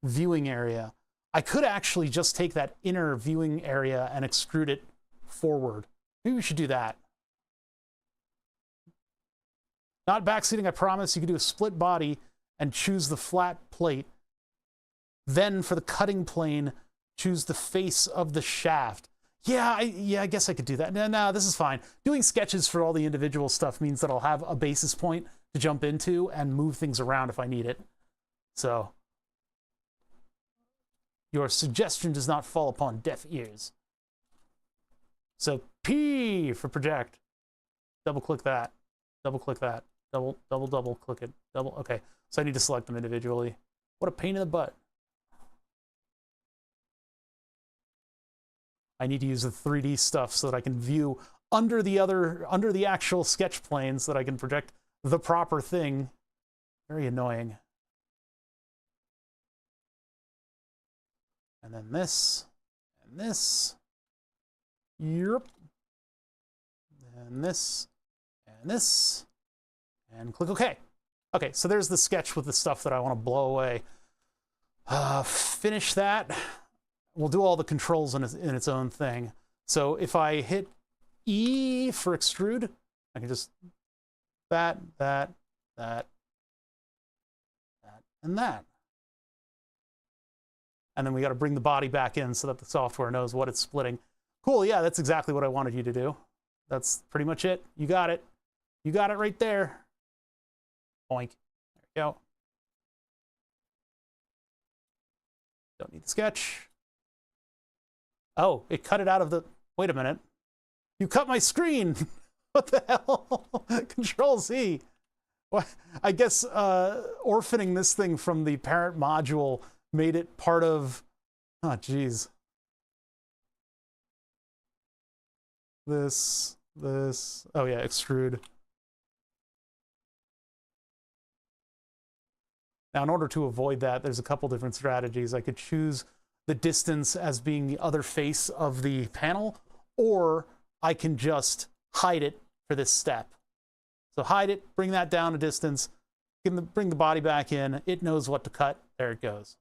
viewing area. I could actually just take that inner viewing area and extrude it forward. Maybe we should do that. Not backseating, I promise. You can do a split body and choose the flat plate. Then for the cutting plane, choose the face of the shaft. Yeah, I guess I could do that. No, this is fine. Doing sketches for all the individual stuff means that I'll have a basis point to jump into and move things around if I need it. So, your suggestion does not fall upon deaf ears. So, P for project. Double click that. Double click that. Double click it. Okay. So I need to select them individually. What a pain in the butt. I need to use the 3D stuff so that I can view under the actual sketch plane so that I can project the proper thing. Very annoying. And then this, and this. Yep. And this, and this. And click OK. Okay, so there's the sketch with the stuff that I want to blow away. Finish that. We'll do all the controls in its own thing. So if I hit E for extrude, I can just that, and that. And then we got to bring the body back in so that the software knows what it's splitting. Cool, yeah, that's exactly what I wanted you to do. That's pretty much it. You got it. You got it right there. Boink. There you go. Don't need the sketch. Oh, it cut it out of the... Wait a minute. You cut my screen! What the hell? Control-Z. What? I guess orphaning this thing from the parent module made it part of... Oh, geez. This... Oh, yeah, extrude. Now, in order to avoid that, there's a couple different strategies. I could choose the distance as being the other face of the panel, or I can just hide it for this step. So hide it, bring that down a distance, bring the body back in. It knows what to cut. There it goes.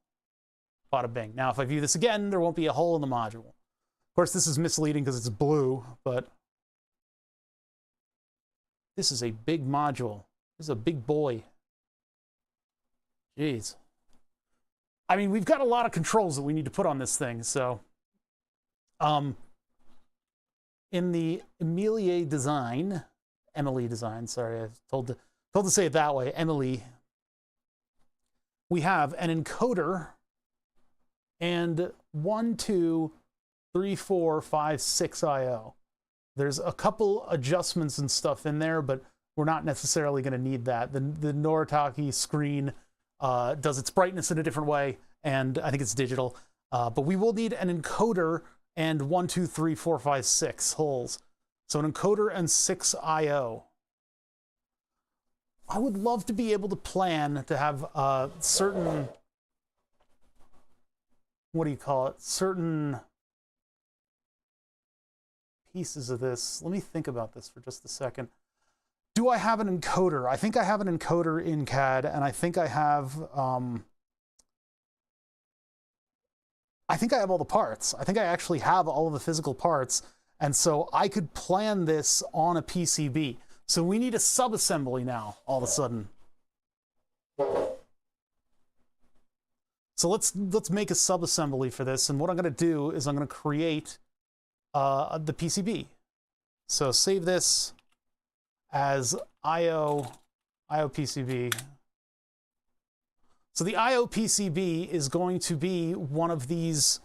Bada bing. Now, if I view this again, there won't be a hole in the module. Of course, this is misleading because it's blue, but this is a big module. This is a big boy. Jeez. I mean, we've got a lot of controls that we need to put on this thing, so in the Emily design, sorry, I was told to say it that way, Emily, we have an encoder and 1, 2, 3, 4, 5, 6 I/O. There's a couple adjustments and stuff in there, but we're not necessarily going to need that. The Eurorack screen does its brightness in a different way, and I think it's digital. But we will need an encoder and 1, 2, 3, 4, 5, 6 holes. So an encoder and 6 I/O. I would love to be able to plan to have certain, what do you call it? Certain pieces of this. Let me think about this for just a second. Do I have an encoder? I think I have an encoder in CAD, and I think I have all the parts. I think I actually have all of the physical parts, and so I could plan this on a PCB. So we need a subassembly now, all of a sudden. So let's make a subassembly for this, and what I'm going to do is I'm going to create the PCB. So save this as IO PCB. So the IO PCB is going to be one of these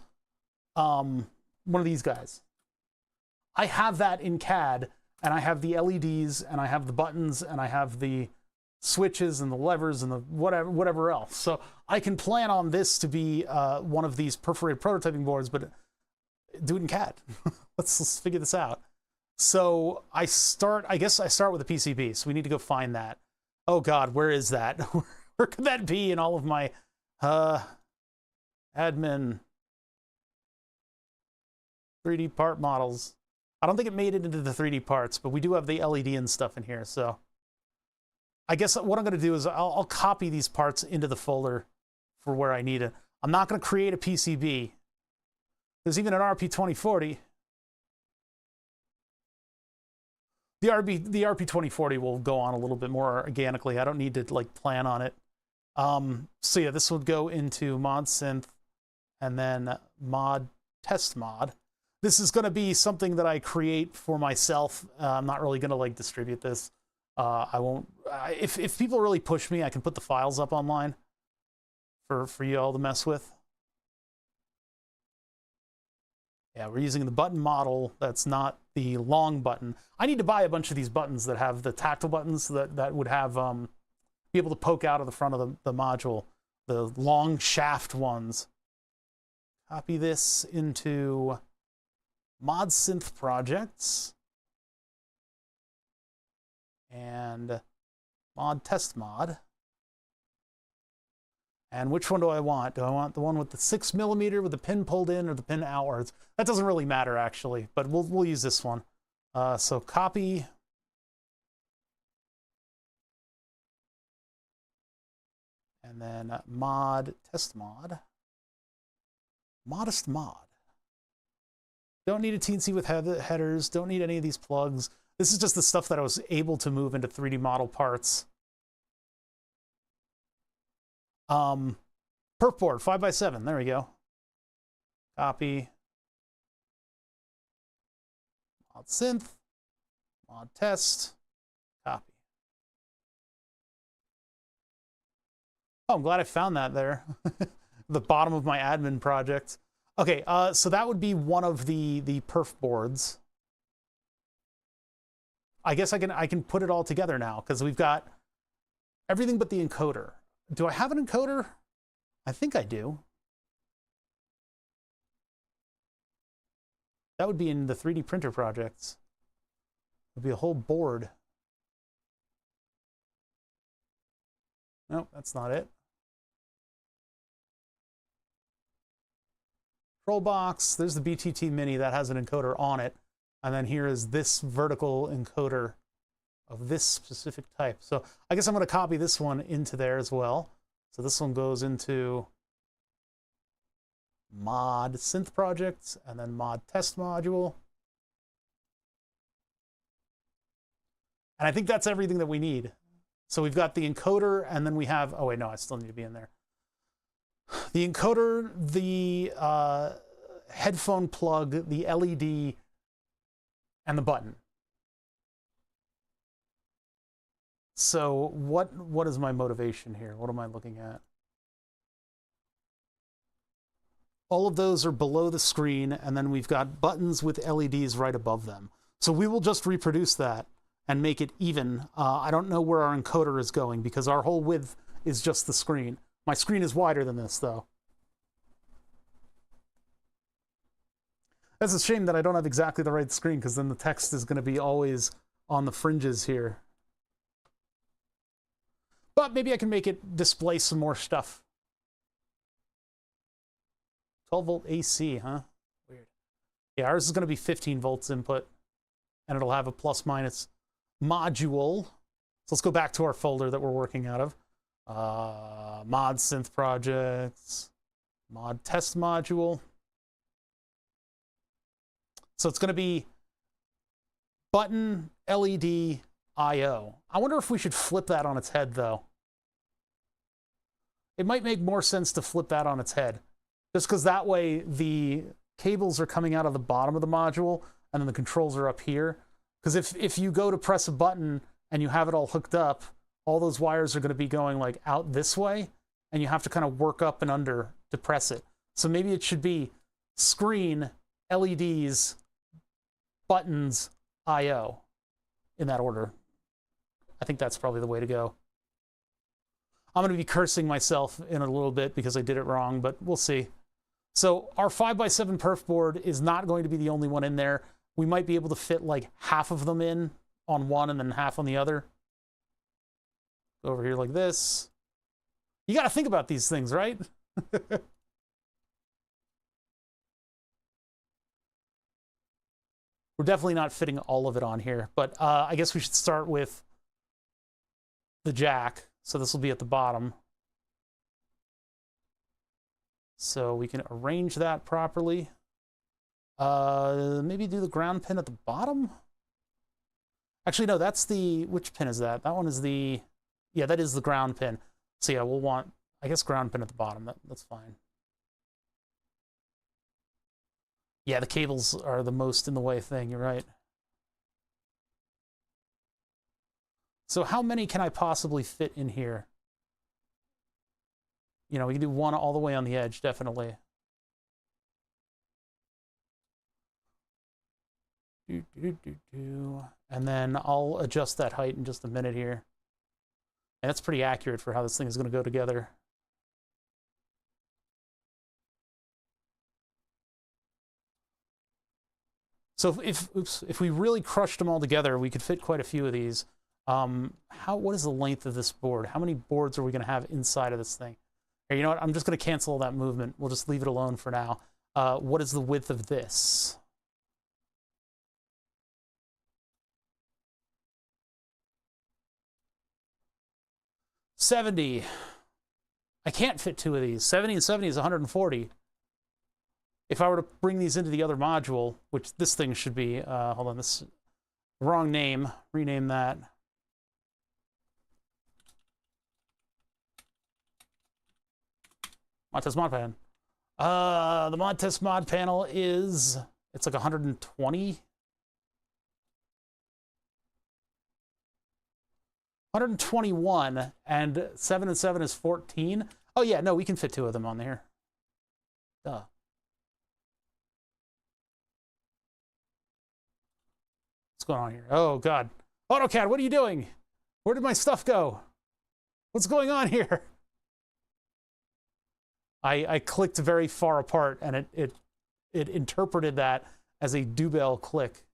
guys. I have that in CAD, and I have the LEDs, and I have the buttons, and I have the switches and the levers and the whatever else. So I can plan on this to be one of these perforated prototyping boards, but do it in CAD. Let's figure this out. So I guess I start with a PCB. So we need to go find that. Oh God, where is that? Where could that be in all of my admin 3D part models? I don't think it made it into the 3D parts, but we do have the LED and stuff in here. So I guess what I'm going to do is I'll copy these parts into the folder for where I need it. I'm not going to create a PCB. There's even an RP2040. The RP2040 will go on a little bit more organically. I don't need to like plan on it. So yeah, this would go into mod synth and then mod test mod. This is going to be something that I create for myself. I'm not really going to like distribute this. I won't. If people really push me, I can put the files up online for you all to mess with. Yeah, we're using the button model. That's not the long button. I need to buy a bunch of these buttons that have the tactile buttons that would have be able to poke out of the front of the module, the long shaft ones. Copy this into mod synth projects and mod test mod. And which one do I want? Do I want the one with the 6mm with the pin pulled in or the pin outwards? That doesn't really matter actually, but we'll use this one. So copy. And then mod, test mod. Modest mod. Don't need a teensy with headers. Don't need any of these plugs. This is just the stuff that I was able to move into 3D model parts. Perf board 5x7. There we go. Copy. Mod synth. Mod test. Copy. Oh, I'm glad I found that there. The bottom of my admin project. Okay, so that would be one of the perf boards. I guess I can put it all together now because we've got everything but the encoder. Do I have an encoder? I think I do. That would be in the 3D printer projects. It would be a whole board. Nope, that's not it. Control box, there's the BTT Mini that has an encoder on it. And then here is this vertical encoder. of this specific type. So I guess I'm going to copy this one into there as well. So this one goes into mod synth projects and then mod test module. And I think that's everything that we need. So we've got the encoder, and then we have, oh wait, no, I still need to be in there. The encoder, the headphone plug, the LED, and the button. So what is my motivation here? What am I looking at? All of those are below the screen, and then we've got buttons with LEDs right above them. So we will just reproduce that and make it even. I don't know where our encoder is going because our whole width is just the screen. My screen is wider than this, though. That's a shame that I don't have exactly the right screen, because then the text is going to be always on the fringes here. But maybe I can make it display some more stuff. 12-volt AC, huh? Weird. Yeah, ours is going to be 15 volts input, and it'll have a plus-minus module. So let's go back to our folder that we're working out of. Mod synth projects, mod test module. So it's going to be button, LED, I/O. I wonder if we should flip that on its head, though. It might make more sense to flip that on its head, just because that way the cables are coming out of the bottom of the module, and then the controls are up here. Because if you go to press a button and you have it all hooked up, all those wires are going to be going like out this way, and you have to kind of work up and under to press it. So maybe it should be screen, LEDs, buttons, I/O, in that order. I think that's probably the way to go. I'm going to be cursing myself in a little bit because I did it wrong, but we'll see. So our 5x7 perf board is not going to be the only one in there. We might be able to fit like half of them in on one and then half on the other. Go over here like this. You got to think about these things, right? We're definitely not fitting all of it on here, but I guess we should start with the jack. So this will be at the bottom. So we can arrange that properly. Maybe do the ground pin at the bottom? Actually, no, that's the... Which pin is that? That one is the... Yeah, that is the ground pin. So yeah, we'll want, I guess, ground pin at the bottom. That's fine. Yeah, the cables are the most in the way thing. You're right. So how many can I possibly fit in here? You know, we can do one all the way on the edge, definitely. And then I'll adjust that height in just a minute here. And that's pretty accurate for how this thing is going to go together. So if we really crushed them all together, we could fit quite a few of these. What is the length of this board? How many boards are we going to have inside of this thing? Here, you know what? I'm just going to cancel that movement. We'll just leave it alone for now. What is the width of this? $70. I can't fit two of these. 70 and 70 is 140. If I were to bring these into the other module, which this thing should be, hold on, this wrong name, rename that. Mod test mod pan. The mod test mod panel is, it's like 120. 121, and 7 and 7 is 14. Oh yeah, no, we can fit two of them on there. Duh. What's going on here? Oh God. AutoCAD, what are you doing? Where did my stuff go? What's going on here? I clicked very far apart, and it interpreted that as a Dubel click.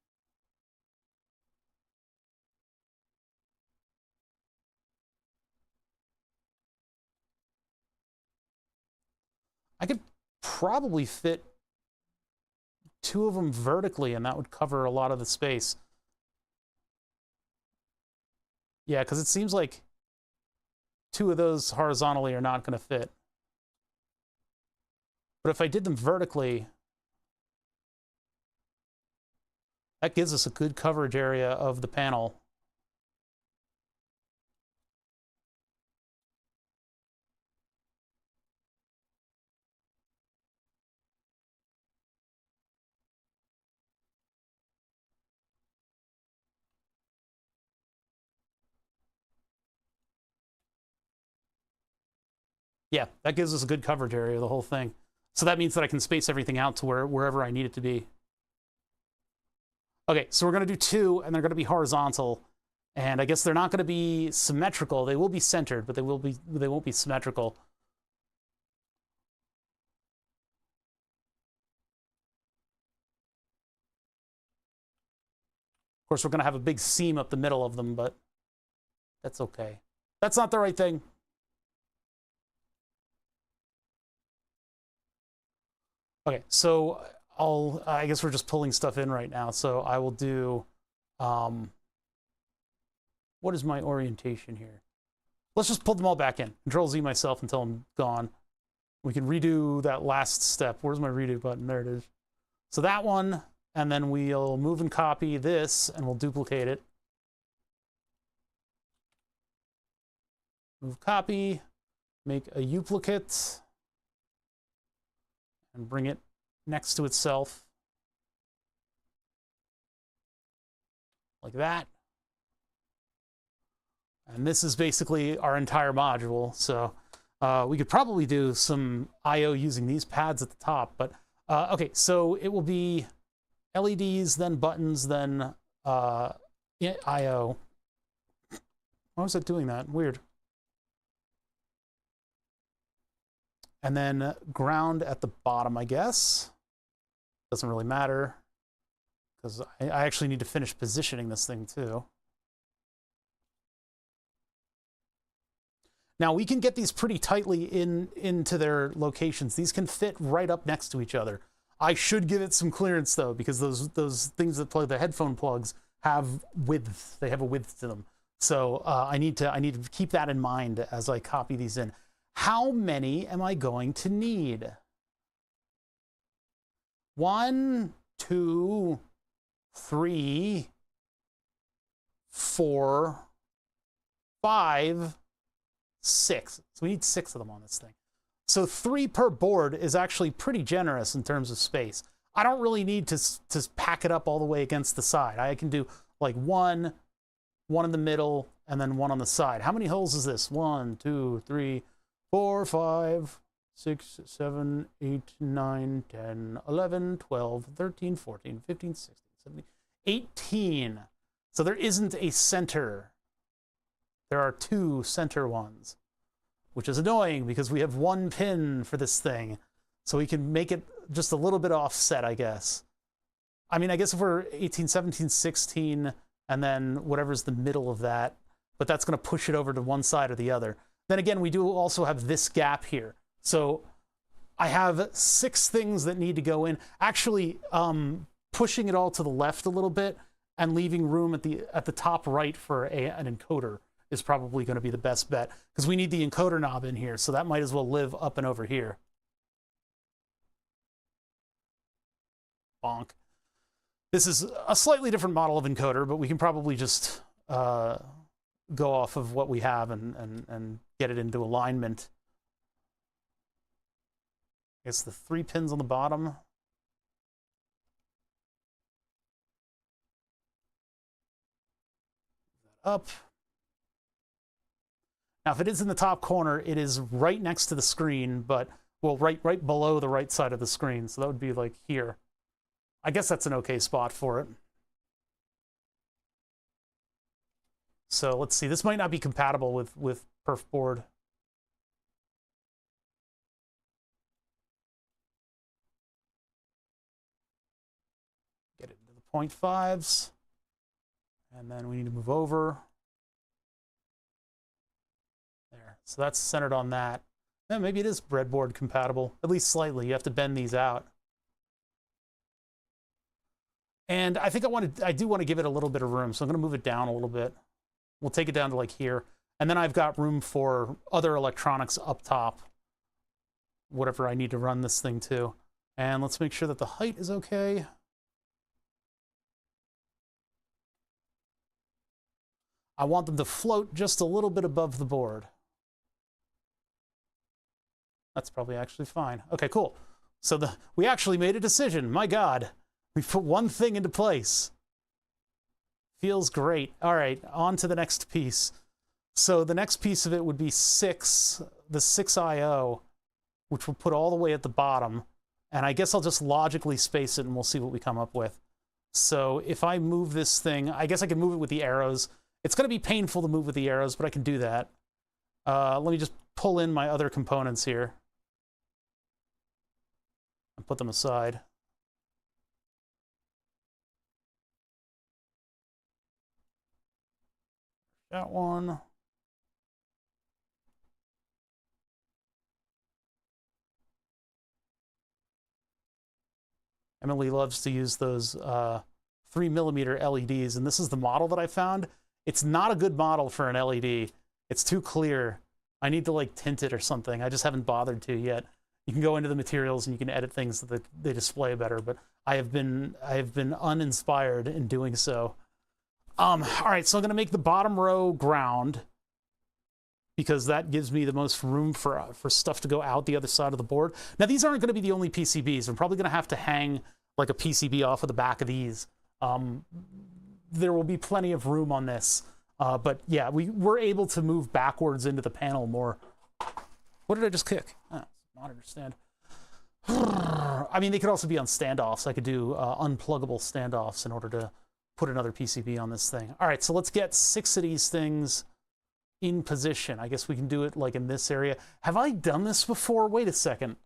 I could probably fit two of them vertically, and that would cover a lot of the space. Yeah, because it seems like two of those horizontally are not going to fit. But if I did them vertically, that gives us a good coverage area of the panel. Yeah, that gives us a good coverage area of the whole thing. So that means that I can space everything out to wherever I need it to be. Okay, so we're going to do two, and they're going to be horizontal. And I guess they're not going to be symmetrical. They will be centered, but they won't be symmetrical. Of course, we're going to have a big seam up the middle of them, but that's okay. That's not the right thing. Okay, so I guess we're just pulling stuff in right now. So I will do, what is my orientation here? Let's just pull them all back in. Control Z myself until I'm gone. We can redo that last step. Where's my redo button? There it is. So that one, and then we'll move and copy this, and we'll duplicate it. Move copy, make a duplicate, and bring it next to itself. Like that. And this is basically our entire module. So we could probably do some I/O using these pads at the top. But okay, so it will be LEDs, then buttons, then I/O. Why was it doing that? Weird. And then ground at the bottom, I guess. Doesn't really matter, because I actually need to finish positioning this thing too. Now we can get these pretty tightly into their locations. These can fit right up next to each other. I should give it some clearance though, because those things that plug the headphone plugs have width. They have a width to them. So I need to keep that in mind as I copy these in. How many am I going to need? 1, 2, 3, 4, 5, 6. So we need 6 of them on this thing. So 3 per board is actually pretty generous in terms of space. I don't really need to pack it up all the way against the side. I can do like one in the middle, and then one on the side. How many holes is this? 1, 2, 3, 4, 5, 6, 7, 8, 9, 10, 11, 12, 13, 14, 15, 16, 17, 18. So there isn't a center. There are 2 center ones, which is annoying because we have 1 pin for this thing. So we can make it just a little bit offset, I guess. I mean, I guess if we're 18, 17, 16, and then whatever's the middle of that, but that's going to push it over to one side or the other. Then again, we do also have this gap here. So I have 6 things that need to go in. Actually, pushing it all to the left a little bit and leaving room at the top right for an encoder is probably going to be the best bet, because we need the encoder knob in here, so that might as well live up and over here. Bonk. This is a slightly different model of encoder, but we can probably just go off of what we have and get it into alignment. I guess the 3 pins on the bottom. Up. Now, if it is in the top corner, it is right next to the screen, but, well, right below the right side of the screen. So that would be like here. I guess that's an okay spot for it. So let's see. This might not be compatible with perf board. Get it into the 0.5s. And then we need to move over. There. So that's centered on that. Maybe it is breadboard compatible, at least slightly. You have to bend these out. And I think I do want to give it a little bit of room, so I'm going to move it down a little bit. We'll take it down to like here. And then I've got room for other electronics up top, whatever I need to run this thing to. And let's make sure that the height is okay. I want them to float just a little bit above the board. That's probably actually fine. Okay, cool. So we actually made a decision. My God, we put one thing into place. Feels great. All right, on to the next piece. So the next piece of it would be the 6 IO, which we'll put all the way at the bottom. And I guess I'll just logically space it and we'll see what we come up with. So if I move this thing, I guess I can move it with the arrows. It's going to be painful to move with the arrows, but I can do that. Let me just pull in my other components here and put them aside. That one. Emily loves to use those 3mm LEDs, and this is the model that I found. It's not a good model for an LED. It's too clear. I need to like tint it or something. I just haven't bothered to yet. You can go into the materials and you can edit things so that they display better, but I have been uninspired in doing so. All right, so I'm gonna make the bottom row ground because that gives me the most room for stuff to go out the other side of the board. Now these aren't gonna be the only PCBs. I'm probably gonna have to hang like a PCB off of the back of these. There will be plenty of room on this. But yeah, we're able to move backwards into the panel more. What did I just kick? Oh, monitor stand. I mean, they could also be on standoffs. I could do unpluggable standoffs in order to put another PCB on this thing. All right, so let's get 6 of these things in position. I guess we can do it like in this area. Have I done this before? Wait a second.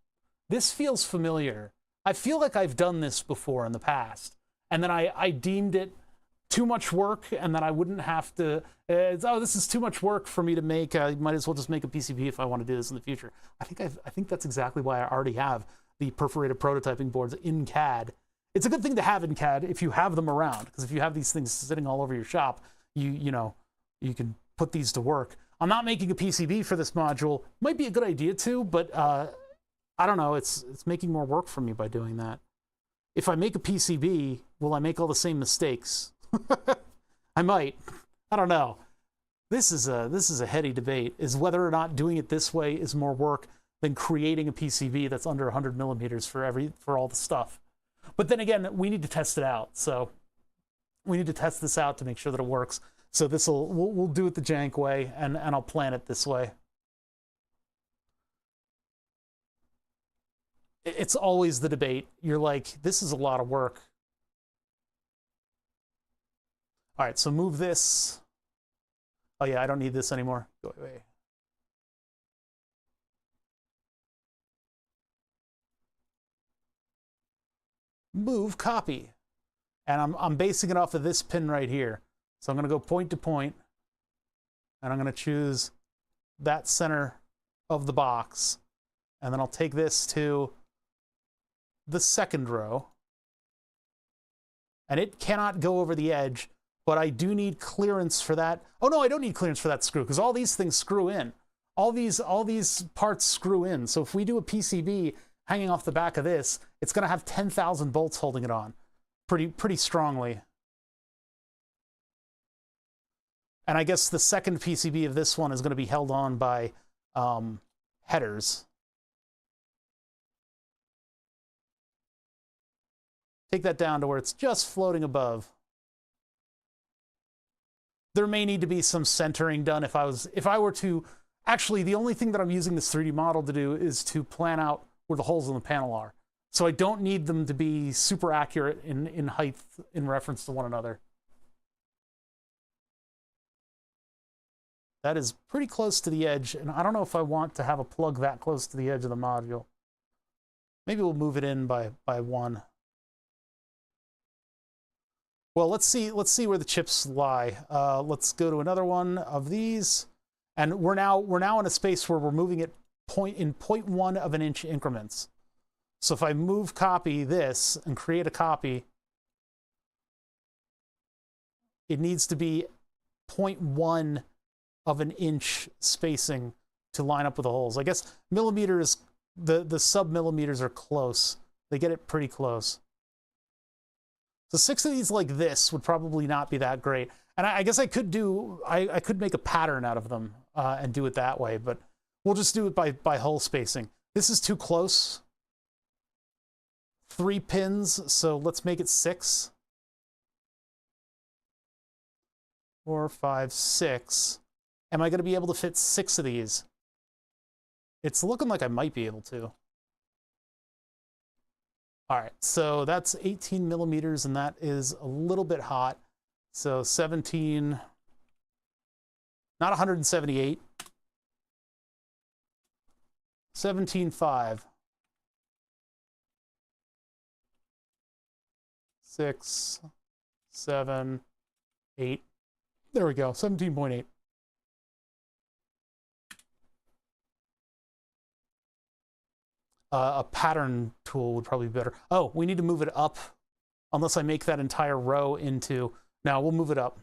This feels familiar. I feel like I've done this before in the past. And then I deemed it too much work, and then I wouldn't have to, oh, this is too much work for me to make. I might as well just make a PCB if I want to do this in the future. I think that's exactly why I already have the perforated prototyping boards in CAD. It's a good thing to have in CAD if you have them around, because if you have these things sitting all over your shop, you know, you can put these to work. I'm not making a PCB for this module. Might be a good idea to, but I don't know. It's making more work for me by doing that. If I make a PCB, will I make all the same mistakes? I might. I don't know. This is a heady debate, is whether or not doing it this way is more work than creating a PCB that's under 100 millimeters for all the stuff. But then again, we need to test it out. So we need to test this out to make sure that it works. So we'll do it the jank way, and I'll plan it this way. It's always the debate. You're like, this is a lot of work. All right, so move this. Oh yeah, I don't need this anymore. Go away. Move copy. And I'm basing it off of this pin right here. So I'm gonna go point to point, and I'm gonna choose that center of the box. And then I'll take this to the second row. And it cannot go over the edge, but I do need clearance for that. Oh no, I don't need clearance for that screw, because all these things screw in. All these parts screw in. So if we do a PCB hanging off the back of this, it's gonna have 10,000 bolts holding it on pretty strongly. And I guess the second PCB of this one is gonna be held on by headers. Take that down to where it's just floating above. There may need to be some centering done if I were to, actually the only thing that I'm using this 3D model to do is to plan out where the holes in the panel are. So I don't need them to be super accurate in height in reference to one another. That is pretty close to the edge, and I don't know if I want to have a plug that close to the edge of the module. Maybe we'll move it in by one. Well, let's see where the chips lie. Let's go to another one of these, and we're now in a space where we're moving it in 0.1 of an inch increments. So if I move copy this and create a copy, it needs to be 0.1 of an inch spacing to line up with the holes. I guess millimeters, the sub-millimeters are close. They get it pretty close. So 6 of these like this would probably not be that great. And I guess I could do, I could make a pattern out of them and do it that way, but we'll just do it by hole spacing. This is too close. 3 pins, so let's make it 6. 4, 5, 6. Am I going to be able to fit 6 of these? It's looking like I might be able to. All right, so that's 18 millimeters, and that is a little bit hot. So 17, not 178. 17.5. 6, 7, 8. There we go, 17.8. A pattern tool would probably be better. Oh, we need to move it up, unless I make that entire row into... Now we'll move it up.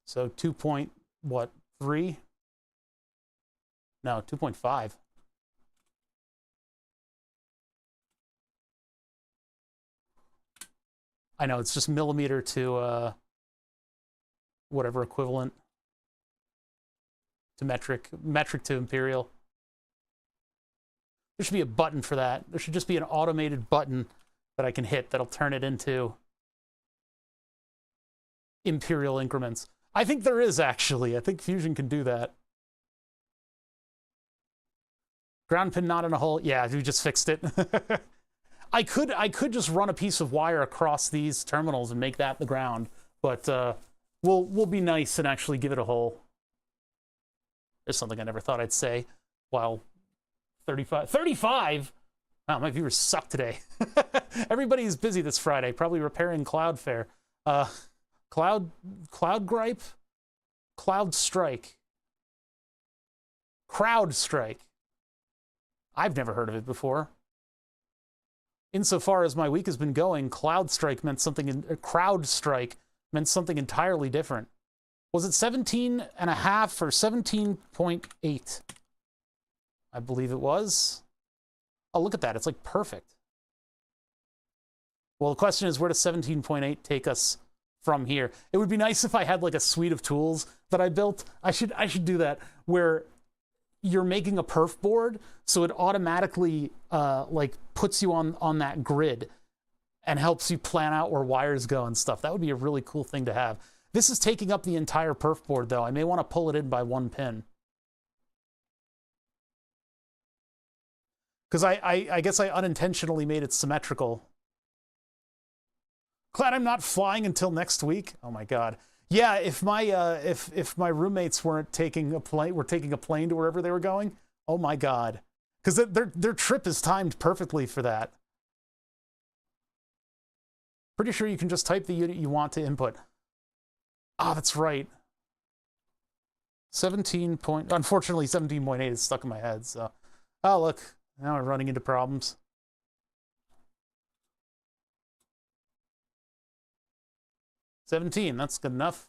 So 2.3? No, 2.5. I know, it's just millimeter to whatever equivalent to metric to imperial. There should be a button for that. There should just be an automated button that I can hit that'll turn it into imperial increments. I think there is, actually. I think Fusion can do that. Ground pin not in a hole. Yeah, we just fixed it. I could just run a piece of wire across these terminals and make that the ground, but we'll be nice and actually give it a hole. There's something I never thought I'd say. While 35? Wow, my viewers suck today. Everybody's busy this Friday, probably repairing Cloudflare. Cloud gripe? Cloud strike. Crowd strike. I've never heard of it before. Insofar as my week has been going, cloud strike meant something, crowd strike meant something entirely different. Was it 17.5 or 17.8? I believe it was. Oh, look at that. It's like perfect. Well, the question is, where does 17.8 take us from here? It would be nice if I had like a suite of tools that I built. I should do that, where you're making a perf board, so it automatically like puts you on that grid and helps you plan out where wires go and stuff. That would be a really cool thing to have. This is taking up the entire perf board, though. I may want to pull it in by 1 pin. Because I guess I unintentionally made it symmetrical. Glad I'm not flying until next week. Oh my god. Yeah, if my if my roommates weren't taking a plane, to wherever they were going, oh my god. Because their trip is timed perfectly for that. Pretty sure you can just type the unit you want to input. Ah, that's right. 17 point... Unfortunately, 17.8 is stuck in my head, so... Oh, look. Now we're running into problems. $17, that's good enough.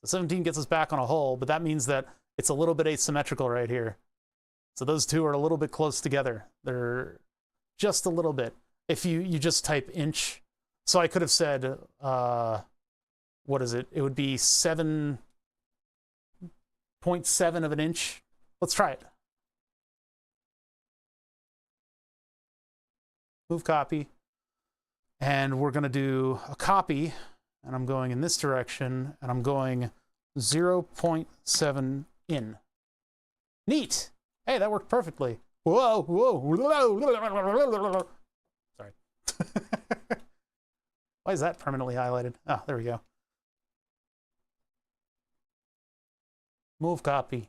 So 17 gets us back on a hole, but that means that it's a little bit asymmetrical right here. So those two are a little bit close together. They're just a little bit. If you just type inch... So I could have said, what is it? It would be 7.7 of an inch. Let's try it. Move copy. And we're going to do a copy. And I'm going in this direction. And I'm going 0.7 in. Neat. Hey, that worked perfectly. Whoa, whoa. Sorry. Why is that permanently highlighted? Oh, there we go. Move copy.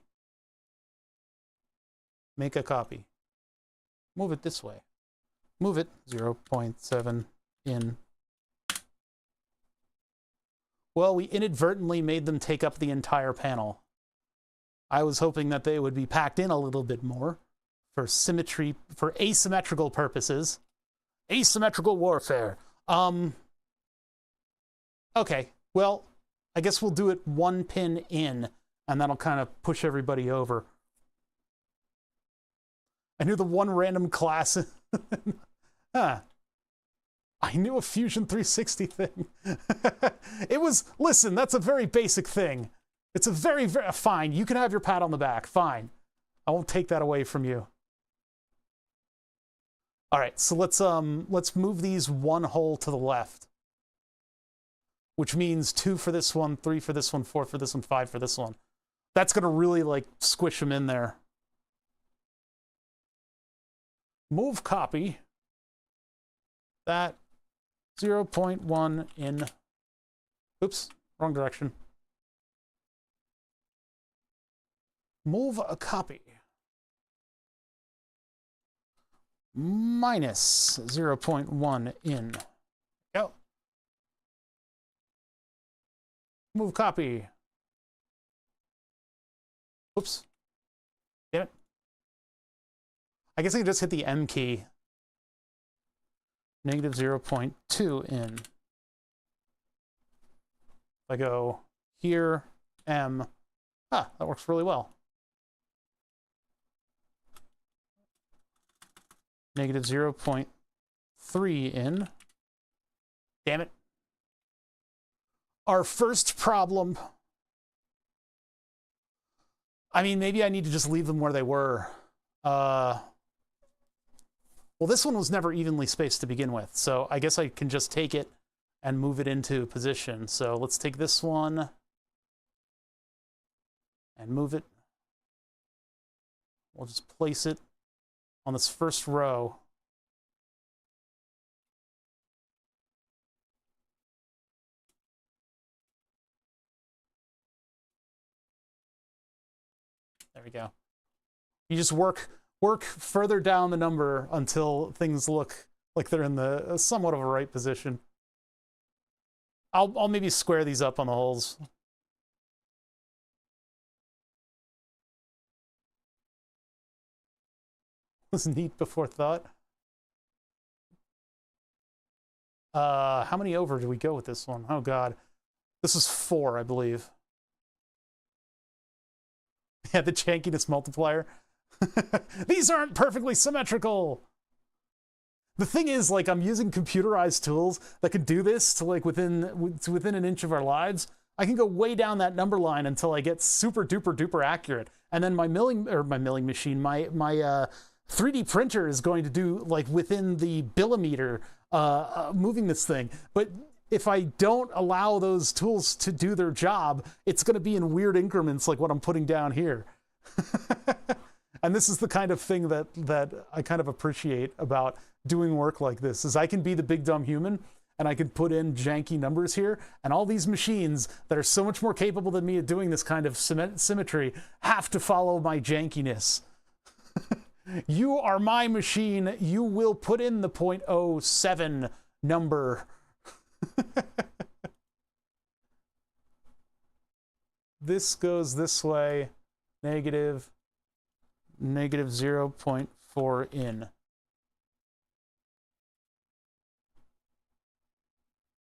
Make a copy. Move it this way. Move it 0.7 in. Well, we inadvertently made them take up the entire panel. I was hoping that they would be packed in a little bit more for symmetry, for asymmetrical purposes. Asymmetrical warfare. Okay, well, I guess we'll do it one pin in, and that'll kind of push everybody over. I knew the one random class. Huh. I knew a Fusion 360 thing. It was, listen, that's a very basic thing. It's a very, very, fine. You can have your pat on the back, fine. I won't take that away from you. All right, so let's move these one hole to the left, which means 2 for this one, 3 for this one, 4 for this one, 5 for this one. That's gonna really like squish them in there. Move copy. That 0.1 in, oops, wrong direction. Move a copy. Minus 0.1 in. Go. Move copy. Oops. Damn it. I guess I can just hit the M key. Negative 0.2 in. If I go here, M. Ah, that works really well. Negative 0.3 in. Damn it. Our first problem. I mean, maybe I need to just leave them where they were. Well, this one was never evenly spaced to begin with, so I guess I can just take it and move it into position. So let's take this one and move it. We'll just place it on this first row. There we go. You just work further down the number until things look like they're in the somewhat of a right position. I'll maybe square these up on the holes. Was neat before thought. How many over do we go with this one? Oh god. This is 4, I believe. Yeah, the jankiness multiplier. These aren't perfectly symmetrical. The thing is, like, I'm using computerized tools that can do this to like within an inch of our lives. I can go way down that number line until I get super duper duper accurate, and then my milling machine, my 3D printer is going to do like within the billimeter moving this thing. But if I don't allow those tools to do their job, it's going to be in weird increments like what I'm putting down here. And this is the kind of thing that I kind of appreciate about doing work like this, is I can be the big dumb human and I can put in janky numbers here, and all these machines that are so much more capable than me at doing this kind of symmetry have to follow my jankiness. You are my machine. You will put in the 0.07 number. This goes this way. Negative 0.4 in.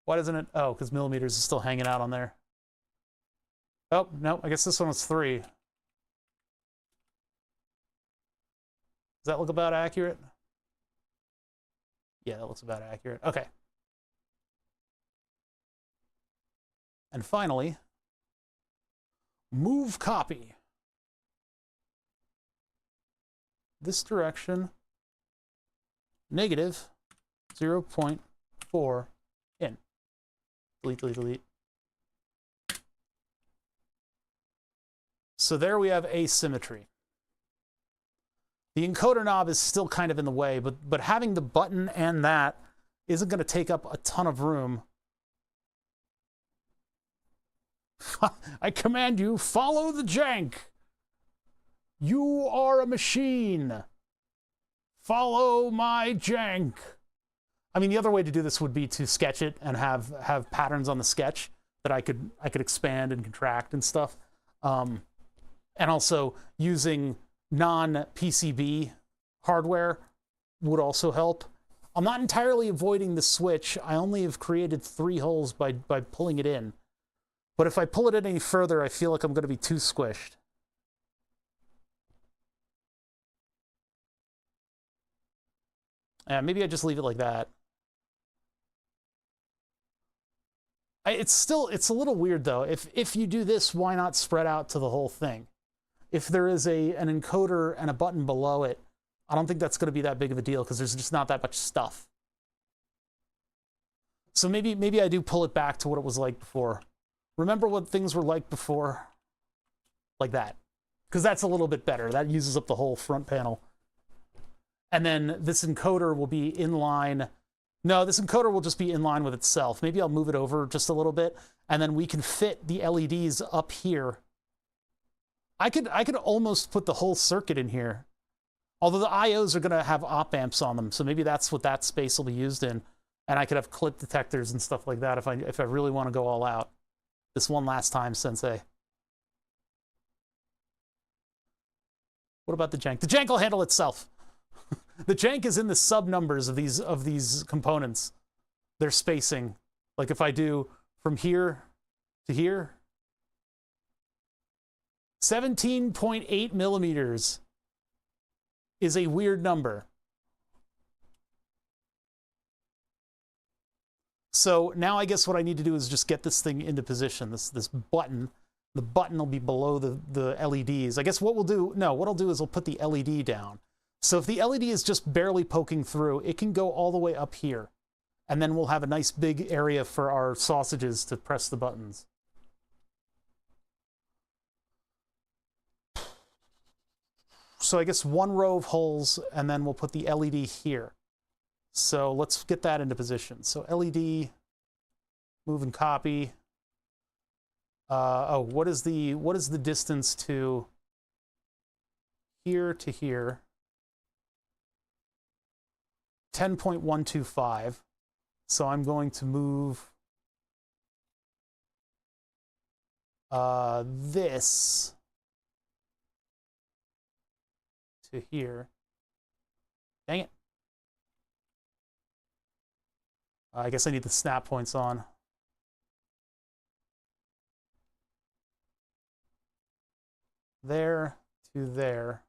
Why doesn't it? Oh, because millimeters is still hanging out on there. Oh, no, I guess this one was 3. Does that look about accurate? Yeah, that looks about accurate. Okay. And finally, move copy. This direction, negative 0.4 in. Delete, delete, delete. So there we have asymmetry. The encoder knob is still kind of in the way, but having the button and that isn't going to take up a ton of room. I command you, follow the jank. You are a machine. Follow my jank. I mean, the other way to do this would be to sketch it and have patterns on the sketch that I could expand and contract and stuff. And also using non-PCB hardware would also help. I'm not entirely avoiding the switch. I only have created 3 holes by pulling it in. But if I pull it in any further, I feel like I'm going to be too squished. Yeah, maybe I just leave it like that. It's a little weird though. If you do this, why not spread out to the whole thing? If there is an encoder and a button below it, I don't think that's going to be that big of a deal because there's just not that much stuff. So maybe I do pull it back to what it was like before. Remember what things were like before? Like that. Because that's a little bit better. That uses up the whole front panel. And then this encoder will be in line. No, this encoder will just be in line with itself. Maybe I'll move it over just a little bit, and then we can fit the LEDs up here. I could almost put the whole circuit in here. Although the IOs are going to have op amps on them, so maybe that's what that space will be used in. And I could have clip detectors and stuff like that if I really want to go all out. This one last time, Sensei. What about the jank? The jank will handle itself. The jank is in the sub numbers of these components. Their spacing. Like if I do from here to here, 17.8 millimeters is a weird number. So now I guess what I need to do is just get this thing into position. This button. The button will be below the LEDs. I guess what I'll do is I'll put the LED down. So if the LED is just barely poking through, it can go all the way up here. And then we'll have a nice big area for our sausages to press the buttons. So I guess 1 row of holes, and then we'll put the LED here. So let's get that into position. So LED, move and copy. What is the distance to here to here? 10.125. So I'm going to move this to here. Dang it. I guess I need the snap points on. There to there.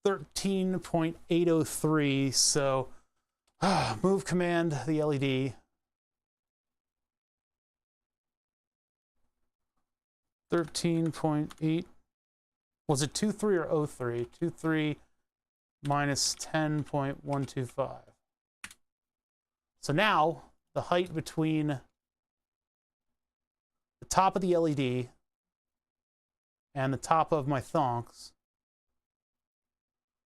13.803, so move command the LED. 13.8, was it 23 or 03? 23 minus 10.125. So now the height between the top of the LED and the top of my thonks,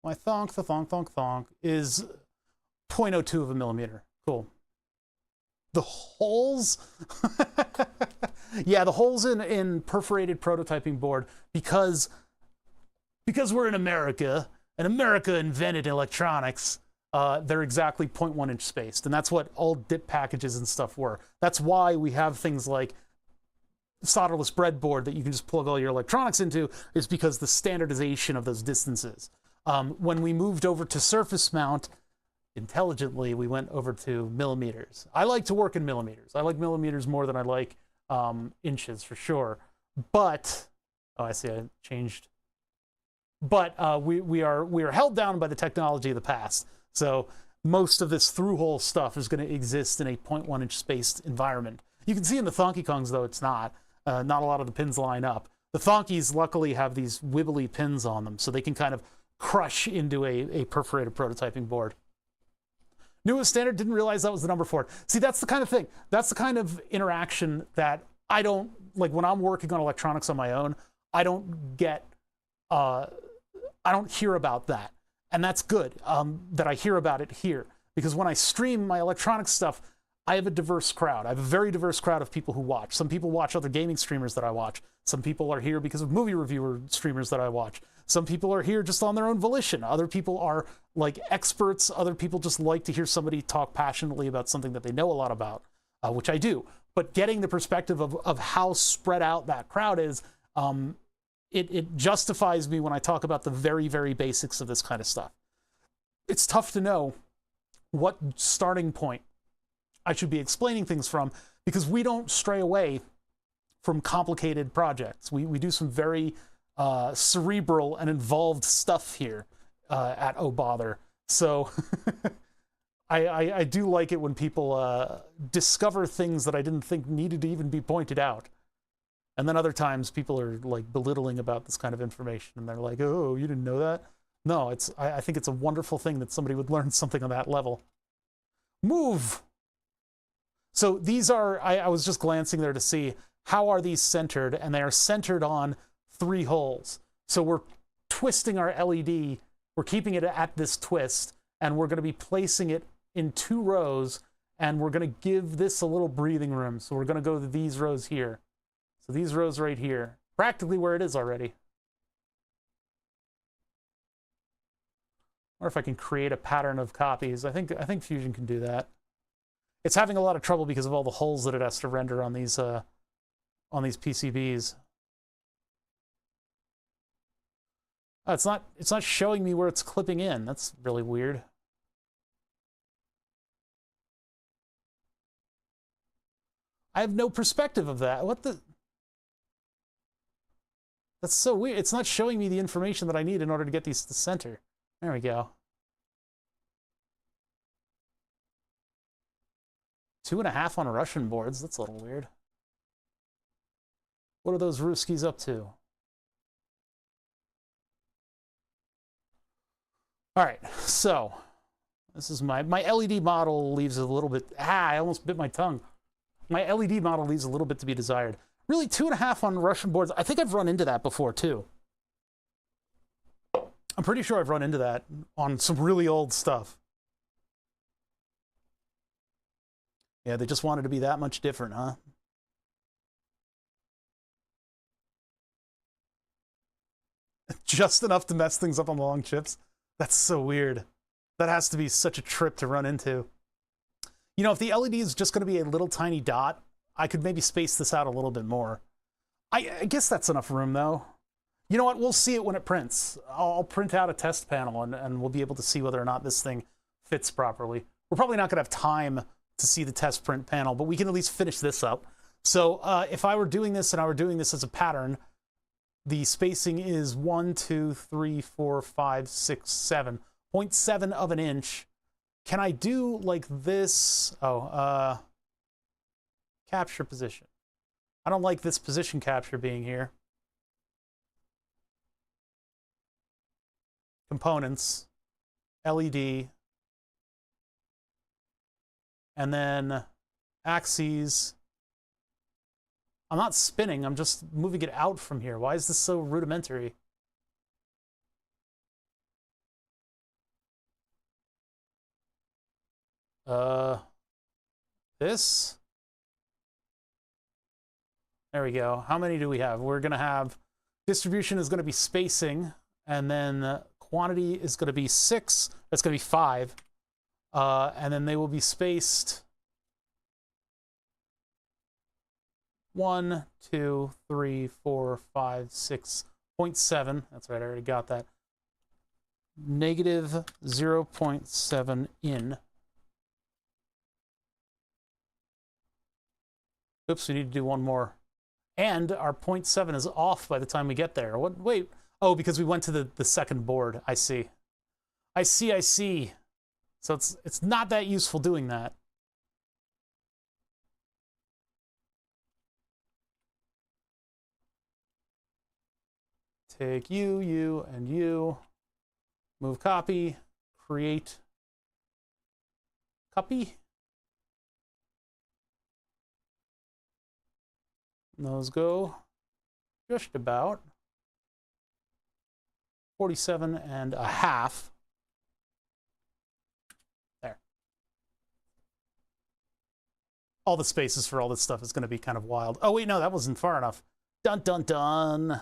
my thonk is 0.02 of a millimeter. Cool. The holes, yeah, the holes in perforated prototyping board, because we're in America and America invented electronics. They're exactly 0.1 inch spaced, and that's what all dip packages and stuff were. That's why we have things like solderless breadboard that you can just plug all your electronics into, is because the standardization of those distances. When we moved over to surface mount, intelligently, we went over to millimeters. I like to work in millimeters. I like millimeters more than I like inches, for sure. But, oh, I see, I changed. But we are held down by the technology of the past. So most of this through-hole stuff is going to exist in a 0.1 inch spaced environment. You can see in the Thonky Kongs, though, it's not. Not a lot of the pins line up. The Thonkies, luckily, have these wibbly pins on them, so they can kind of crush into a perforated prototyping board. Newest standard, didn't realize that was the number for it. See, that's the kind of thing. That's the kind of interaction that I don't, like when I'm working on electronics on my own, I don't get, I don't hear about that. And that's good that I hear about it here. Because when I stream my electronics stuff, I have a diverse crowd. I have a very diverse crowd of people who watch. Some people watch other gaming streamers that I watch. Some people are here because of movie reviewer streamers that I watch. Some people are here just on their own volition. Other people are like experts. Other people just like to hear somebody talk passionately about something that they know a lot about, which I do. but getting the perspective of how spread out that crowd is, it justifies me when I talk about the very, very basics of this kind of stuff. It's tough to know what starting point I should be explaining things from, because we don't stray away from complicated projects. We do some very cerebral and involved stuff here at Oh Bother. So I do like it when people discover things that I didn't think needed to even be pointed out. And then other times people are like belittling about this kind of information, and they're like, oh, you didn't know that? No, I think it's a wonderful thing that somebody would learn something on that level. Move! So these are, I was just glancing there to see, how are these centered? And they are centered on 3 holes. So we're twisting our LED, we're keeping it at this twist, and we're going to be placing it in 2 rows, and we're going to give this a little breathing room. So we're going to go to these rows here. So these rows right here, practically where it is already. Or if I can create a pattern of copies, I think Fusion can do that. It's having a lot of trouble because of all the holes that it has to render on these PCBs. Oh, it's not showing me where it's clipping in. That's really weird. I have no perspective of that. What the? That's so weird. It's not showing me the information that I need in order to get these to center. There we go. 2.5 on Russian boards. That's a little weird. What are those Ruskies up to? All right, so this is my LED model leaves a little bit. I almost bit my tongue. My LED model leaves a little bit to be desired. Really, 2.5 on Russian boards. I think I've run into that before too. I'm pretty sure I've run into that on some really old stuff. Yeah, they just wanted to be that much different, huh? Just enough to mess things up on the long chips. That's so weird. That has to be such a trip to run into. You know, if the LED is just going to be a little tiny dot, I could maybe space this out a little bit more. I guess that's enough room, though. You know what? We'll see it when it prints. I'll print out a test panel, and we'll be able to see whether or not this thing fits properly. We're probably not going to have time to see the test print panel, but we can at least finish this up. So if I were doing this and I were doing this as a pattern, the spacing is 1, 2, 3, 4, 5, 6, 7. 0.7 of an inch. Can I do like this? Oh, capture position. I don't like this position capture being here. Components, LED, and then axes. I'm not spinning, I'm just moving it out from here. Why is this so rudimentary? This? There we go. How many do we have? We're gonna have, distribution is gonna be spacing, and then quantity is gonna be 6, that's gonna be 5. And then they will be spaced 1, 2, 3, 4, 5, 6, 0.7. That's right, I already got that. Negative 0.7 in. Oops, we need to do one more. And our 0.7 is off by the time we get there. What? Wait. Oh, because we went to the second board. I see. I see. So it's not that useful doing that. Take you, and you. Move copy. Create. Copy. And those go just about 47.5. There. All the spaces for all this stuff is going to be kind of wild. Oh, wait, no, that wasn't far enough. Dun, dun, dun.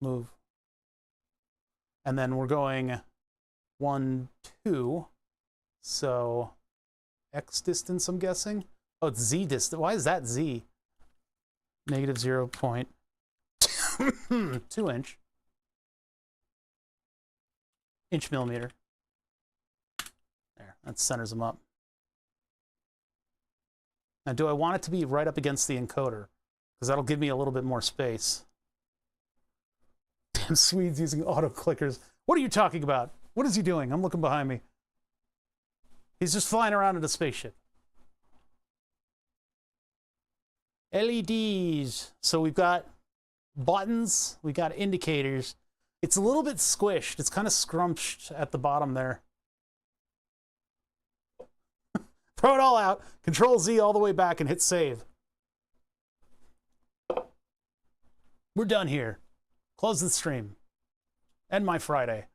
Move. And then we're going 1, 2. So X distance, I'm guessing. Oh, it's Z distance. Why is that Z? Negative 0.2 inch. Inch millimeter. There, that centers them up. Now, do I want it to be right up against the encoder? Because that'll give me a little bit more space. Damn Swedes using auto clickers. What are you talking about? What is he doing? I'm looking behind me. He's just flying around in a spaceship. LEDs. So we've got buttons, we got indicators. It's a little bit squished. It's kind of scrunched at the bottom there. Throw it all out, Control Z all the way back and hit save. We're done here. Close the stream. End my Friday.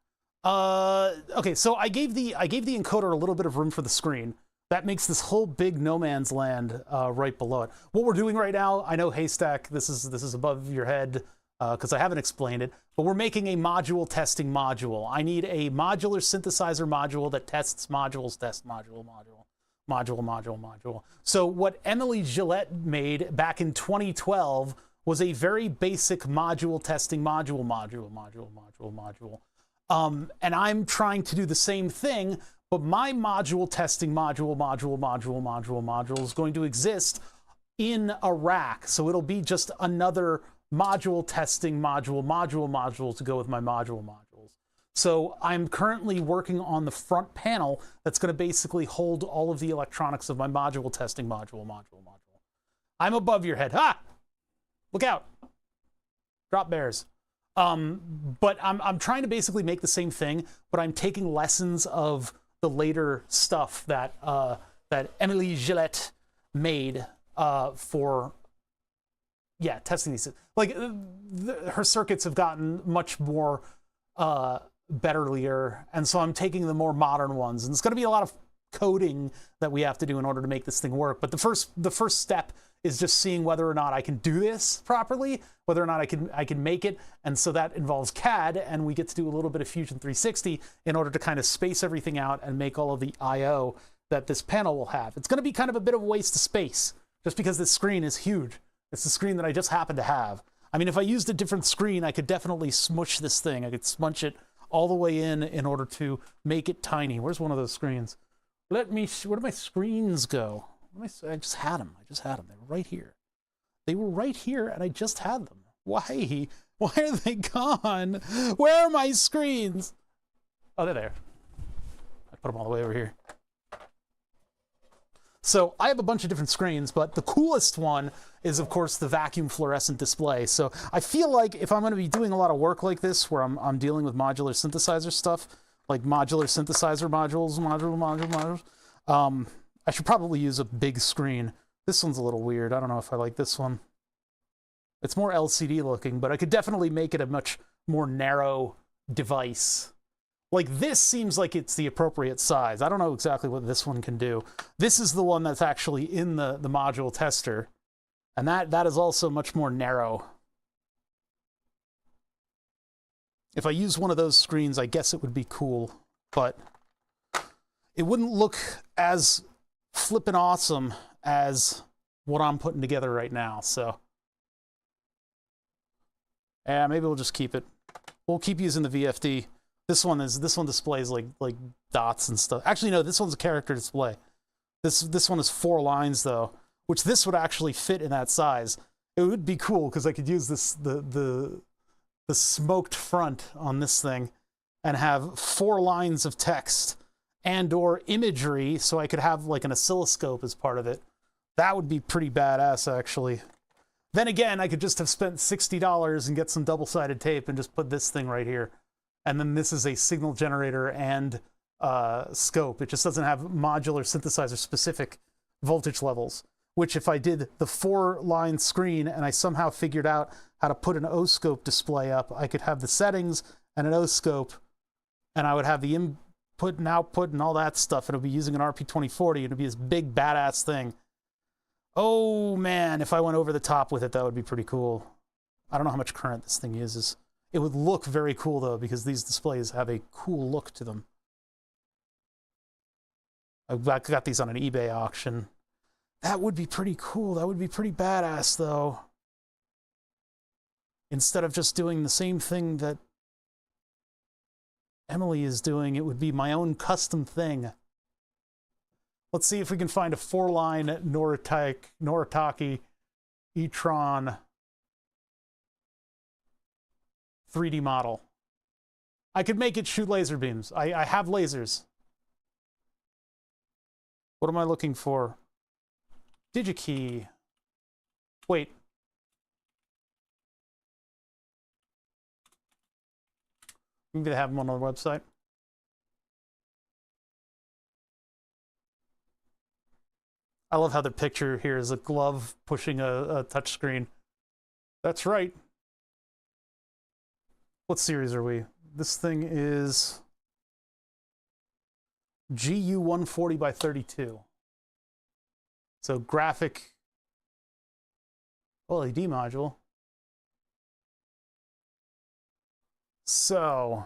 Okay, so I gave the encoder a little bit of room for the screen. That makes this whole big no man's land right below it. What we're doing right now, I know Haystack, this is above your head because I haven't explained it, but we're making a module testing module. I need a modular synthesizer module that tests modules, test module. So what Emily Gillette made back in 2012 was a very basic module testing module. And I'm trying to do the same thing, but my module testing module is going to exist in a rack. So it'll be just another module testing module to go with my modules. So I'm currently working on the front panel that's going to basically hold all of the electronics of my module testing module. I'm above your head. Ha! Look out. Drop bears. But I'm trying to basically make the same thing, but I'm taking lessons of the later stuff that that Emily Gillette made for testing these. Like her circuits have gotten much more betterlier, and so I'm taking the more modern ones, and it's going to be a lot of coding that we have to do in order to make this thing work. But the first step is just seeing whether or not I can do this properly, whether or not I can make it, and so that involves CAD, and we get to do a little bit of Fusion 360 in order to kind of space everything out and make all of the I/O that this panel will have. It's going to be kind of a bit of a waste of space, just because this screen is huge. It's the screen that I just happen to have. I mean, if I used a different screen, I could definitely smush this thing. I could smudge it all the way in order to make it tiny. Where's one of those screens? Let me see. Where do my screens go? I just had them. They were right here. They were right here, and I just had them. Why? Why are they gone? Where are my screens? Oh, they're there. I put them all the way over here. So I have a bunch of different screens, but the coolest one is, of course, the vacuum fluorescent display. So I feel like if I'm going to be doing a lot of work like this, where I'm dealing with modular synthesizer stuff, like modular synthesizer modules, I should probably use a big screen. This one's a little weird. I don't know if I like this one. It's more LCD looking, but I could definitely make it a much more narrow device. Like this seems like it's the appropriate size. I don't know exactly what this one can do. This is the one that's actually in the module tester. And that is also much more narrow. If I use one of those screens, I guess it would be cool, but it wouldn't look as flippin' awesome as what I'm putting together right now. So yeah, maybe we'll just keep it. We'll keep using the VFD. This one displays like dots and stuff. Actually, no, this one's a character display. This one is 4 lines though, which this would actually fit in that size. It would be cool because I could use the smoked front on this thing and have 4 lines of text and or imagery, so I could have like an oscilloscope as part of it. That would be pretty badass, actually. Then again, I could just have spent $60 and get some double-sided tape and just put this thing right here. And then this is a signal generator and scope. It just doesn't have modular synthesizer specific voltage levels, which if I did the 4-line screen and I somehow figured out how to put an O-scope display up, I could have the settings and an O-scope, and I would have the input and output and all that stuff. It'll be using an RP2040. It'll be this big badass thing. Oh man, if I went over the top with it, that would be pretty cool. I don't know how much current this thing uses. It would look very cool though, because these displays have a cool look to them. I got these on an eBay auction. That would be pretty cool. That would be pretty badass, though. Instead of just doing the same thing that Emily is doing, it would be my own custom thing. Let's see if we can find a 4-line Noritake e-tron 3D model. I could make it shoot laser beams. I have lasers. What am I looking for? Digikey. Wait. Maybe they have them on the website. I love how the picture here is a glove pushing a touchscreen. That's right. What series are we? This thing is GU 140 by 32. So graphic LED module. So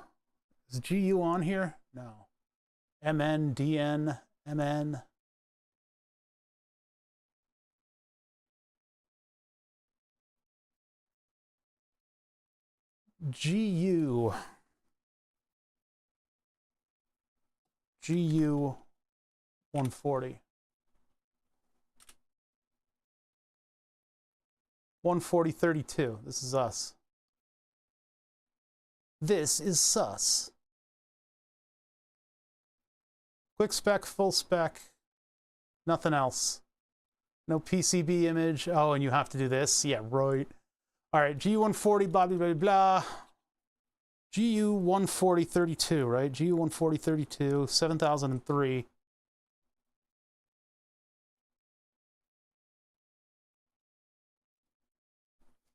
is GU on here? No. MN, DN, MN. GU 140. 140/32. This is us. This is sus. Quick spec, full spec, nothing else. No PCB image. Oh, and you have to do this? Yeah, right. All right, GU 140, blah, blah, blah, blah. GU 140/32, right? GU 140/32, 7003.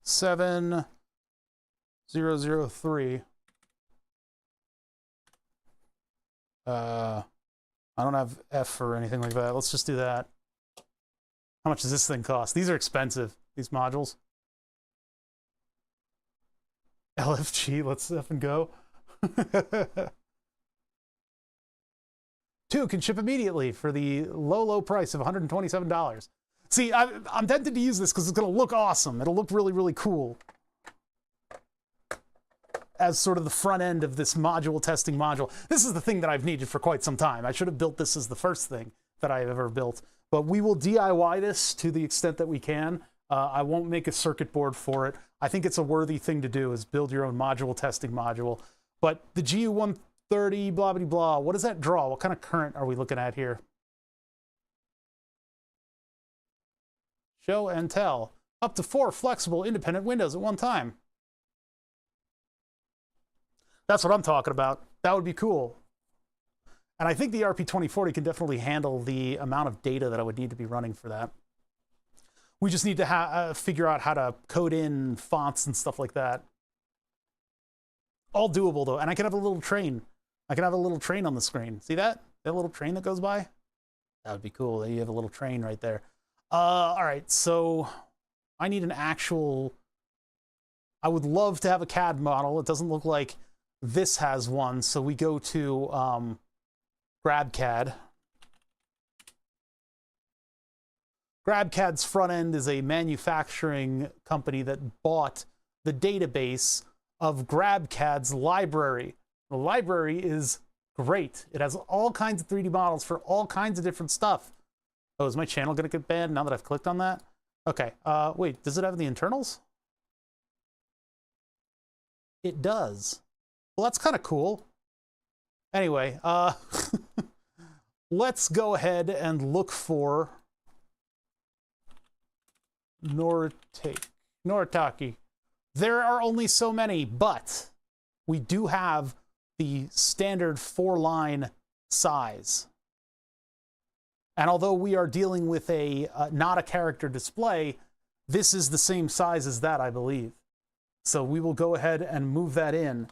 Seven 003. I don't have F or anything like that. Let's just do that. How much does this thing cost? These are expensive, these modules. LFG, let's F and go. 2 can ship immediately for the low price of $127. See, I'm tempted to use this because it's going to look awesome. It'll look really, really cool as sort of the front end of this module testing module. This is the thing that I've needed for quite some time. I should have built this as the first thing that I've ever built. But we will DIY this to the extent that we can. I won't make a circuit board for it. I think it's a worthy thing to do, is build your own module testing module. But the GU 130, blah, blah, blah, what does that draw? What kind of current are we looking at here? Show and tell. Up to 4 flexible independent windows at one time. That's what I'm talking about. That would be cool. And I think the RP2040 can definitely handle the amount of data that I would need to be running for that. We just need to figure out how to code in fonts and stuff like that. All doable, though. And I can have a little train. I can have a little train on the screen. See that? That little train that goes by? That would be cool. You have a little train right there. All right, so I need an actual... I would love to have a CAD model. It doesn't look like this has one, so we go to GrabCAD. GrabCAD's front end is a manufacturing company that bought the database of GrabCAD's library. The library is great. It has all kinds of 3D models for all kinds of different stuff. Oh, is my channel going to get banned now that I've clicked on that? Okay, wait, does it have the internals? It does. Well, that's kind of cool. Anyway, let's go ahead and look for Noritake. There are only so many, but we do have the standard 4-line size. And although we are dealing with a not a character display, this is the same size as that, I believe. So we will go ahead and move that in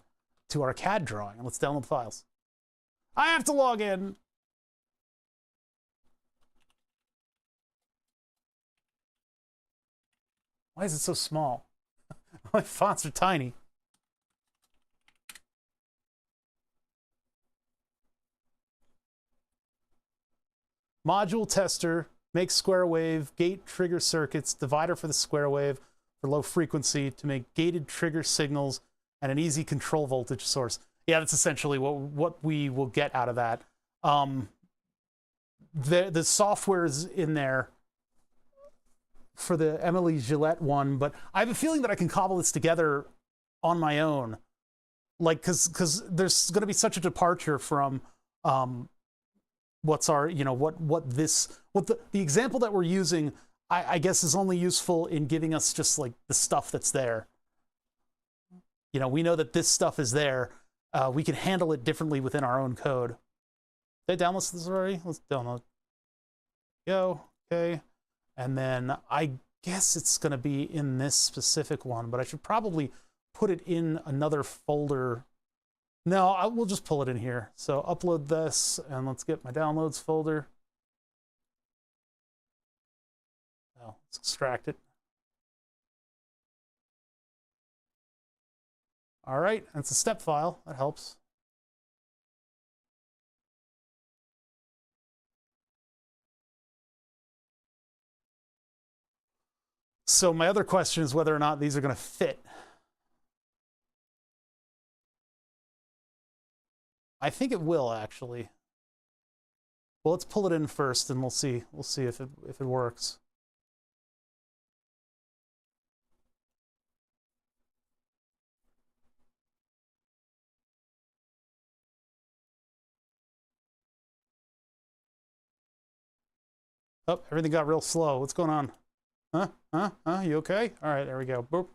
to our CAD drawing. And let's download files. I have to log in. Why is it so small? My fonts are tiny. module tester, make square wave, gate trigger circuits, divider for the square wave for low frequency to make gated trigger signals, and an easy control voltage source. Yeah, that's essentially what we will get out of that. The software is in there for the Emily Gillette one, but I have a feeling that I can cobble this together on my own. Like, because there's going to be such a departure from what's our, you know, what the example that we're using, I guess, is only useful in giving us just like the stuff that's there. You know, we know that this stuff is there. We can handle it differently within our own code. Did I download this already? Let's download. Go. Okay. And then I guess it's going to be in this specific one, but I should probably put it in another folder. No, we'll just pull it in here. So upload this, and let's get my downloads folder. Oh, let's extract it. All right, it's a step file. That helps. So my other question is whether or not these are going to fit. I think it will, actually. Well, let's pull it in first, and we'll see. We'll see if it works. Oh, everything got real slow. What's going on? Huh? You okay? All right, there we go. Boop.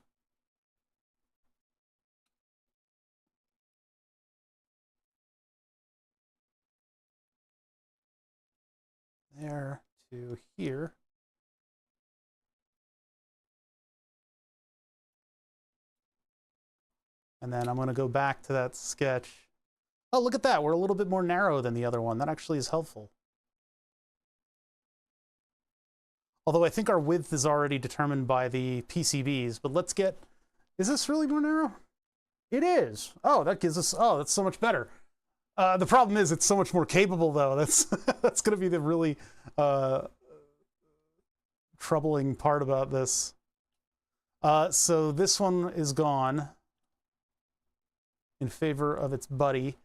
There to here. And then I'm going to go back to that sketch. Oh, look at that. We're a little bit more narrow than the other one. That actually is helpful. Although I think our width is already determined by the PCBs, but let's get, is this really more narrow? It is. Oh, that gives us, oh, that's so much better. The problem is it's so much more capable though. That's that's going to be the really troubling part about this. So this one is gone in favor of its buddy,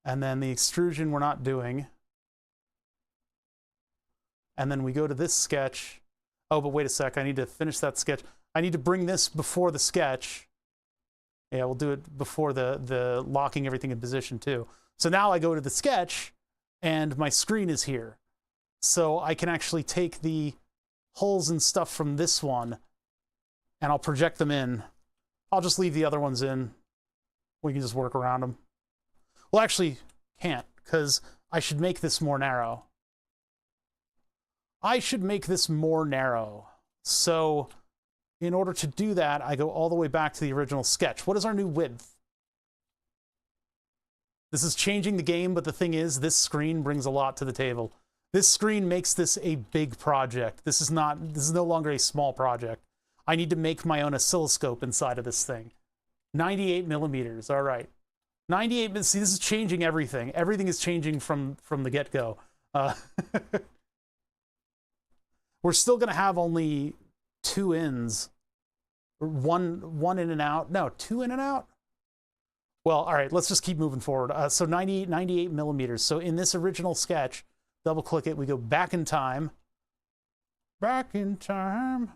and then the extrusion we're not doing. And then we go to this sketch. Oh, but wait a sec, I need to finish that sketch. I need to bring this before the sketch. Yeah, we'll do it before the locking everything in position too. So now I go to the sketch, and my screen is here. So I can actually take the holes and stuff from this one, and I'll project them in. I'll just leave the other ones in. We can just work around them. Well, actually, can't, because I should make this more narrow. I should make this more narrow. So in order to do that, I go all the way back to the original sketch. What is our new width? This is changing the game, but the thing is, this screen brings a lot to the table. This screen makes this a big project. This is no longer a small project. I need to make my own oscilloscope inside of this thing. 98 millimeters, all right. 98, see, this is changing everything. Everything is changing from the get-go. We're still gonna have only 2 ins. One in and out. No, 2 in and out? Well, all right, let's just keep moving forward. So 98 millimeters. So in this original sketch, double click it, we go back in time. Back in time.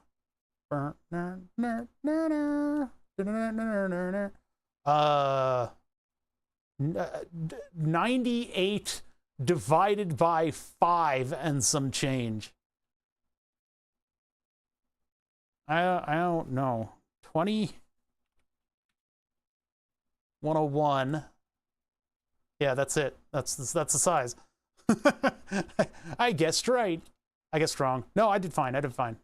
98 divided by 5 and some change. I don't know. 20? 101. Yeah, that's it. That's the size. I guessed right. I guessed wrong. No, I did fine. I did fine.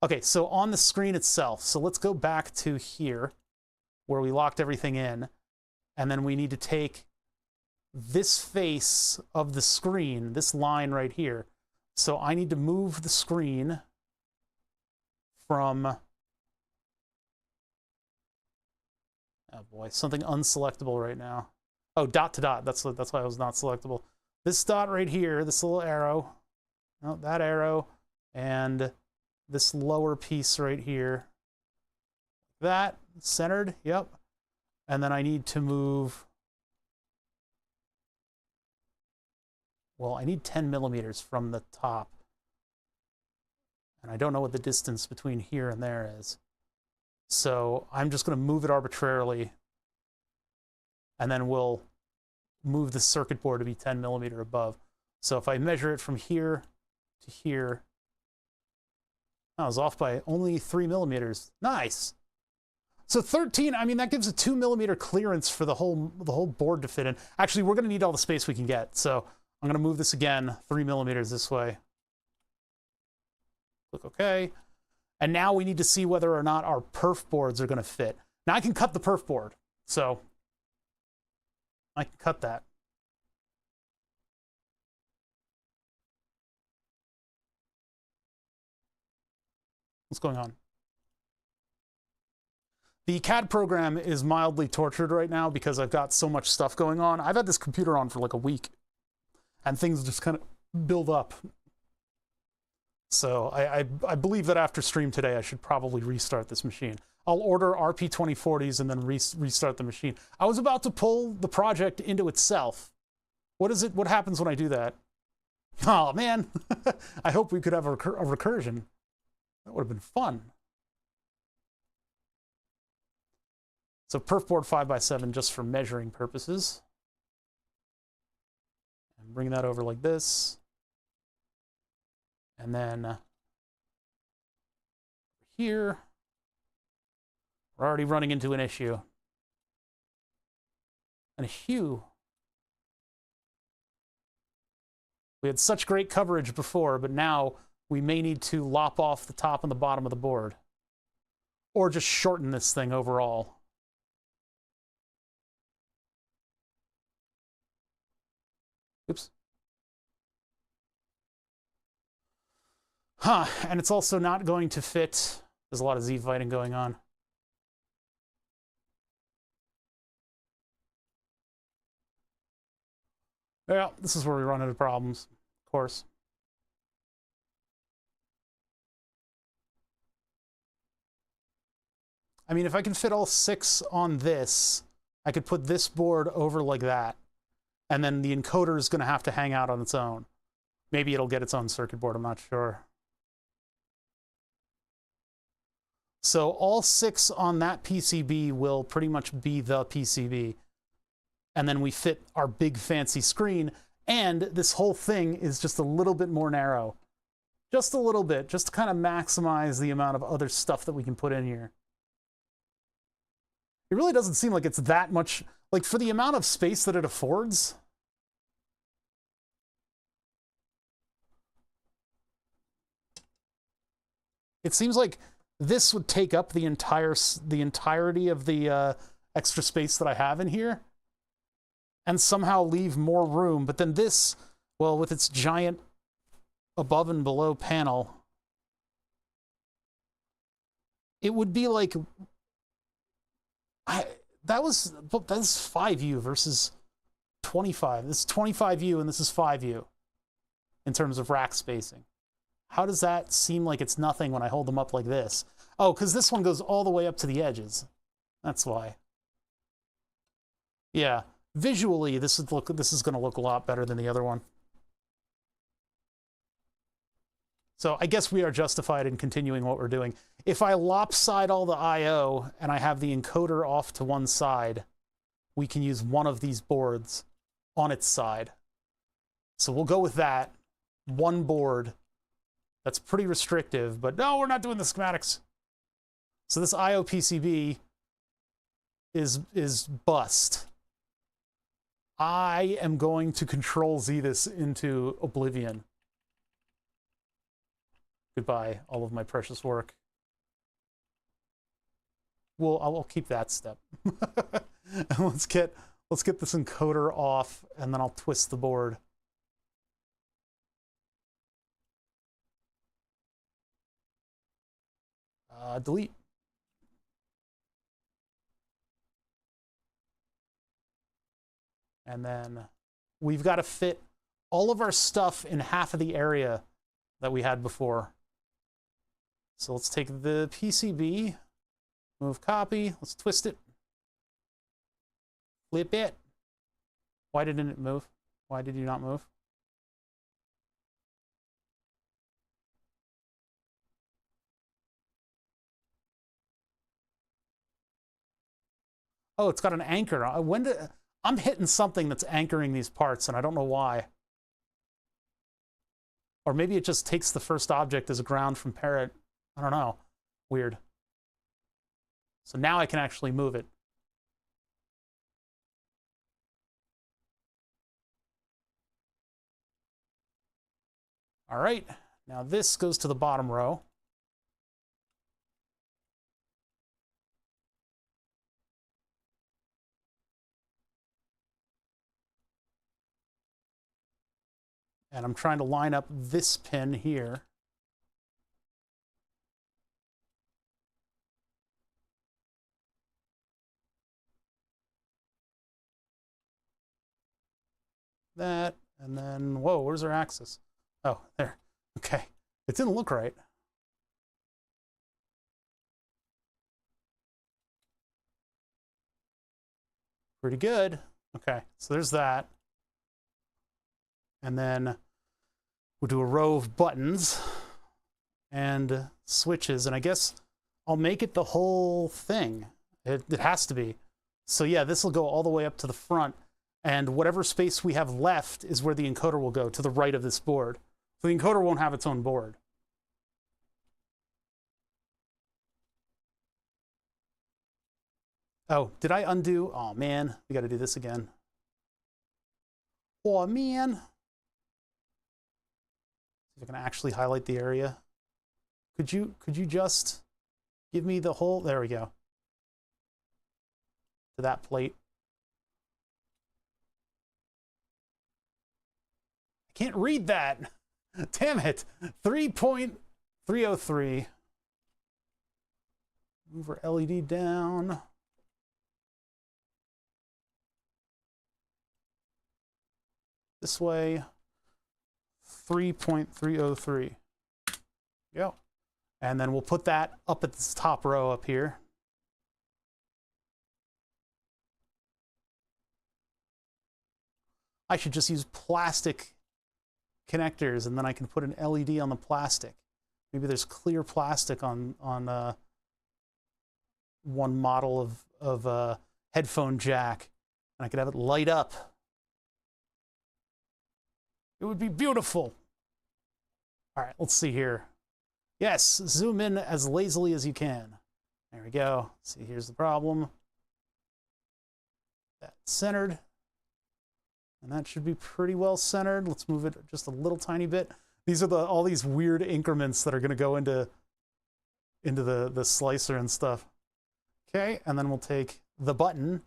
Okay, so on the screen itself. So let's go back to here where we locked everything in. And then we need to take this face of the screen, this line right here. So I need to move the screen from, Oh boy, something unselectable right now. Oh, dot to dot. That's why it was not selectable. This dot right here, this little arrow, oh, that arrow, and this lower piece right here. That centered, yep. And then I need to move. Well, I need 10 millimeters from the top. And I don't know what the distance between here and there is. So I'm just going to move it arbitrarily. And then we'll move the circuit board to be 10 millimeter above. So if I measure it from here to here, I was off by only 3 millimeters. Nice. So 13, I mean, that gives a 2 millimeter clearance for the whole board to fit in. Actually, we're going to need all the space we can get. So I'm going to move this again 3 millimeters this way. Click OK. And now we need to see whether or not our perf boards are going to fit. Now I can cut the perf board. So I can cut that. What's going on? The CAD program is mildly tortured right now because I've got so much stuff going on. I've had this computer on for like a week, and things just kind of build up. So I believe that after stream today, I should probably restart this machine. I'll order RP2040s and then restart the machine. I was about to pull the project into itself. What happens when I do that? Oh, man. I hope we could have a recursion. That would have been fun. So perf board 5x7 just for measuring purposes. And bring that over like this. And then here, we're already running into an issue. And a hue. We had such great coverage before, but now we may need to lop off the top and the bottom of the board. Or just shorten this thing overall. Oops. Huh, and it's also not going to fit. There's a lot of Z fighting going on. Yeah, this is where we run into problems, of course. I mean, if I can fit all 6 on this, I could put this board over like that. And then the encoder is going to have to hang out on its own. Maybe it'll get its own circuit board, I'm not sure. So all 6 on that PCB will pretty much be the PCB. And then we fit our big fancy screen, and this whole thing is just a little bit more narrow. Just a little bit, just to kind of maximize the amount of other stuff that we can put in here. It really doesn't seem like it's that much, like for the amount of space that it affords. It seems like this would take up the entirety of the extra space that I have in here and somehow leave more room. But then this, well, with its giant above and below panel, it would be like, that's 5U versus 25. This is 25U and this is 5U in terms of rack spacing. How does that seem like it's nothing when I hold them up like this? Oh, because this one goes all the way up to the edges. That's why. Yeah, visually, this is going to look a lot better than the other one. So I guess we are justified in continuing what we're doing. If I lopside all the I/O and I have the encoder off to one side, we can use one of these boards on its side. So we'll go with that. One board. That's pretty restrictive, but no, we're not doing the schematics. So this I/O PCB is bust. I am going to Control-Z this into oblivion. Goodbye, all of my precious work. Well, I'll keep that step. And let's get this encoder off, and then I'll twist the board. Delete. And then we've got to fit all of our stuff in half of the area that we had before. So let's take the PCB, move copy, let's twist it, flip it. Why didn't it move? Why did you not move? Oh, it's got an anchor. I'm hitting something that's anchoring these parts, and I don't know why. Or maybe it just takes the first object as a ground from parent. I don't know. Weird. So now I can actually move it. All right. Now this goes to the bottom row. And I'm trying to line up this pin here. That, and then, whoa, where's our axis? Oh, there. Okay. It didn't look right. Pretty good. Okay, so there's that. And then we'll do a row of buttons and switches, and I guess I'll make it the whole thing. It has to be. So yeah, this will go all the way up to the front, and whatever space we have left is where the encoder will go, to the right of this board. So the encoder won't have its own board. Oh, did I undo? Oh man, we got to do this again. Oh man. See if I can actually highlight the area. Could you just give me the whole? There we go. To that plate. I can't read that. Damn it. 3.303. Move our LED down. This way. 3.303. Go. And then we'll put that up at this top row up here. I should just use plastic connectors, and then I can put an LED on the plastic. Maybe there's clear plastic on one model of a headphone jack, and I could have it light up. It would be beautiful. All right, let's see here. Yes, zoom in as lazily as you can. There we go. See, here's the problem. That's centered. And that should be pretty well centered. Let's move it just a little tiny bit. These are all these weird increments that are going to go into the slicer and stuff. Okay, and then we'll take the button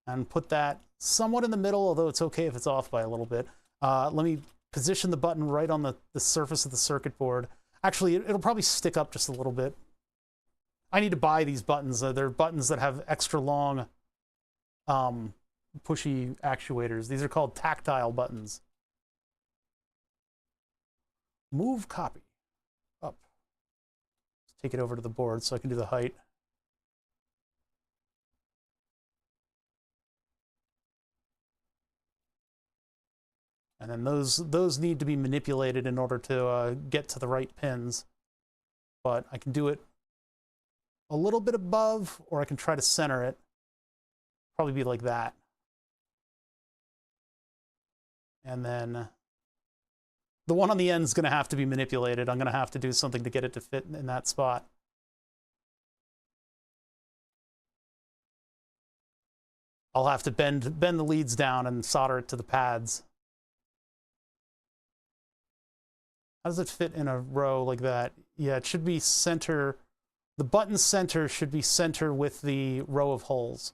and put that somewhat in the middle, although it's okay if it's off by a little bit. Let me position the button right on the surface of the circuit board. Actually, it'll probably stick up just a little bit. I need to buy these buttons. They're buttons that have extra long pushy actuators. These are called tactile buttons. Move copy up. Let's take it over to the board so I can do the height. And then those need to be manipulated in order to get to the right pins. But I can do it a little bit above, or I can try to center it. Probably be like that. And then the one on the end is going to have to be manipulated. I'm going to have to do something to get it to fit in that spot. I'll have to bend the leads down and solder it to the pads. How does it fit in a row like that? Yeah, it should be center. The button center should be center with the row of holes.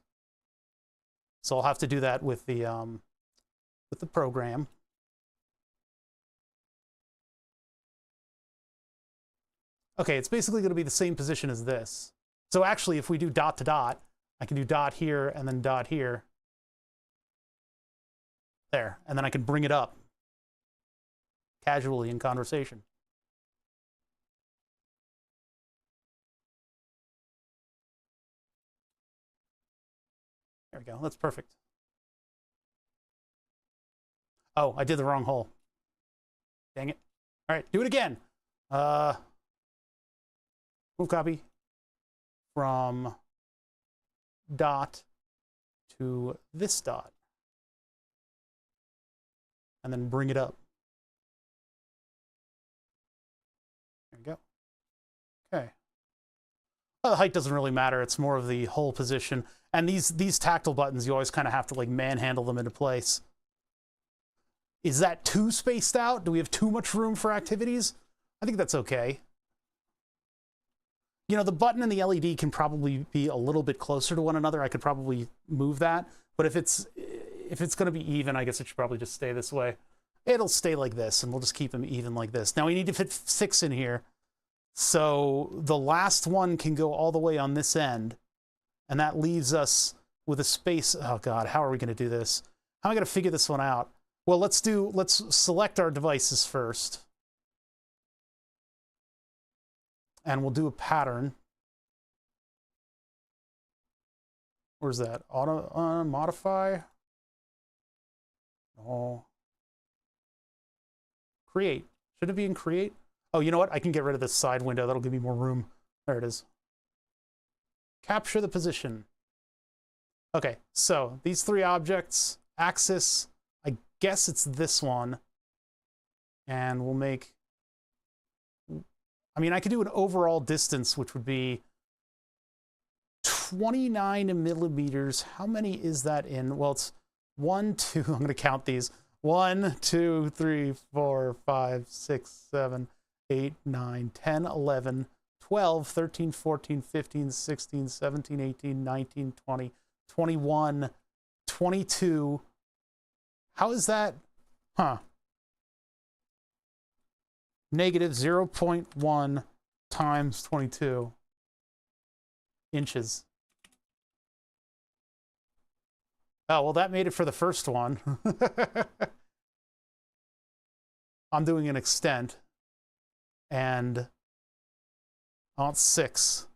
So I'll have to do that with the program. Okay, it's basically going to be the same position as this. So actually, if we do dot to dot, I can do dot here and then dot here. There, and then I can bring it up casually in conversation. There we go. That's perfect. Oh, I did the wrong hole. Dang it. All right, do it again. Move copy from dot to this dot. And then bring it up. There we go. Okay. Well, the height doesn't really matter. It's more of the hole position. And these tactile buttons, you always kind of have to like manhandle them into place. Is that too spaced out? Do we have too much room for activities? I think that's okay. You know, the button and the LED can probably be a little bit closer to one another. I could probably move that. But if it's going to be even, I guess it should probably just stay this way. It'll stay like this, and we'll just keep them even like this. Now we need to fit 6 in here. So the last one can go all the way on this end, and that leaves us with a space. Oh God, how are we going to do this? How am I going to figure this one out? Well, let's select our devices first. And we'll do a pattern. Where's that? Auto modify. Oh. Create. Should it be in create? Oh, you know what? I can get rid of this side window. That'll give me more room. There it is. Capture the position. Okay, so these 3 objects, axis, I guess it's this one. And we'll make, I mean, I could do an overall distance, which would be 29 millimeters. How many is that in? Well, it's 1, 2, I'm going to count these. 1, 2, 3, 4, 5, 6, 7, 8, 9, 10, 11, 12, 13, 14, 15, 16, 17, 18, 19, 20, 21, 22. How is that? Huh. Negative 0.1 times 22 inches. Oh, well, that made it for the first one. I'm doing an extent. And I want 6.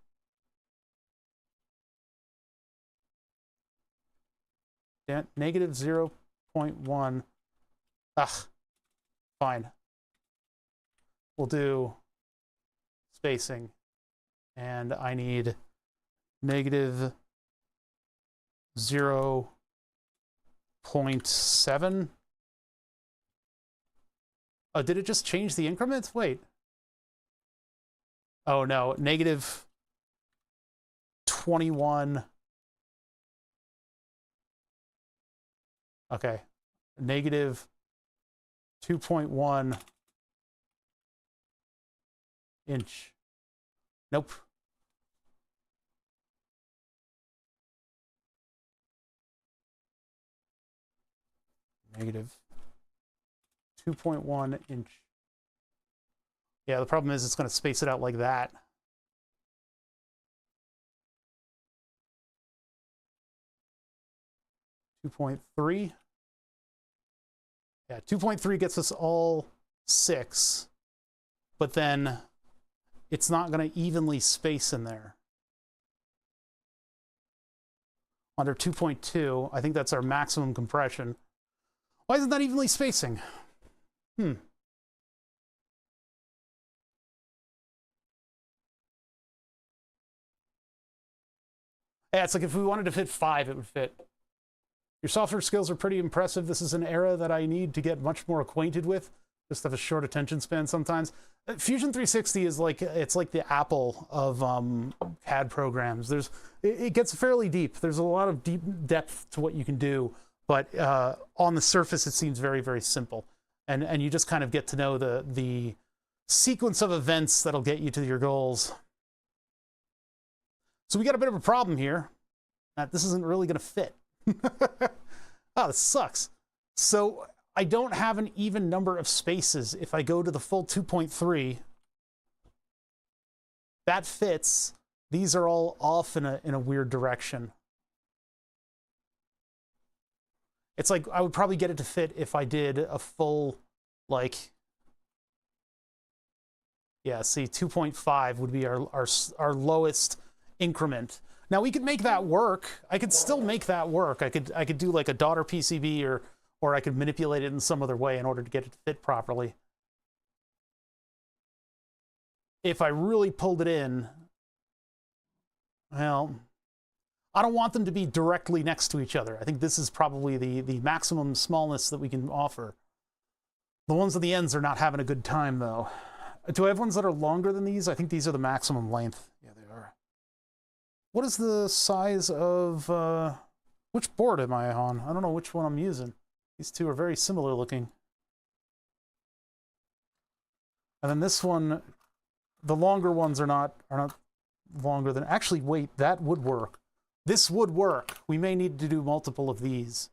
Negative 0.1. Ugh. Fine. We'll do spacing. And I need negative 0.7. Oh, did it just change the increment? Wait. Oh, no. Negative 21. Okay. Negative 2.1 inch. Nope. Negative 2.1 inch. Yeah, the problem is it's going to space it out like that. .3. Yeah, 2.3 gets us all 6, but then it's not going to evenly space in there. Under 2.2, I think that's our maximum compression. Why isn't that evenly spacing? Yeah, it's like if we wanted to fit 5, it would fit. Your software skills are pretty impressive. This is an era that I need to get much more acquainted with. Just have a short attention span sometimes. Fusion 360 is like, it's like the Apple of CAD programs. It gets fairly deep. There's a lot of deep depth to what you can do, but on the surface, it seems very, very simple. And you just kind of get to know the sequence of events that'll get you to your goals. So we got a bit of a problem here. This isn't really going to fit. Oh, this sucks. So I don't have an even number of spaces. If I go to the full 2.3, that fits. These are all off in a weird direction. It's like I would probably get it to fit if I did a full, like, yeah, see, 2.5 would be our lowest increment. Now we could make that work. I could still make that work. I could do like a daughter PCB, or I could manipulate it in some other way in order to get it to fit properly. If I really pulled it in, well, I don't want them to be directly next to each other. I think this is probably the maximum smallness that we can offer. The ones at the ends are not having a good time, though. Do I have ones that are longer than these? I think these are the maximum length. Yeah, they are. What is the size of... which board am I on? I don't know which one I'm using. These two are very similar looking. And then this one, the longer ones are not longer than... Actually, wait, that would work. This would work. We may need to do multiple of these.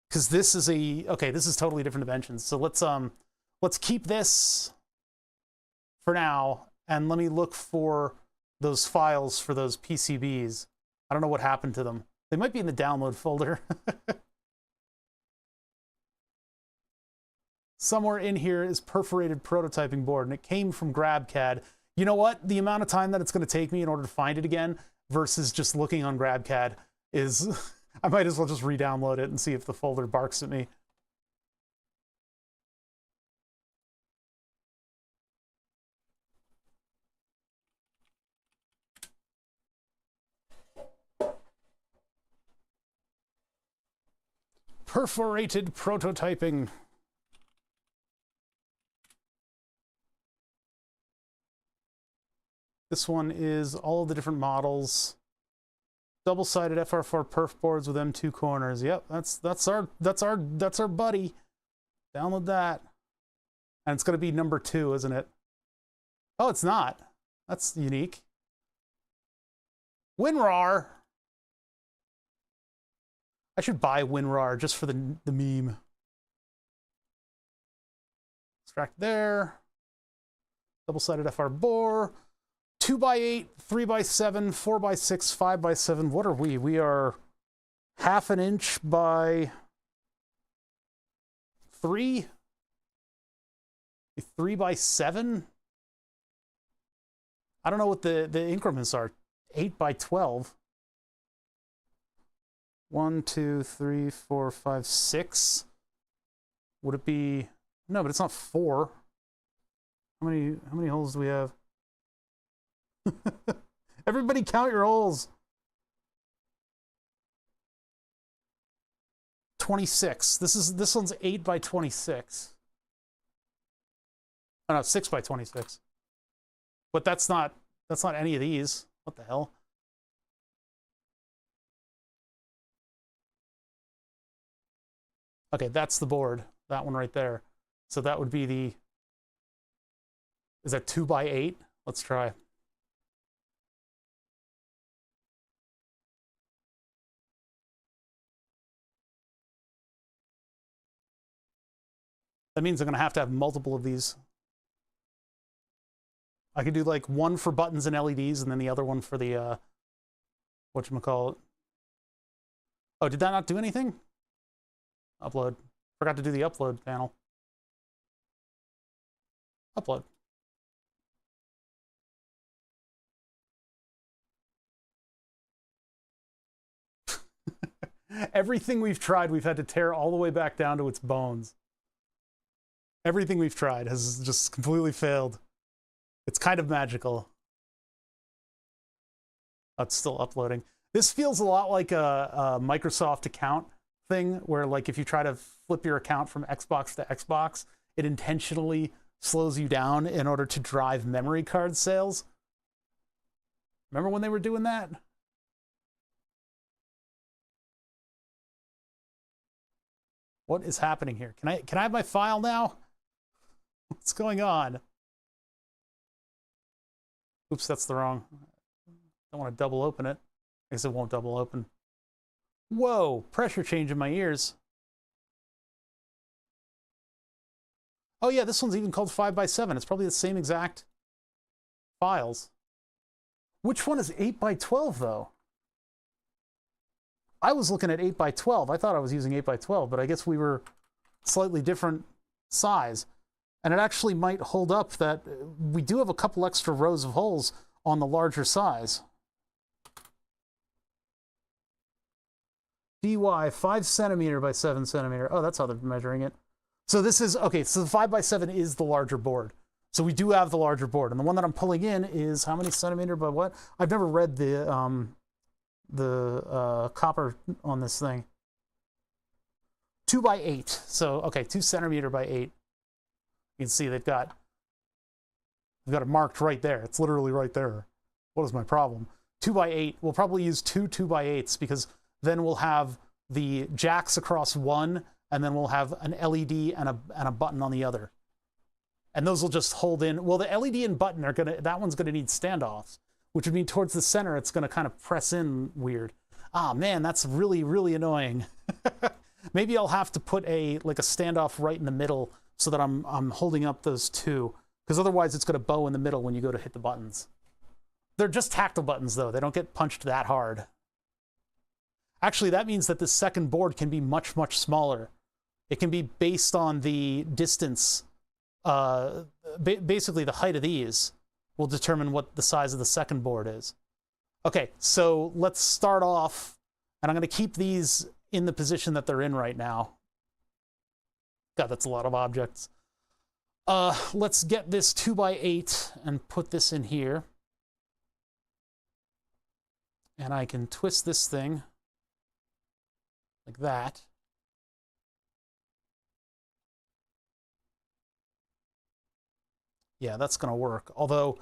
Because this is a... Okay, this is totally different dimensions. So let's keep this for now, and let me look for those files for those PCBs. I don't know what happened to them. They might be in the download folder. Somewhere in here is perforated prototyping board, and it came from GrabCAD. You know what? The amount of time that it's going to take me in order to find it again versus just looking on GrabCAD is... I might as well just re-download it and see if the folder barks at me. Perforated prototyping. This one is all of the different models. Double-sided FR4 perf boards with M2 corners. Yep, that's our buddy. Download that. And it's going to be number 2, isn't it? Oh, it's not. That's unique. WinRAR. I should buy WinRAR just for the meme. Extract there. Double-sided FR bore. 2x8, 3x7, 4x6, 5x7. What are we? We are ½ an inch by 3? 3x7? I don't know what the increments are. 8x12. 1, 2, 3, 4, 5, 6. Would it be... No, but it's not 4. How many holes do we have? Everybody count your holes. 26. This one's 8x26. Oh no, 6x26. But that's not any of these. What the hell? Okay, that's the board. That one right there. So that would be the... Is that 2x8? Let's try. That means I'm going to have multiple of these. I could do like one for buttons and LEDs and then the other one for the, whatchamacallit. Oh, did that not do anything? Upload. Forgot to do the upload panel. Upload. Everything we've tried, we've had to tear all the way back down to its bones. Everything we've tried has just completely failed. It's kind of magical. Oh, it's still uploading. This feels a lot like a Microsoft account thing, where like if you try to flip your account from Xbox to Xbox, it intentionally slows you down in order to drive memory card sales. Remember when they were doing that? What is happening here? Can I have my file now? What's going on? Oops, that's the wrong. Don't want to double open it. I guess it won't double open. Whoa, pressure change in my ears. Oh yeah, this one's even called 5x7. It's probably the same exact files. Which one is 8x12 though? I was looking at 8 by 12. I thought I was using 8 by 12, but I guess we were slightly different size. And it actually might hold up that we do have a couple extra rows of holes on the larger size. DY 5 centimeter by 7 centimeter. Oh, that's how they're measuring it. So this is, okay, so the 5 by 7 is the larger board. So we do have the larger board. And the one that I'm pulling in is how many centimeter by what? I've never read the copper on this thing. 2 by 8. So, okay, 2 centimeter by 8. You can see they've got it marked right there. It's literally right there. What is my problem? 2 by 8. We'll probably use two 2 by 8s because then we'll have the jacks across one, and then we'll have an LED and a button on the other. And those will just hold in. Well, the LED and button are that one's gonna need standoffs, which would mean towards the center, it's gonna kind of press in weird. Ah, man, that's really, really annoying. Maybe I'll have to put like a standoff right in the middle so that I'm holding up those two, because otherwise it's gonna bow in the middle when you go to hit the buttons. They're just tactile buttons though. They don't get punched that hard. Actually, that means that this second board can be much, much smaller. It can be based on the distance. Basically, the height of these will determine what the size of the second board is. Okay, so let's start off, and I'm going to keep these in the position that they're in right now. God, that's a lot of objects. Let's get this 2 by 8 and put this in here. And I can twist this thing like that. Yeah, that's going to work. Although,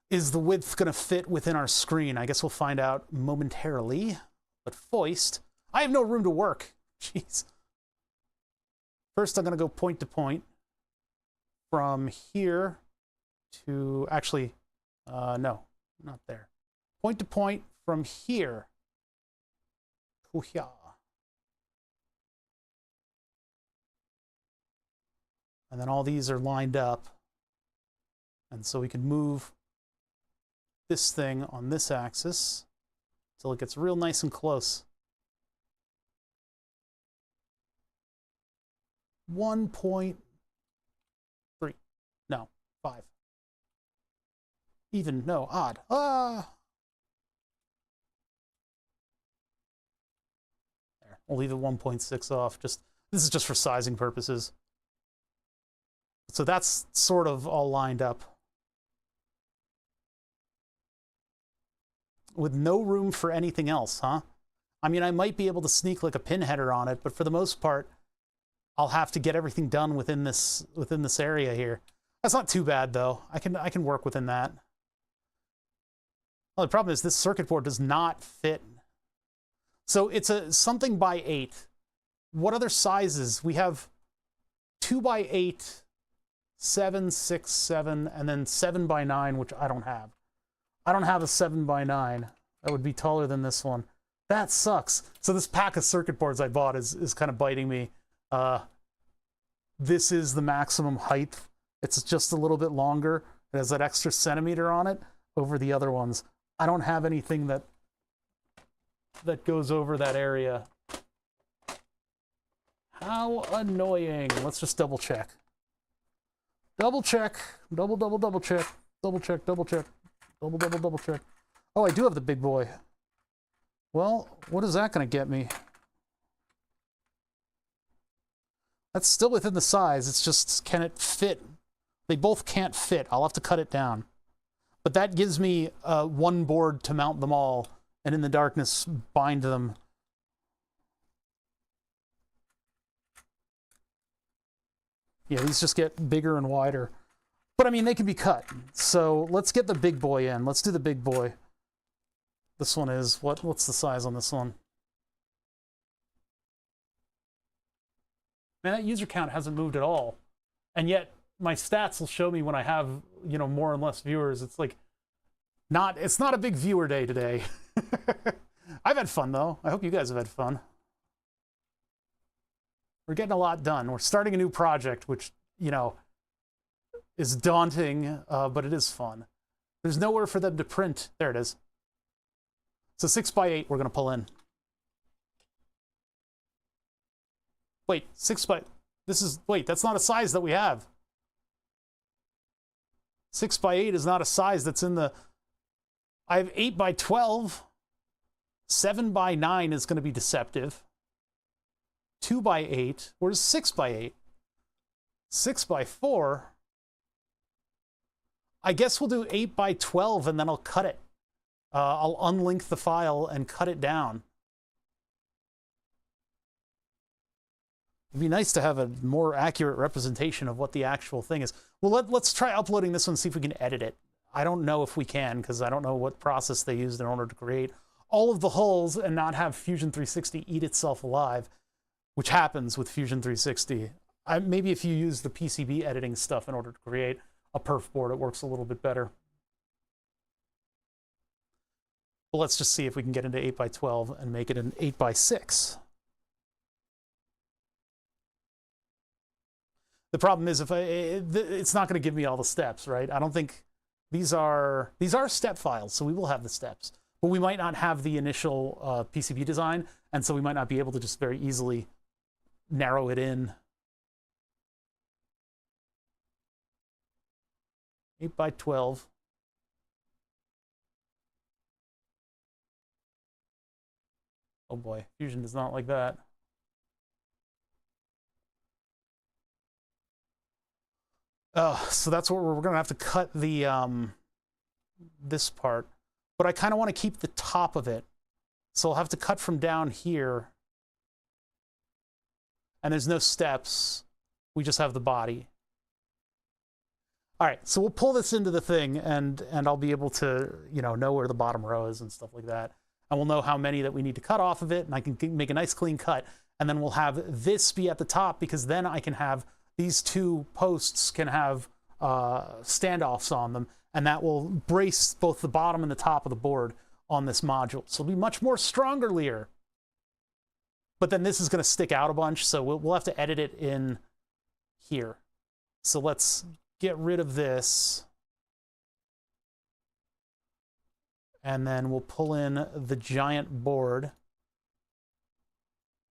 is the width going to fit within our screen? I guess we'll find out momentarily. But foist, I have no room to work. Jeez. First, I'm going to go point to point from here to, actually, no, not there. Point to point from here to here. And then all these are lined up. And so we can move this thing on this axis until it gets real nice and close. 1.3. No, 5. Even, no, odd. Ah! There, we'll leave the 1.6 off. This is just for sizing purposes. So that's sort of all lined up. With no room for anything else, huh? I mean, I might be able to sneak like a pin header on it, but for the most part, I'll have to get everything done within this area here. That's not too bad though. I can work within that. Well, the problem is this circuit board does not fit. So it's a something by 8. What other sizes? We have 2 by 8, 7, 6, 7, and then 7 by 9, which I don't have. I don't have a 7 by 9. That would be taller than this one. That sucks. So this pack of circuit boards I bought is kind of biting me. This is the maximum height. It's just a little bit longer. It has that extra centimeter on it over the other ones. I don't have anything that goes over that area. How annoying. Let's just double check. Double check. Double check. Double check, double check. Double check. Oh, I do have the big boy. Well, what is that going to get me? That's still within the size. It's just, can it fit? They both can't fit. I'll have to cut it down. But that gives me one board to mount them all, and in the darkness, bind them. Yeah, these just get bigger and wider. But I mean, they can be cut. So let's get the big boy in. Let's do the big boy. This one is, what's the size on this one? Man, that user count hasn't moved at all. And yet my stats will show me when I have, you know, more and less viewers. It's like, it's not a big viewer day today. I've had fun though. I hope you guys have had fun. We're getting a lot done. We're starting a new project, which, you know, is daunting, but it is fun. There's nowhere for them to print. There it is. So 6 by 8 we're going to pull in. Wait, wait, that's not a size that we have. 6 by 8 is not a size that's in the, I have 8 by 12. 7 by 9 is going to be deceptive. 2 by 8, where's 6 by 8? 6 by 4. I guess we'll do 8 by 12 and then I'll cut it. I'll unlink the file and cut it down. It'd be nice to have a more accurate representation of what the actual thing is. Well, let's try uploading this one and see if we can edit it. I don't know if we can, because I don't know what process they used in order to create all of the hulls and not have Fusion 360 eat itself alive, which happens with Fusion 360. Maybe if you use the PCB editing stuff in order to create a perf board, it works a little bit better. But let's just see if we can get into 8 by 12 and make it an 8 by 6. The problem is it's not going to give me all the steps, right? I don't think these are step files, so we will have the steps, but we might not have the initial PCB design, and so we might not be able to just very easily narrow it in. 8 by 12. Oh boy, Fusion does not like that. So that's what we're gonna have to cut the this part, but I kind of want to keep the top of it, so I'll have to cut from down here, and there's no steps, we just have the body. All right, so we'll pull this into the thing, and I'll be able to, you know where the bottom row is and stuff like that, and we'll know how many that we need to cut off of it, and I can make a nice clean cut, and then we'll have this be at the top, because then I can have these two posts can have standoffs on them, and that will brace both the bottom and the top of the board on this module. So it'll be much more strongerlier. But then this is going to stick out a bunch, so we'll have to edit it in here. So let's get rid of this. And then we'll pull in the giant board,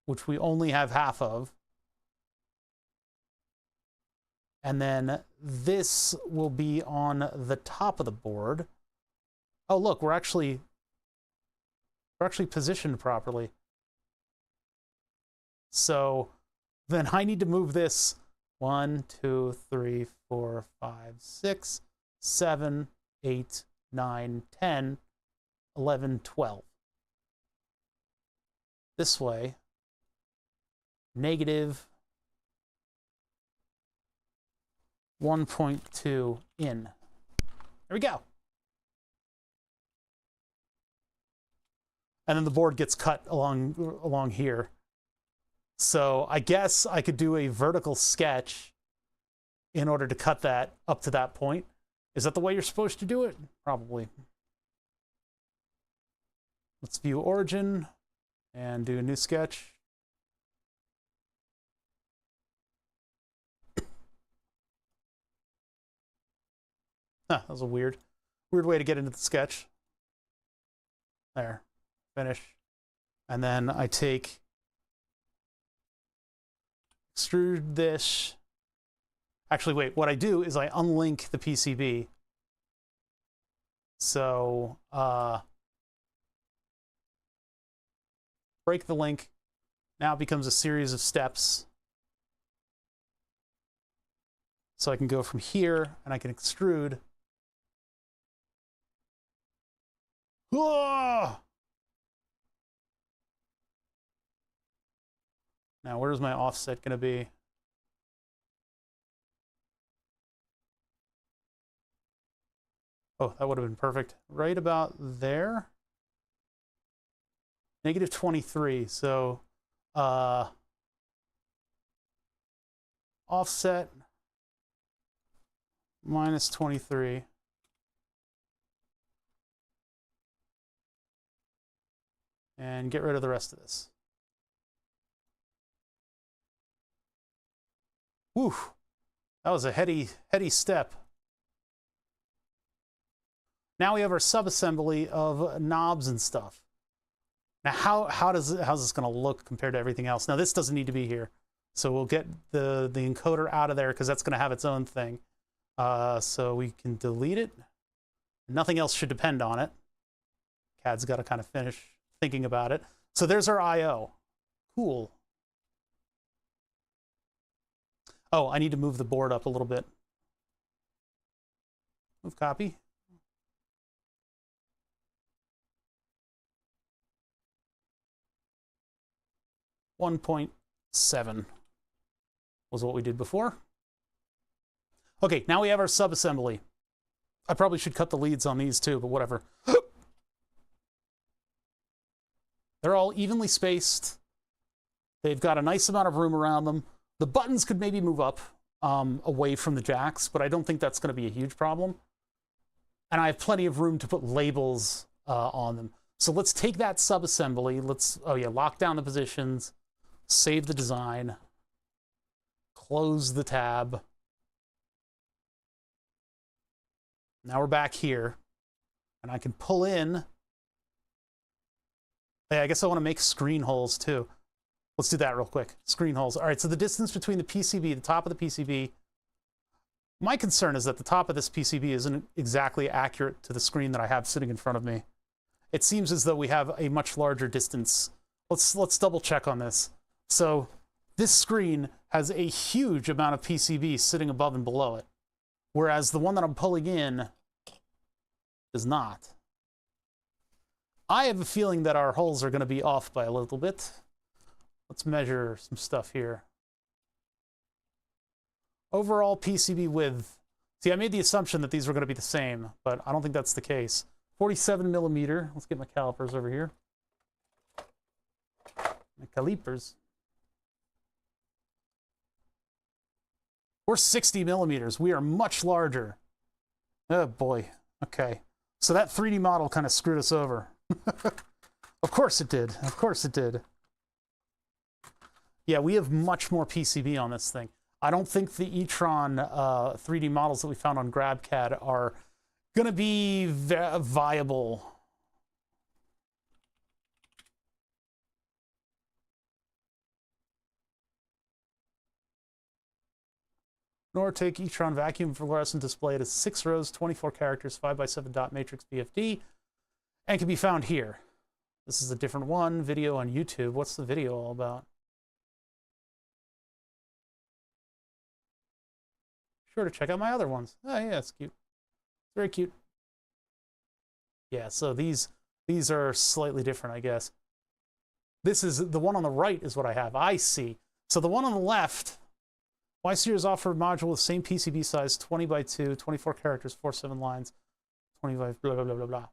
which we only have half of. And then this will be on the top of the board. Oh, look, we're actually positioned properly. So then I need to move this 1, 2, 3, 4, 5, 6, 7, 8, 9, 10, 11, 12. This way, negative 1.2 in. There we go. And then the board gets cut along here. So I guess I could do a vertical sketch in order to cut that up to that point. Is that the way you're supposed to do it? Probably. Let's view origin and do a new sketch. Huh, that was a weird way to get into the sketch. There, finish. And then I extrude this. Actually, wait, what I do is I unlink the PCB. So, break the link. Now it becomes a series of steps. So I can go from here and I can extrude. Whoa! Now, where's my offset going to be? Oh, that would have been perfect. Right about there. Negative 23. So, offset minus 23. And get rid of the rest of this. Whew, that was a heady step. Now we have our subassembly of knobs and stuff. Now how's this going to look compared to everything else? Now this doesn't need to be here. So we'll get the encoder out of there because that's going to have its own thing. So we can delete it. Nothing else should depend on it. CAD's got to kind of finish thinking about it. So there's our I/O. Cool. Oh, I need to move the board up a little bit. Move copy. .7 was what we did before. Okay, now we have our subassembly. I probably should cut the leads on these too, but whatever. They're all evenly spaced. They've got a nice amount of room around them. The buttons could maybe move up away from the jacks, but I don't think that's going to be a huge problem. And I have plenty of room to put labels on them. So let's take that subassembly. Let's, oh yeah, lock down the positions, save the design, close the tab. Now we're back here, and I can pull in. Hey, I guess I want to make screen holes too. Let's do that real quick. Screen holes. All right, so the distance between the PCB, the top of the PCB, my concern is that the top of this PCB isn't exactly accurate to the screen that I have sitting in front of me. It seems as though we have a much larger distance. Let's double check on this. So this screen has a huge amount of PCB sitting above and below it, whereas the one that I'm pulling in does not. I have a feeling that our holes are going to be off by a little bit. Let's measure some stuff here. Overall PCB width. See, I made the assumption that these were going to be the same, but I don't think that's the case. 47 millimeter. Let's get my calipers over here. My calipers. We're 60 millimeters. We are much larger. Oh boy. Okay. So that 3D model kind of screwed us over. Of course it did. Of course it did. Yeah, we have much more PCB on this thing. I don't think the e-tron 3D models that we found on GrabCAD are going to be viable. Nor take e-tron vacuum fluorescent display. It is 6 rows, 24 characters, 5x7 dot matrix BFD, and can be found here. This is a different one, video on YouTube. What's the video all about? Sure to check out my other ones. Oh yeah, it's cute. Very cute. Yeah, so these are slightly different, I guess. This is the one on the right is what I have. I see. So the one on the left, Y-Series offered module with same PCB size, 20x2, 24 characters, 47 lines, 25 blah blah blah blah blah.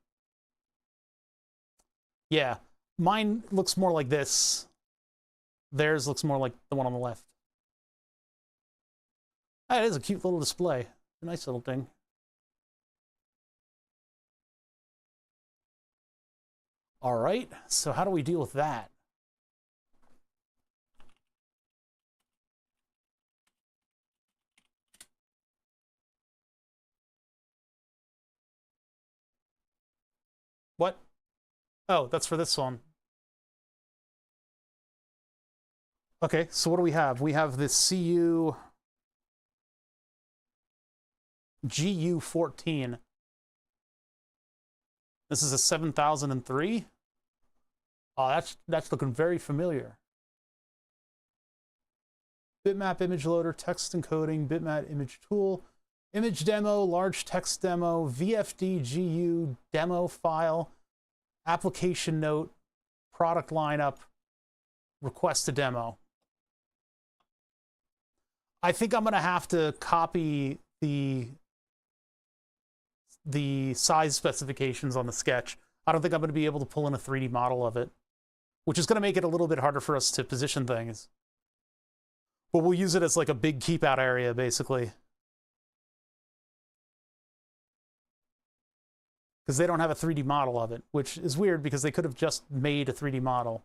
Yeah, mine looks more like this. Theirs looks more like the one on the left. That is a cute little display. A nice little thing. All right, so how do we deal with that? What? Oh, that's for this one. Okay, so what do we have? We have this CU GU14. This is a 7003. Oh, that's looking very familiar. Bitmap image loader, text encoding, bitmap image tool, image demo, large text demo, VFD GU demo file, application note, product lineup, request a demo. I think I'm going to have to copy the size specifications on the sketch. I don't think I'm going to be able to pull in a 3D model of it, which is going to make it a little bit harder for us to position things. But we'll use it as like a big keep out area, basically. Because they don't have a 3D model of it, which is weird because they could have just made a 3D model.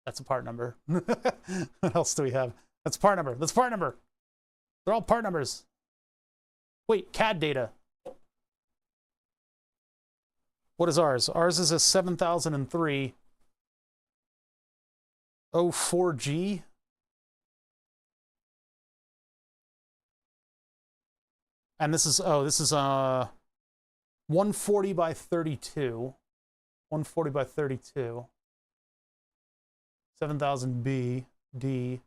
That's a part number. What else do we have? That's part number. That's part number. They're all part numbers. Wait, CAD data. What is ours? Ours is a 7003. 04G. And this is 140 by 32. 140 by 32. 7000B, D.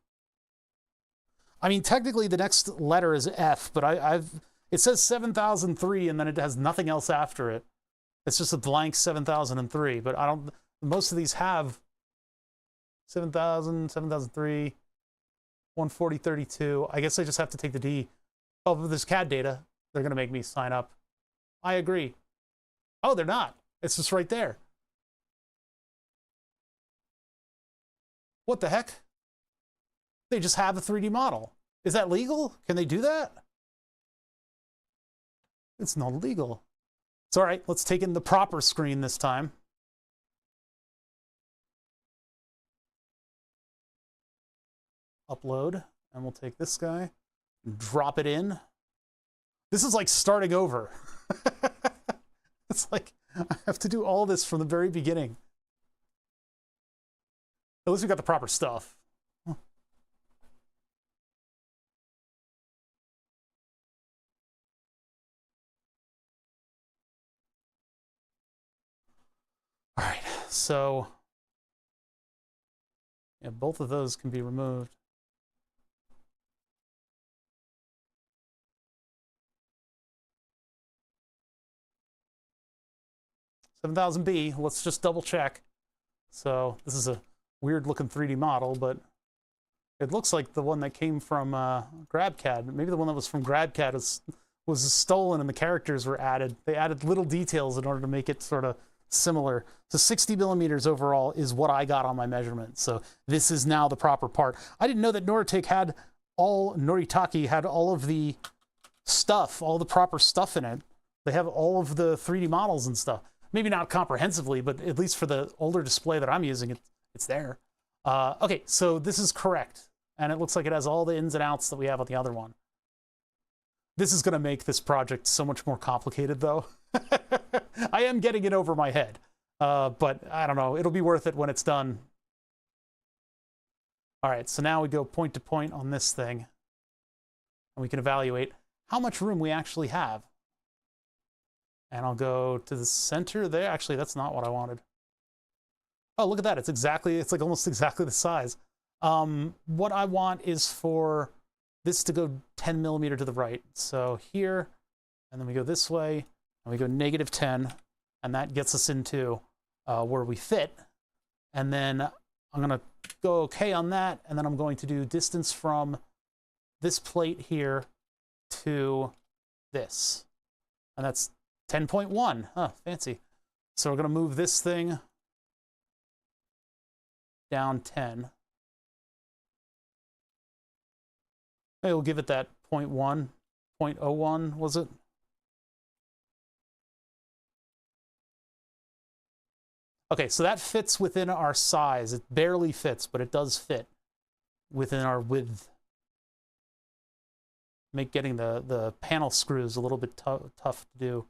I mean, technically the next letter is F, but it says 7003 and then it has nothing else after it. It's just a blank 7003, but most of these have 7000, 7003, 140, 32. I guess I just have to take the D. Oh, but there's CAD data. They're going to make me sign up. I agree. Oh, they're not. It's just right there. What the heck? They just have a 3D model. Is that legal? Can they do that? It's not illegal. It's all right. Let's take in the proper screen this time. Upload, and we'll take this guy, drop it in. This is like starting over. It's like I have to do all this from the very beginning. At least we got the proper stuff. All right, so yeah, both of those can be removed. $7,000B, let's just double check. So this is a weird looking 3D model, but it looks like the one that came from GrabCAD. Maybe the one that was from GrabCAD was stolen and the characters were added. They added little details in order to make it sort of similar. So 60 millimeters overall is what I got on my measurement. So this is now the proper part. I didn't know that Noritake had Noritake had all of the stuff, all the proper stuff in it. They have all of the 3D models and stuff. Maybe not comprehensively, but at least for the older display that I'm using, it's there. Okay, so this is correct. And it looks like it has all the ins and outs that we have on the other one. This is going to make this project so much more complicated, though. I am getting it over my head. But I don't know. It'll be worth it when it's done. All right, so now we go point to point on this thing. And we can evaluate how much room we actually have. And I'll go to the center there. Actually, that's not what I wanted. Oh, look at that. It's like almost exactly the size. What I want is for this to go 10 millimeter to the right. So here, and then we go this way, and we go -10, and that gets us into where we fit. And then I'm going to go okay on that, and then I'm going to do distance from this plate here to this. And that's 10.1. Huh, fancy. So we're going to move this thing down 10. Maybe we'll give it that 0.1, 0.01, was it? Okay, so that fits within our size. It barely fits, but it does fit within our width. Make getting the panel screws a little bit tough to do.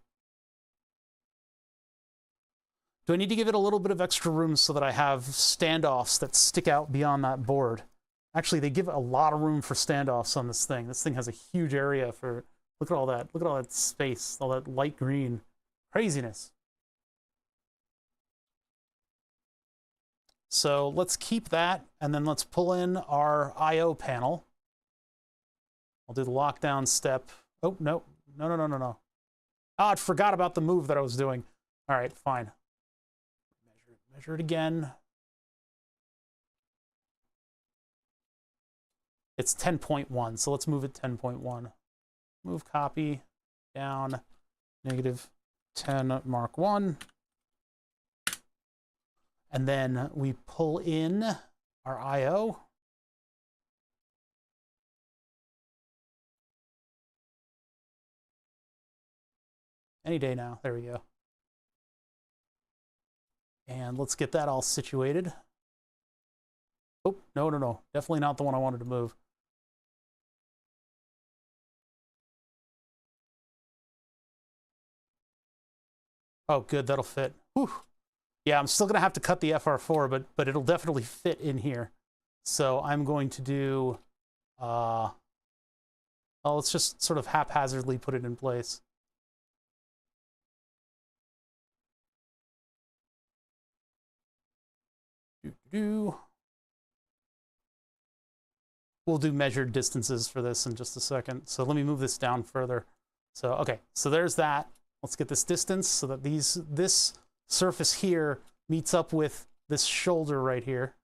Do I need to give it a little bit of extra room so that I have standoffs that stick out beyond that board? Actually, they give a lot of room for standoffs on this thing. This thing has a huge area for, look at all that. Look at all that space, all that light green. Craziness. So let's keep that, and then let's pull in our I/O panel. I'll do the lockdown step. Oh, no. No. Oh, I forgot about the move that I was doing. All right, fine. Measure it again. It's 10.1, so let's move it 10.1. Move copy down, -10, mark 1. And then we pull in our I/O. Any day now, there we go. And let's get that all situated. Oh, no. Definitely not the one I wanted to move. Oh, good, that'll fit. Whew. Yeah, I'm still gonna have to cut the FR4, but it'll definitely fit in here. So I'm going to do, well, let's just sort of haphazardly put it in place. We'll do measured distances for this in just a second. So let me move this down further. So, okay, so there's that. Let's get this distance so that this surface here meets up with this shoulder right here.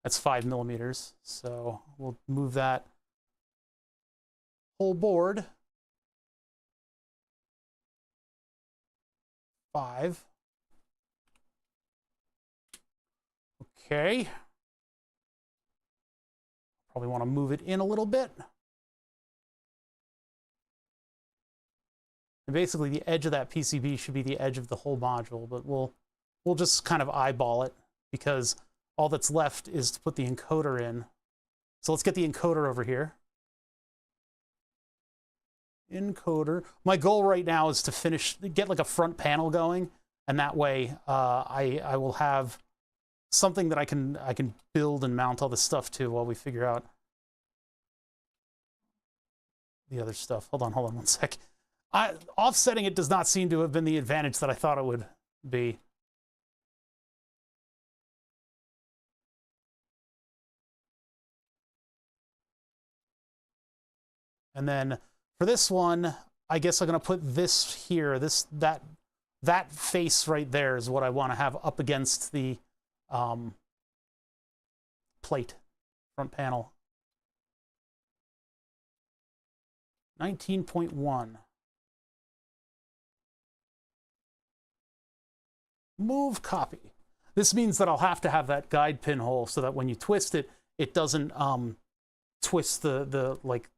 That's 5 millimeters. So we'll move that whole board 5. Okay. Probably want to move it in a little bit. And basically the edge of that PCB should be the edge of the whole module, but we'll just kind of eyeball it because all that's left is to put the encoder in. So let's get the encoder over here. Encoder. My goal right now is to get like a front panel going, and that way I will have something that I can build and mount all this stuff to while we figure out the other stuff. Hold on one sec. Offsetting it does not seem to have been the advantage that I thought it would be. And then for this one, I guess I'm going to put this here. That face right there is what I want to have up against the plate, front panel. 19.1. Move copy. This means that I'll have to have that guide pinhole so that when you twist it, it doesn't twist the like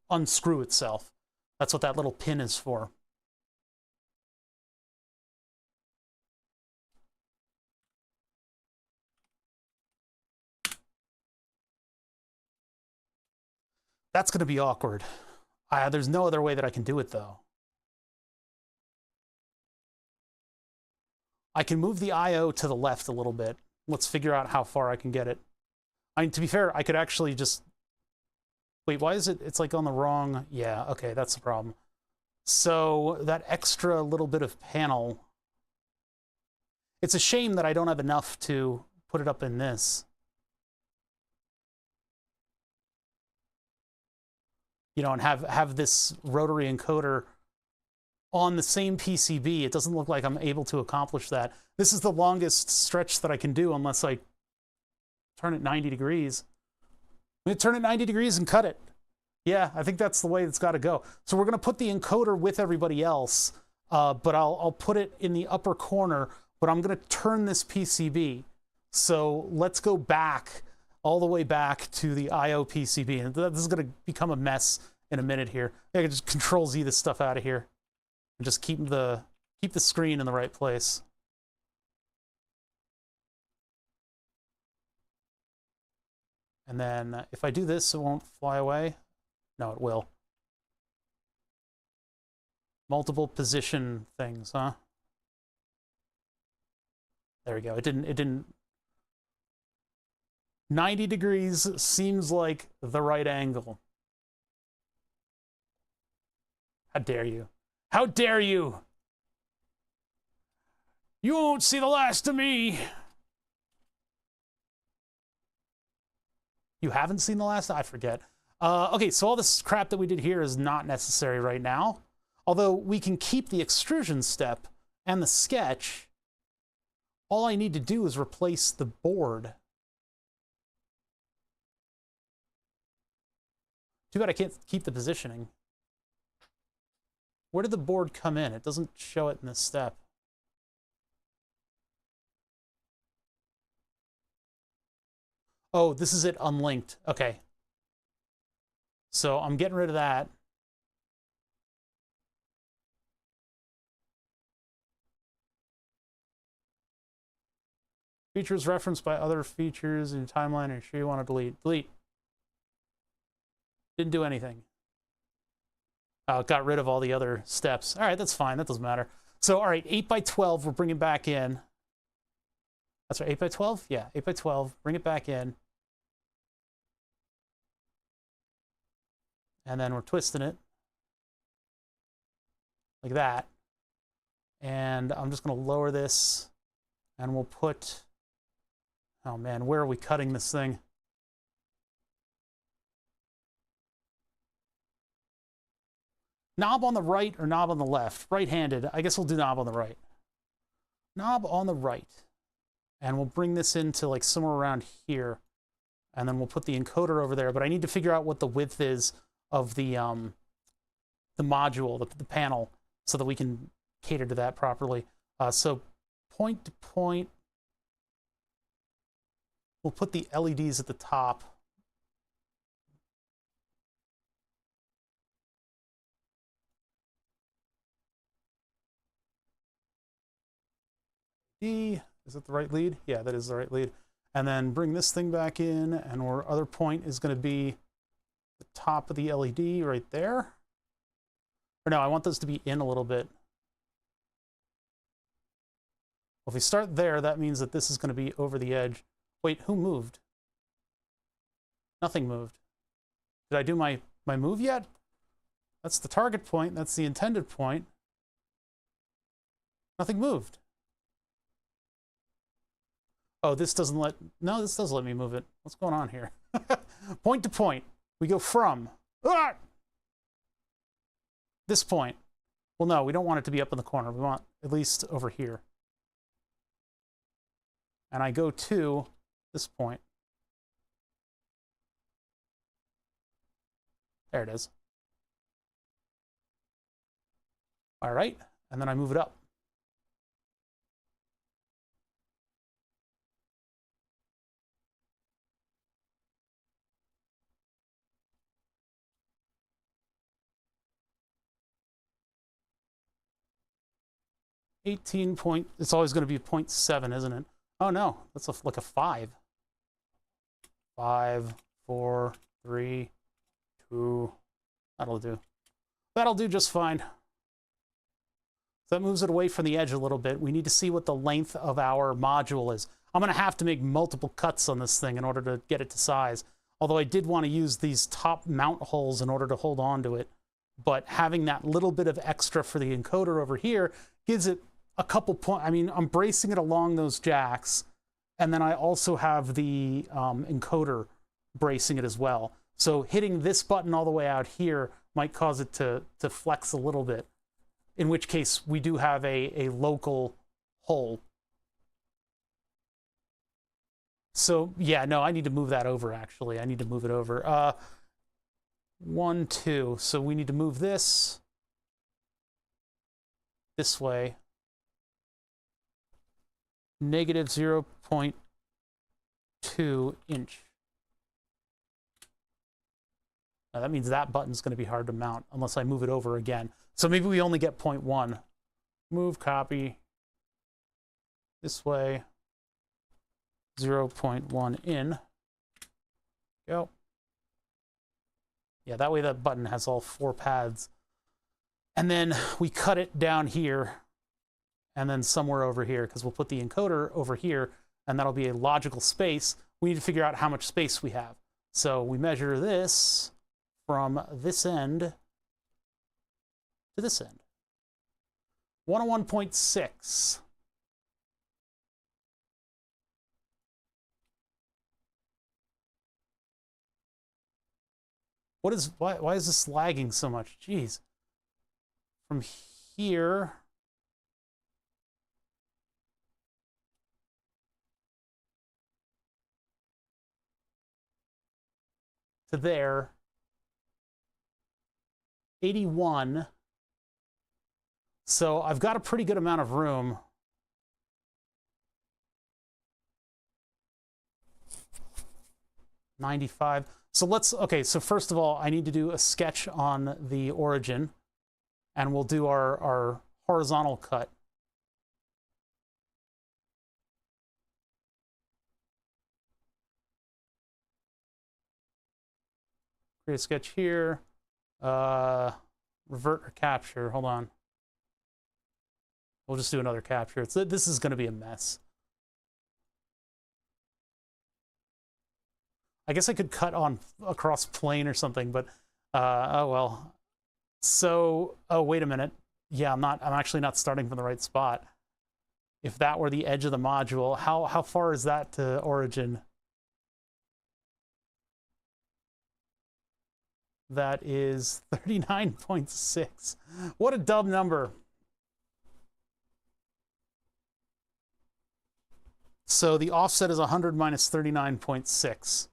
unscrew itself. That's what that little pin is for. That's going to be awkward. There's no other way that I can do it, though. I can move the I/O to the left a little bit. Let's figure out how far I can get it. I mean, to be fair, I could actually just... Wait, why is it? It's like on the wrong... Yeah, okay, that's the problem. So that extra little bit of panel... It's a shame that I don't have enough to put it up in this. You know, and have this rotary encoder on the same PCB. It doesn't look like I'm able to accomplish that. This is the longest stretch that I can do unless I turn it 90 degrees. I'm going to turn it 90 degrees and cut it. Yeah, I think that's the way it's got to go. So we're going to put the encoder with everybody else, but I'll put it in the upper corner, but I'm going to turn this PCB. So let's go back, all the way back to the I/O PCB. And this is going to become a mess in a minute here. I can just Control-Z this stuff out of here and just keep the screen in the right place. And then if I do this, it won't fly away. No, it will. Multiple position things, huh? There we go. It didn't. 90 degrees seems like the right angle. How dare you? How dare you? You won't see the last of me. You haven't seen the last? I forget. Okay, so all this crap that we did here is not necessary right now. Although we can keep the extrusion step and the sketch. All I need to do is replace the board. Too bad I can't keep the positioning. Where did the board come in? It doesn't show it in this step. Oh, this is it unlinked. Okay. So I'm getting rid of that. Features referenced by other features in your timeline. Are you sure you want to delete? Delete. Didn't do anything. Oh, it got rid of all the other steps. All right, that's fine. That doesn't matter. So, all right, 8 by 12, we're bringing back in. That's right, 8 by 12? Yeah, 8 by 12. Bring it back in. And then we're twisting it like that. And I'm just going to lower this, and we'll put, oh man, where are we cutting this thing? Knob on the right or knob on the left? Right-handed. I guess we'll do knob on the right. Knob on the right. And we'll bring this into like somewhere around here. And then we'll put the encoder over there. But I need to figure out what the width is of the module, the panel, so that we can cater to that properly. So point to point, we'll put the LEDs at the top. Is that the right lead? Yeah, that is the right lead. And then bring this thing back in, and our other point is going to be the top of the LED right there. Or no, I want those to be in a little bit. Well, if we start there, that means that this is going to be over the edge. Wait, who moved? Nothing moved. Did I do my move yet? That's the target point. That's the intended point. Nothing moved. Oh, this doesn't let... No, this does let me move it. What's going on here? Point to point. We go from... this point. Well, no, we don't want it to be up in the corner. We want at least over here. And I go to this point. There it is. All right, and then I move it up. It's always going to be 0.7, isn't it? Oh no, that's like a 5. 5, 4, 3, 2. That'll do. That'll do just fine. So that moves it away from the edge a little bit. We need to see what the length of our module is. I'm going to have to make multiple cuts on this thing in order to get it to size. Although I did want to use these top mount holes in order to hold on to it. But having that little bit of extra for the encoder over here gives it a couple points. I mean, I'm bracing it along those jacks. And then I also have the encoder bracing it as well. So hitting this button all the way out here might cause it to flex a little bit. In which case, we do have a local hole. So, yeah, no, I need to move that over, actually. I need to move it over. 1, 2. So we need to move this way. Negative 0.2 inch. Now that means that button's going to be hard to mount unless I move it over again. So maybe we only get 0.1. Move, copy. This way. 0.1 in. Go. Yeah, that way that button has all 4 pads. And then we cut it down here and then somewhere over here, because we'll put the encoder over here, and that'll be a logical space. We need to figure out how much space we have. So we measure this from this end to this end. 101.6. Why is this lagging so much? Jeez. From here to there, 81. So I've got a pretty good amount of room. $95. So okay, so first of all, I need to do a sketch on the origin, and we'll do our horizontal cut. Create a sketch here. Revert or capture. Hold on. We'll just do another capture. This is going to be a mess. I guess I could cut on across plane or something, but oh well. So, oh, wait a minute. Yeah, I'm actually not starting from the right spot. If that were the edge of the module, how far is that to origin? That is 39.6. What a dumb number. So the offset is 100 minus 39.6.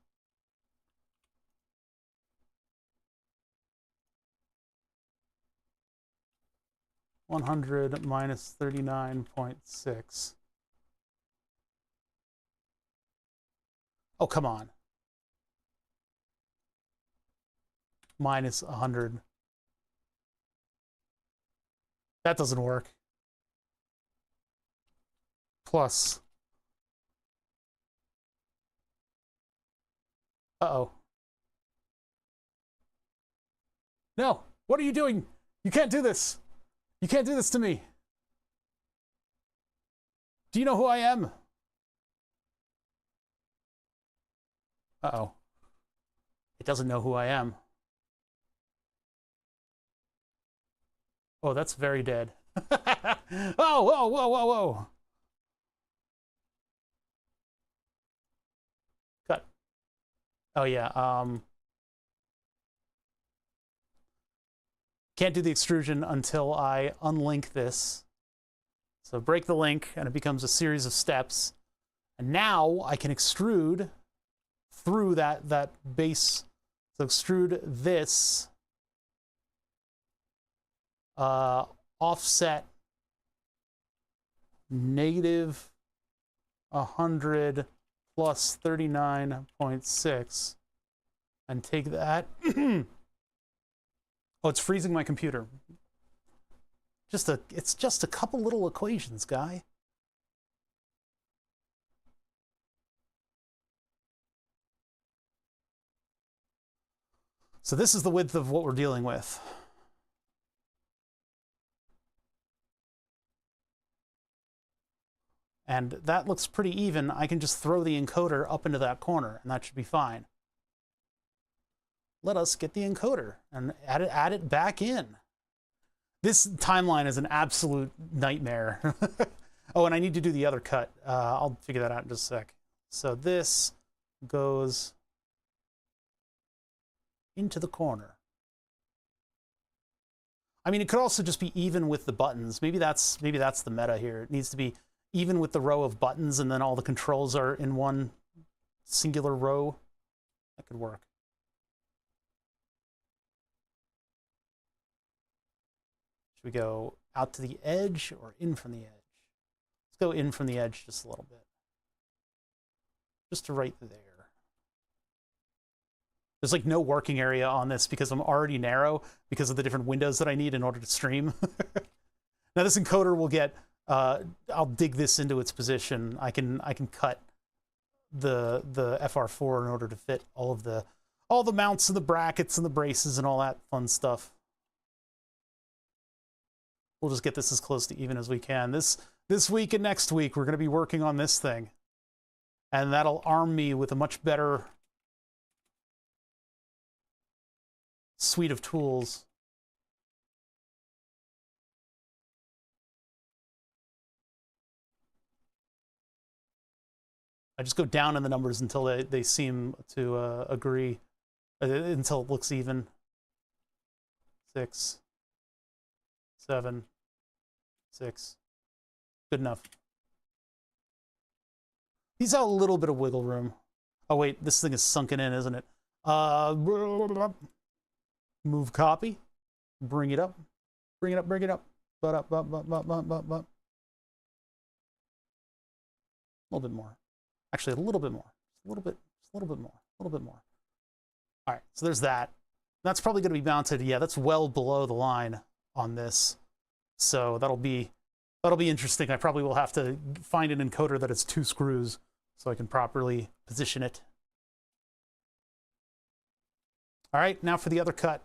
minus 39.6. Oh, come on. Minus 100. That doesn't work. Plus. Uh-oh. No, what are you doing? You can't do this. You can't do this to me. Do you know who I am? Uh-oh. It doesn't know who I am. Oh, that's very dead. Oh, whoa, whoa, whoa, whoa. Cut. Oh, yeah. Can't do the extrusion until I unlink this. So break the link, and it becomes a series of steps. And now I can extrude through that base. So extrude this. Offset negative 100 plus 39.6, and take that. Oh, it's freezing my computer. It's just a couple little equations, guy. So this is the width of what we're dealing with. And that looks pretty even. I can just throw the encoder up into that corner, and that should be fine. Let us get the encoder and add it back in. This timeline is an absolute nightmare. Oh, and I need to do the other cut. I'll figure that out in just a sec. So this goes into the corner. I mean, it could also just be even with the buttons. Maybe that's the meta here. It needs to be even with the row of buttons, and then all the controls are in one singular row. That could work. Should we go out to the edge or in from the edge? Let's go in from the edge just a little bit. Just to right there. There's like no working area on this because I'm already narrow because of the different windows that I need in order to stream. Now this encoder will get, I'll dig this into its position. I can cut the FR4 in order to fit all the mounts and the brackets and the braces and all that fun stuff. We'll just get this as close to even as we can. This week and next week we're going to be working on this thing, and that'll arm me with a much better suite of tools. I just go down in the numbers until they seem to agree, until it looks even. 6, 7, 6. Good enough. These have a little bit of wiggle room. Oh wait, this thing is sunken in, isn't it? Move copy. Bring it up. Bring it up, bring it up. But up. A little bit more. Actually, a little bit more. A little bit more. A little bit more. All right, so there's that. That's probably going to be mounted. Yeah, that's well below the line on this. So that'll be interesting. I probably will have to find an encoder that has 2 screws so I can properly position it. All right, now for the other cut.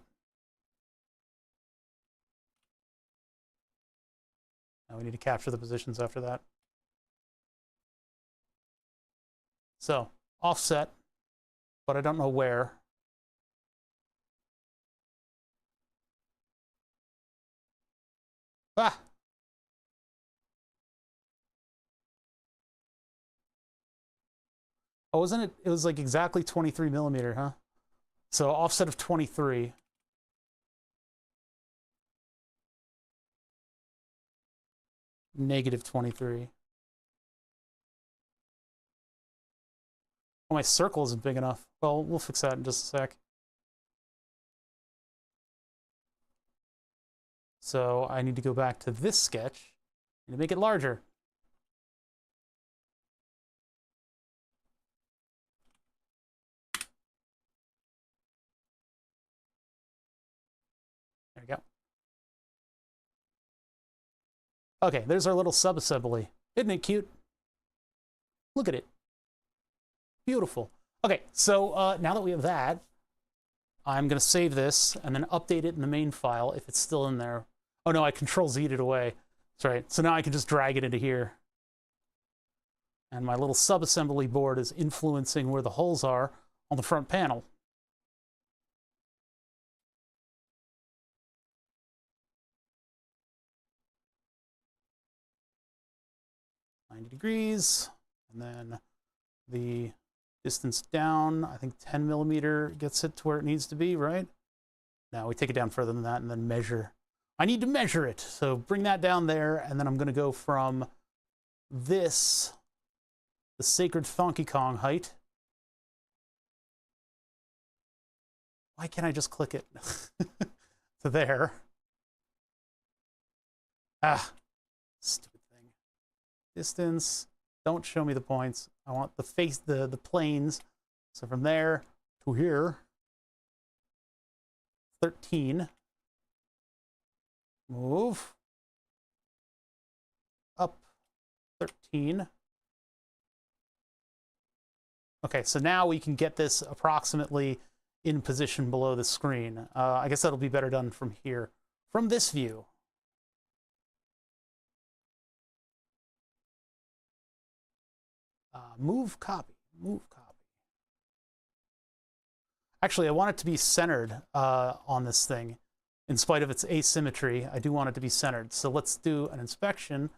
Now we need to capture the positions after that. So, offset but I don't know where. Ah! Oh, wasn't it? It was like exactly 23 millimeter, huh? So offset of 23. Negative 23. Oh, my circle isn't big enough. Well, we'll fix that in just a sec. So I need to go back to this sketch and make it larger. There we go. Okay, there's our little sub-assembly. Isn't it cute? Look at it. Beautiful. Okay, so now that we have that, I'm going to save this and then update it in the main file if it's still in there. Oh no, I Control-Z'd it away. That's right. So now I can just drag it into here. And my little sub-assembly board is influencing where the holes are on the front panel. Degrees, and then the distance down, I think 10 millimeter gets it to where it needs to be, right? Now we take it down further than that and then measure. I need to measure it, so bring that down there, and then I'm going to go from this, the sacred Donkey Kong height. Why can't I just click it? To there. Ah, stupid thing. Distance, don't show me the points. I want the face, the planes. So from there to here, 13. Move. Up, 13. Okay, so now we can get this approximately in position below the screen. I guess that'll be better done from here. From this view. Move copy, move copy. Actually, I want it to be centered on this thing. In spite of its asymmetry, I do want it to be centered. So let's do an inspection,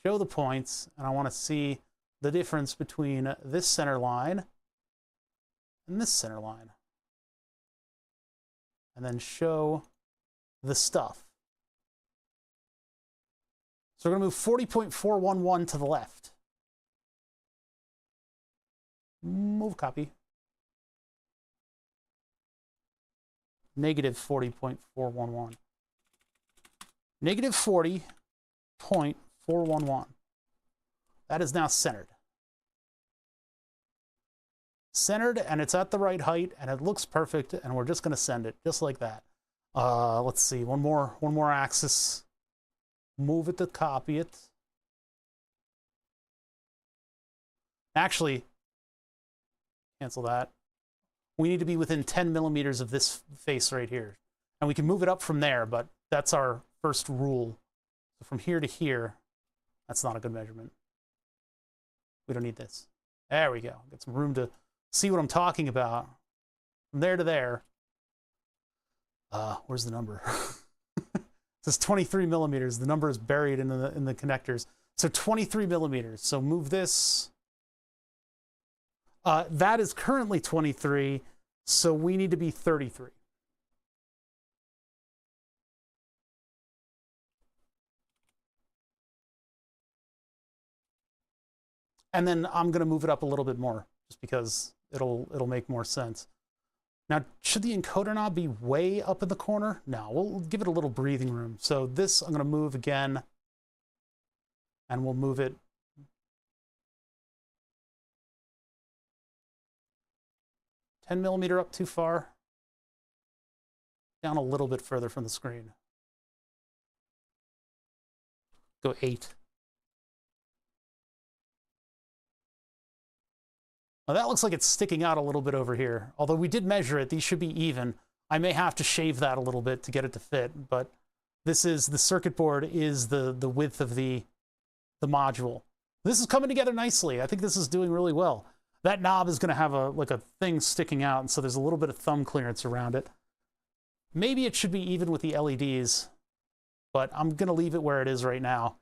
show the points, and I want to see the difference between this center line and this center line. And then show the stuff. So we're going to move 40.411 to the left. Move copy. Negative 40.411. Negative 40.411. That is now centered. Centered, and it's at the right height, and it looks perfect, and we're just going to send it just like that. Let's see, one more axis. Move it to copy it. Actually, cancel that. We need to be within 10 millimeters of this face right here. And we can move it up from there, but that's our first rule. So from here to here, that's not a good measurement. We don't need this. There we go. Get some room to see what I'm talking about. From there to there. Where's the number? It says 23 millimeters. The number is buried in the connectors. So 23 millimeters. So move this. That is currently 23, so we need to be 33. And then I'm going to move it up a little bit more, just because it'll make more sense. Now, should the encoder knob be way up in the corner? No, we'll give it a little breathing room. So this I'm going to move again, and we'll move it 10 millimeter up too far. Down a little bit further from the screen. Go 8. Now that looks like it's sticking out a little bit over here. Although we did measure it, these should be even. I may have to shave that a little bit to get it to fit, but this is, the circuit board is the width of the module. This is coming together nicely. I think this is doing really well. That knob is going to have like a thing sticking out, and so there's a little bit of thumb clearance around it. Maybe it should be even with the LEDs, but I'm going to leave it where it is right now.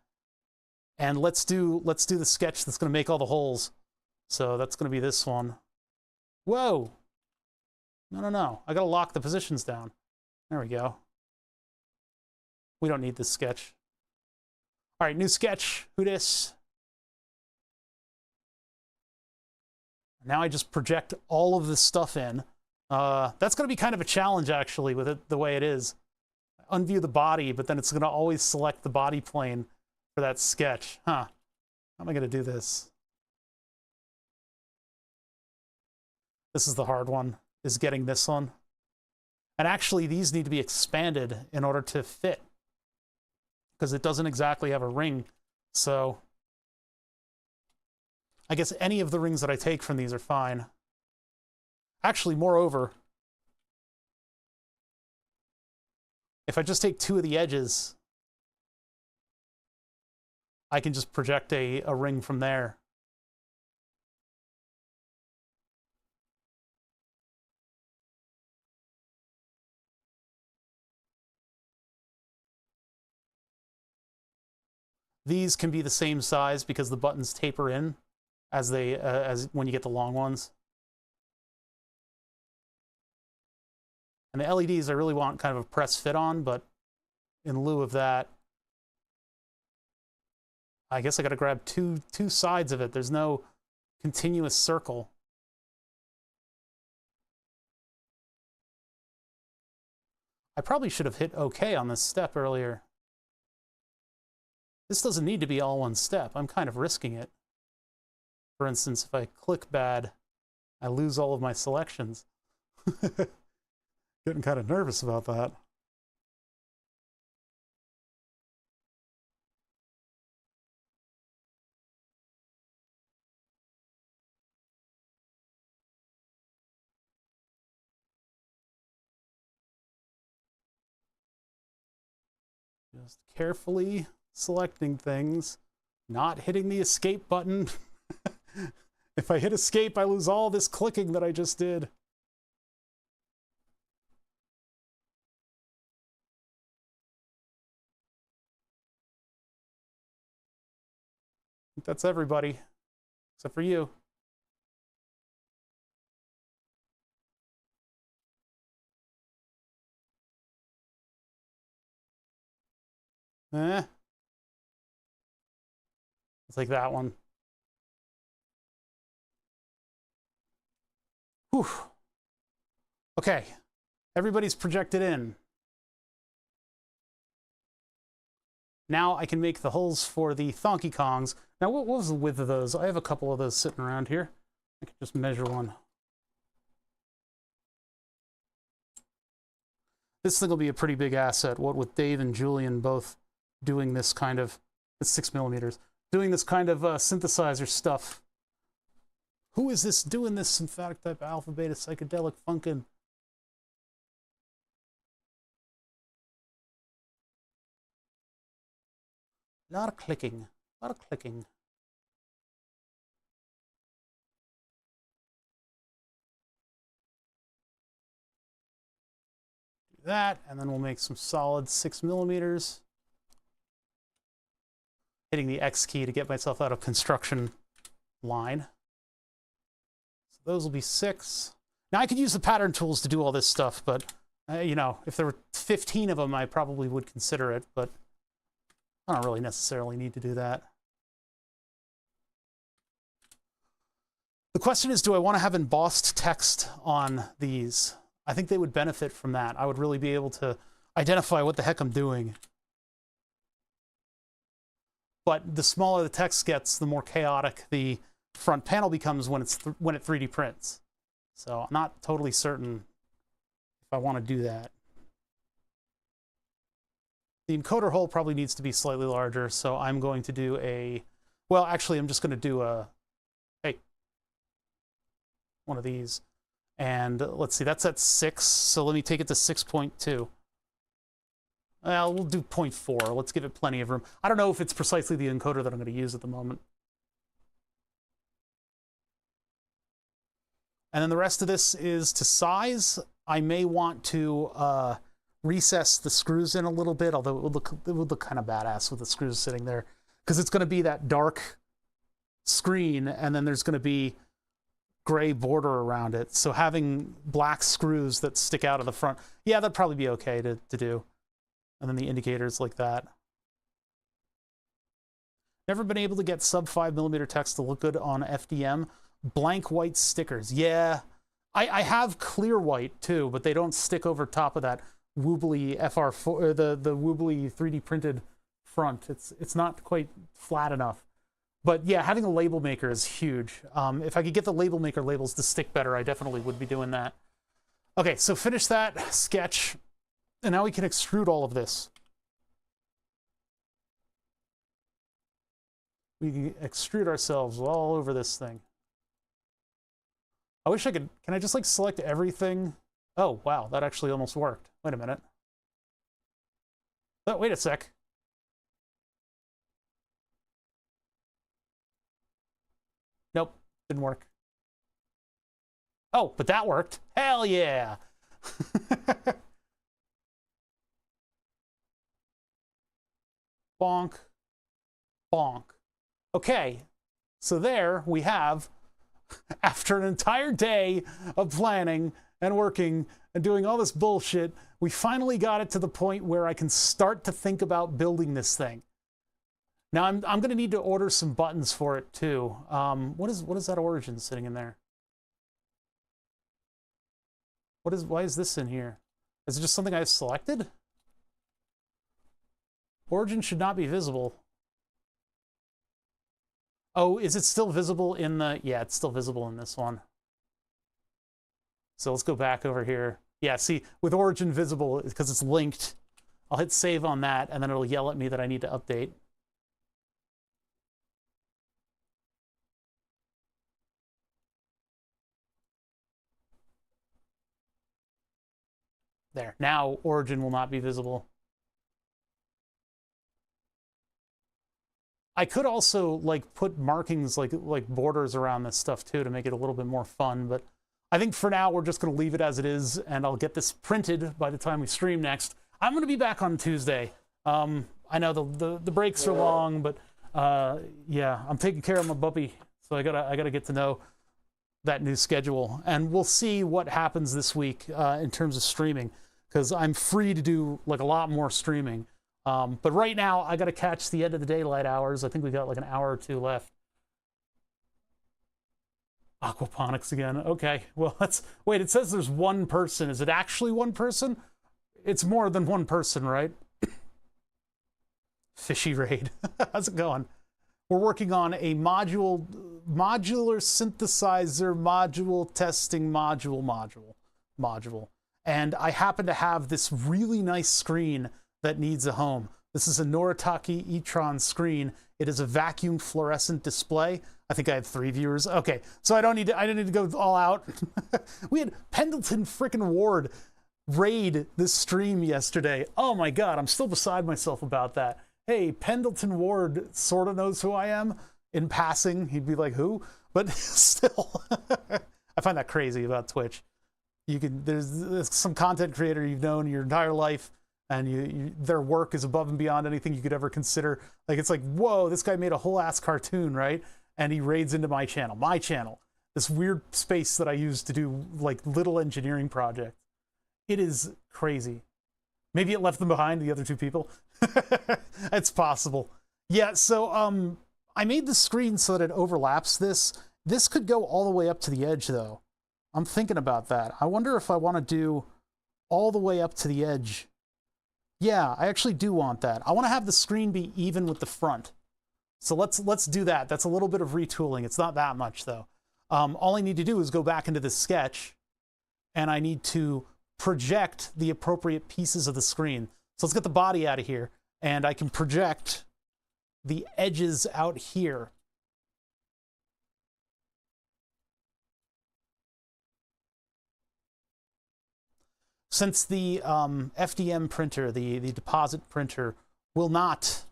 And let's do the sketch that's going to make all the holes. So that's going to be this one. Whoa! No. I got to lock the positions down. There we go. We don't need this sketch. All right, new sketch. Who dis? Now I just project all of this stuff in. That's going to be kind of a challenge, actually, with it the way it is. Unview the body, but then it's going to always select the body plane for that sketch. Huh. How am I going to do this? This is the hard one, is getting this one. And actually, these need to be expanded in order to fit, because it doesn't exactly have a ring. So I guess any of the rings that I take from these are fine. Actually, moreover, if I just take two of the edges, I can just project a ring from there. These can be the same size because the buttons taper in as when you get the long ones. And the LEDs I really want kind of a press fit on, but in lieu of that, I guess I got to grab two sides of it. There's no continuous circle. I probably should have hit OK on this step earlier. This doesn't need to be all one step. I'm kind of risking it. For instance, if I click bad, I lose all of my selections. Getting kind of nervous about that. Just carefully selecting things, not hitting the escape button. If I hit escape, I lose all this clicking that I just did. I think that's everybody, except for you. Let's take that one. Whew. Okay, everybody's projected in. Now I can make the holes for the Thonky Kongs. Now, what was the width of those? I have a couple of those sitting around here. I can just measure one. This thing will be a pretty big asset, what with Dave and Julian both doing this kind of, it's 6mm, doing this kind of synthesizer stuff. Who is this doing this symphatic type alpha beta psychedelic funkin'? A lot of clicking, a lot of clicking. Do that, and then we'll make some solid 6mm. Hitting the X key to get myself out of construction line. So those will be 6. Now I could use the pattern tools to do all this stuff, but you know, if there were 15 of them, I probably would consider it, but I don't really necessarily need to do that. The question is, do I want to have embossed text on these? I think they would benefit from that. I would really be able to identify what the heck I'm doing. But the smaller the text gets, the more chaotic the front panel becomes when it 3D prints. So I'm not totally certain if I want to do that. The encoder hole probably needs to be slightly larger, so I'm going to do a, well, actually, I'm just going to do a, hey, one of these. And let's see, that's at 6, so let me take it to 6.2. Well, we'll do 0.4. Let's give it plenty of room. I don't know if it's precisely the encoder that I'm going to use at the moment. And then the rest of this is to size. I may want to recess the screws in a little bit, although it would look kind of badass with the screws sitting there, because it's going to be that dark screen, and then there's going to be gray border around it. So having black screws that stick out of the front, yeah, that'd probably be okay to do. And then the indicators like that. Never been able to get sub 5mm text to look good on FDM. Blank white stickers. Yeah, I have clear white too, but they don't stick over top of that woobly FR4, or the woobly 3D printed front. It's not quite flat enough. But yeah, having a label maker is huge. If I could get the label maker labels to stick better, I definitely would be doing that. Okay, so finish that sketch, and now we can extrude all of this. We can extrude ourselves all over this thing. I wish I could, can I just like select everything? Oh, wow, that actually almost worked. Wait a minute. Oh, wait a sec. Nope, didn't work. Oh, but that worked. Hell yeah. Bonk. Bonk. Okay, so there we have, after an entire day of planning and working and doing all this bullshit, we finally got it to the point where I can start to think about building this thing. Now I'm going to need to order some buttons for it too. What is that origin sitting in there? Why is this in here? Is it just something I've selected? Origin should not be visible. Oh, is it still visible in the... Yeah, it's still visible in this one. So let's go back over here. Yeah, see, with origin visible, because it's linked, I'll hit save on that, and then it'll yell at me that I need to update. There. Now origin will not be visible. I could also like put markings like borders around this stuff too to make it a little bit more fun, but I think for now we're just going to leave it as it is, and I'll get this printed by the time we stream next. I'm going to be back on Tuesday. I know the breaks are long, but yeah, I'm taking care of my puppy, so I gotta get to know that new schedule, and we'll see what happens this week in terms of streaming, because I'm free to do like a lot more streaming. But right now, I got to catch the end of the daylight hours. I think we got like an hour or two left. Aquaponics again. Okay, well, wait, it says there's one person. Is it actually one person? It's more than one person, right? Fishy Raid. How's it going? We're working on a modular synthesizer module testing module. And I happen to have this really nice screen that needs a home. This is a Noritake e-tron screen. It is a vacuum fluorescent display. I think I had 3 viewers. Okay, so I didn't need to go all out. We had Pendleton frickin' Ward raid this stream yesterday. Oh my God, I'm still beside myself about that. Hey, Pendleton Ward sort of knows who I am. In passing, he'd be like, who? But still, I find that crazy about Twitch. There's some content creator you've known your entire life, and their work is above and beyond anything you could ever consider. Like, it's like, whoa, this guy made a whole ass cartoon, right? And he raids into my channel, this weird space that I use to do like little engineering projects. It is crazy. Maybe it left them behind, the other two people. It's possible. Yeah, so I made the screen so that it overlaps this. This could go all the way up to the edge though. I'm thinking about that. I wonder if I want to do all the way up to the edge. Yeah, I actually do want that. I want to have the screen be even with the front. So let's do that. That's a little bit of retooling. It's not that much though. All I need to do is go back into this sketch, and I need to project the appropriate pieces of the screen. So let's get the body out of here, and I can project the edges out here. Since the FDM printer, the deposit printer, will not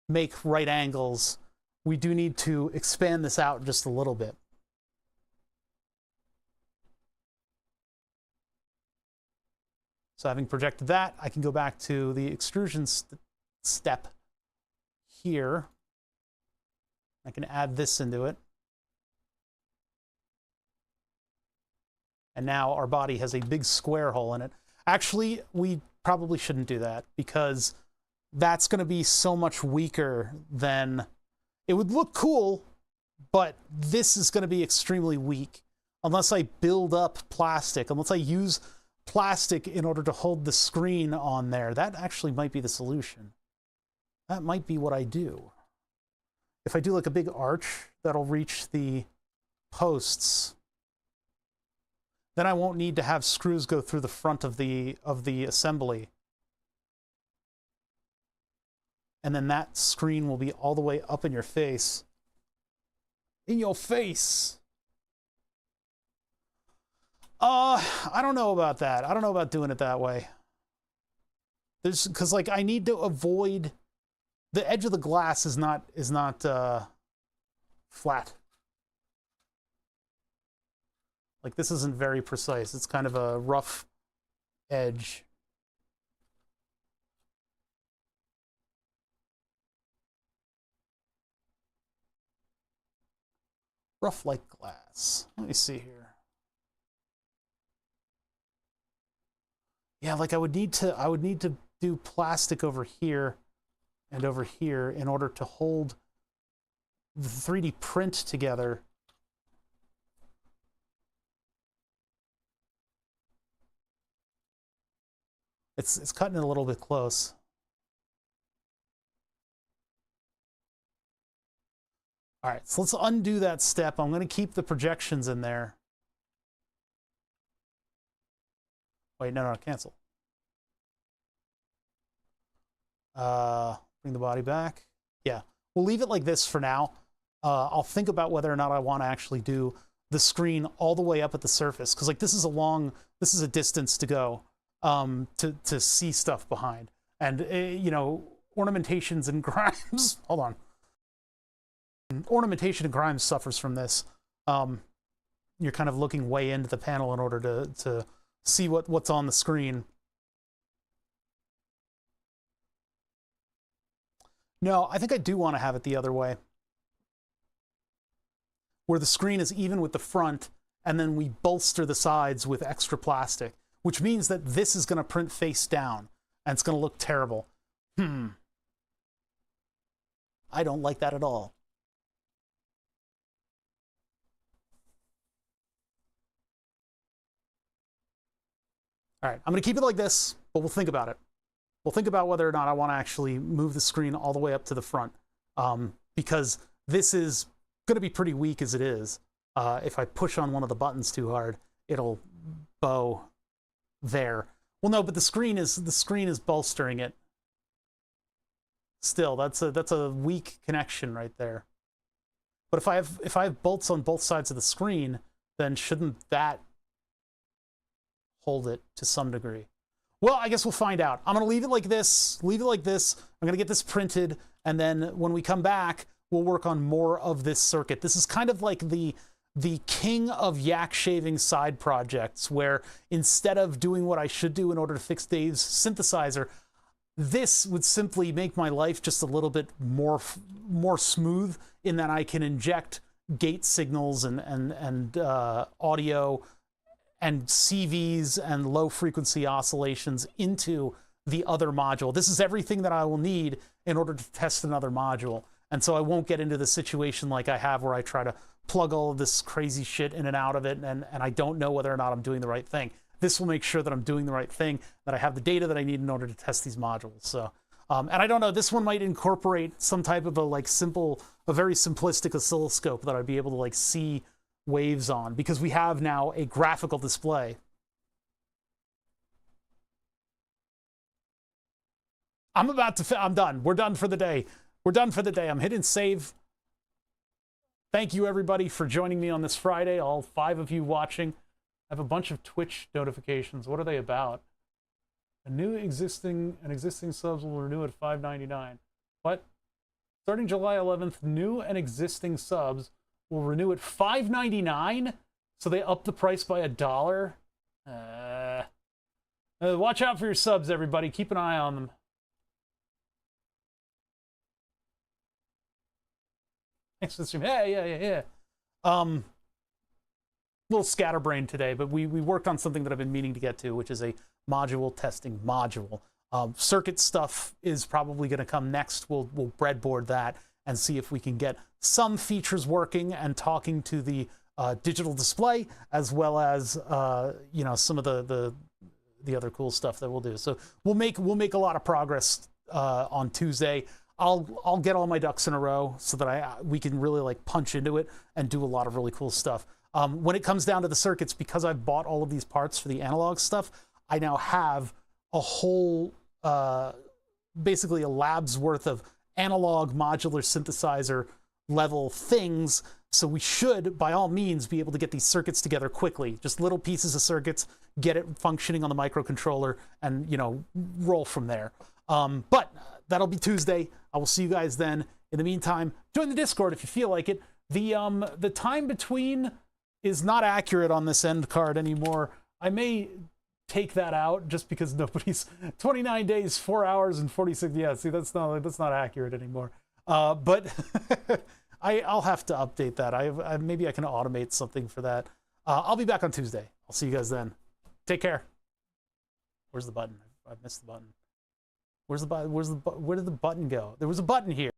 make right angles, we do need to expand this out just a little bit. So having projected that, I can go back to the extrusion step here. I can add this into it. And now our body has a big square hole in it. Actually, we probably shouldn't do that because that's going to be so much weaker than... It would look cool, but this is going to be extremely weak unless I build up plastic, unless I use plastic in order to hold the screen on there. That actually might be the solution. That might be what I do. If I do like a big arch that'll reach the posts, then I won't need to have screws go through the front of the assembly. And then that screen will be all the way up in your face. In your face! I don't know about that. I don't know about doing it that way. Because like I need to avoid... The edge of the glass is not flat. Like this isn't very precise. It's kind of a rough edge. Rough like glass. Let me see here. Yeah, like I would need to do plastic over here and over here in order to hold the 3D print together. It's cutting it a little bit close. All right, so let's undo that step. I'm going to keep the projections in there. Wait, no, cancel. Bring the body back. Yeah, we'll leave it like this for now. I'll think about whether or not I want to actually do the screen all the way up at the surface, because like this is a distance to go to see stuff behind, and you know, ornamentations and Grimes. Hold on. Ornamentation and Grimes suffers from this. You're kind of looking way into the panel in order to see what's on the screen. No, I think I do want to have it the other way, where the screen is even with the front, and then we bolster the sides with extra plastic, which means that this is going to print face down, and it's going to look terrible. I don't like that at all. All right, I'm going to keep it like this, but we'll think about it. We'll think about whether or not I want to actually move the screen all the way up to the front, because this is going to be pretty weak as it is. If I push on one of the buttons too hard, it'll bow there. Well, no, but the screen is bolstering it. Still, that's a weak connection right there. But if I have bolts on both sides of the screen, then shouldn't that hold it to some degree? Well, I guess we'll find out. I'm going to leave it like this. I'm going to get this printed, and then when we come back, we'll work on more of this circuit. This is kind of like the king of yak shaving side projects, where instead of doing what I should do in order to fix Dave's synthesizer, this would simply make my life just a little bit more smooth, in that I can inject gate signals and audio and CVs and low frequency oscillations into the other module. This is everything that I will need in order to test another module. And so I won't get into the situation like I have, where I try to plug all of this crazy shit in and out of it, and I don't know whether or not I'm doing the right thing. This will make sure that I'm doing the right thing, that I have the data that I need in order to test these modules. So, and I don't know, this one might incorporate some type of a very simplistic oscilloscope that I'd be able to like see waves on, because we have now a graphical display. I'm done. We're done for the day. We're done for the day. I'm hitting save. Thank you everybody for joining me on this Friday, all 5 of you watching. I have a bunch of Twitch notifications. What are they about? Existing subs will renew at $5.99. What? Starting July 11th, new and existing subs will renew at $5.99, so they up the price by $1. Watch out for your subs, everybody. Keep an eye on them. Thanks for the stream. Yeah. Little scatterbrain today, but we worked on something that I've been meaning to get to, which is a module testing module. Circuit stuff is probably going to come next. We'll breadboard that and see if we can get some features working and talking to the digital display, as well as you know, some of the other cool stuff that we'll do. So we'll make a lot of progress on Tuesday. I'll get all my ducks in a row so that we can really like punch into it and do a lot of really cool stuff. When it comes down to the circuits, because I've bought all of these parts for the analog stuff, I now have a whole, basically a lab's worth of analog modular synthesizer level things. So we should, by all means, be able to get these circuits together quickly. Just little pieces of circuits, get it functioning on the microcontroller, and, you know, roll from there. But that'll be Tuesday. I will see you guys then. In the meantime, join the Discord if you feel like it. The time between is not accurate on this end card anymore. I may take that out just because nobody's 29 days, 4 hours and 46. Yeah, see, that's not accurate anymore. But I'll have to update that. Maybe I can automate something for that. I'll be back on Tuesday. I'll see you guys then. Take care. Where's the button? I missed the button. Where did the button go? There was a button here.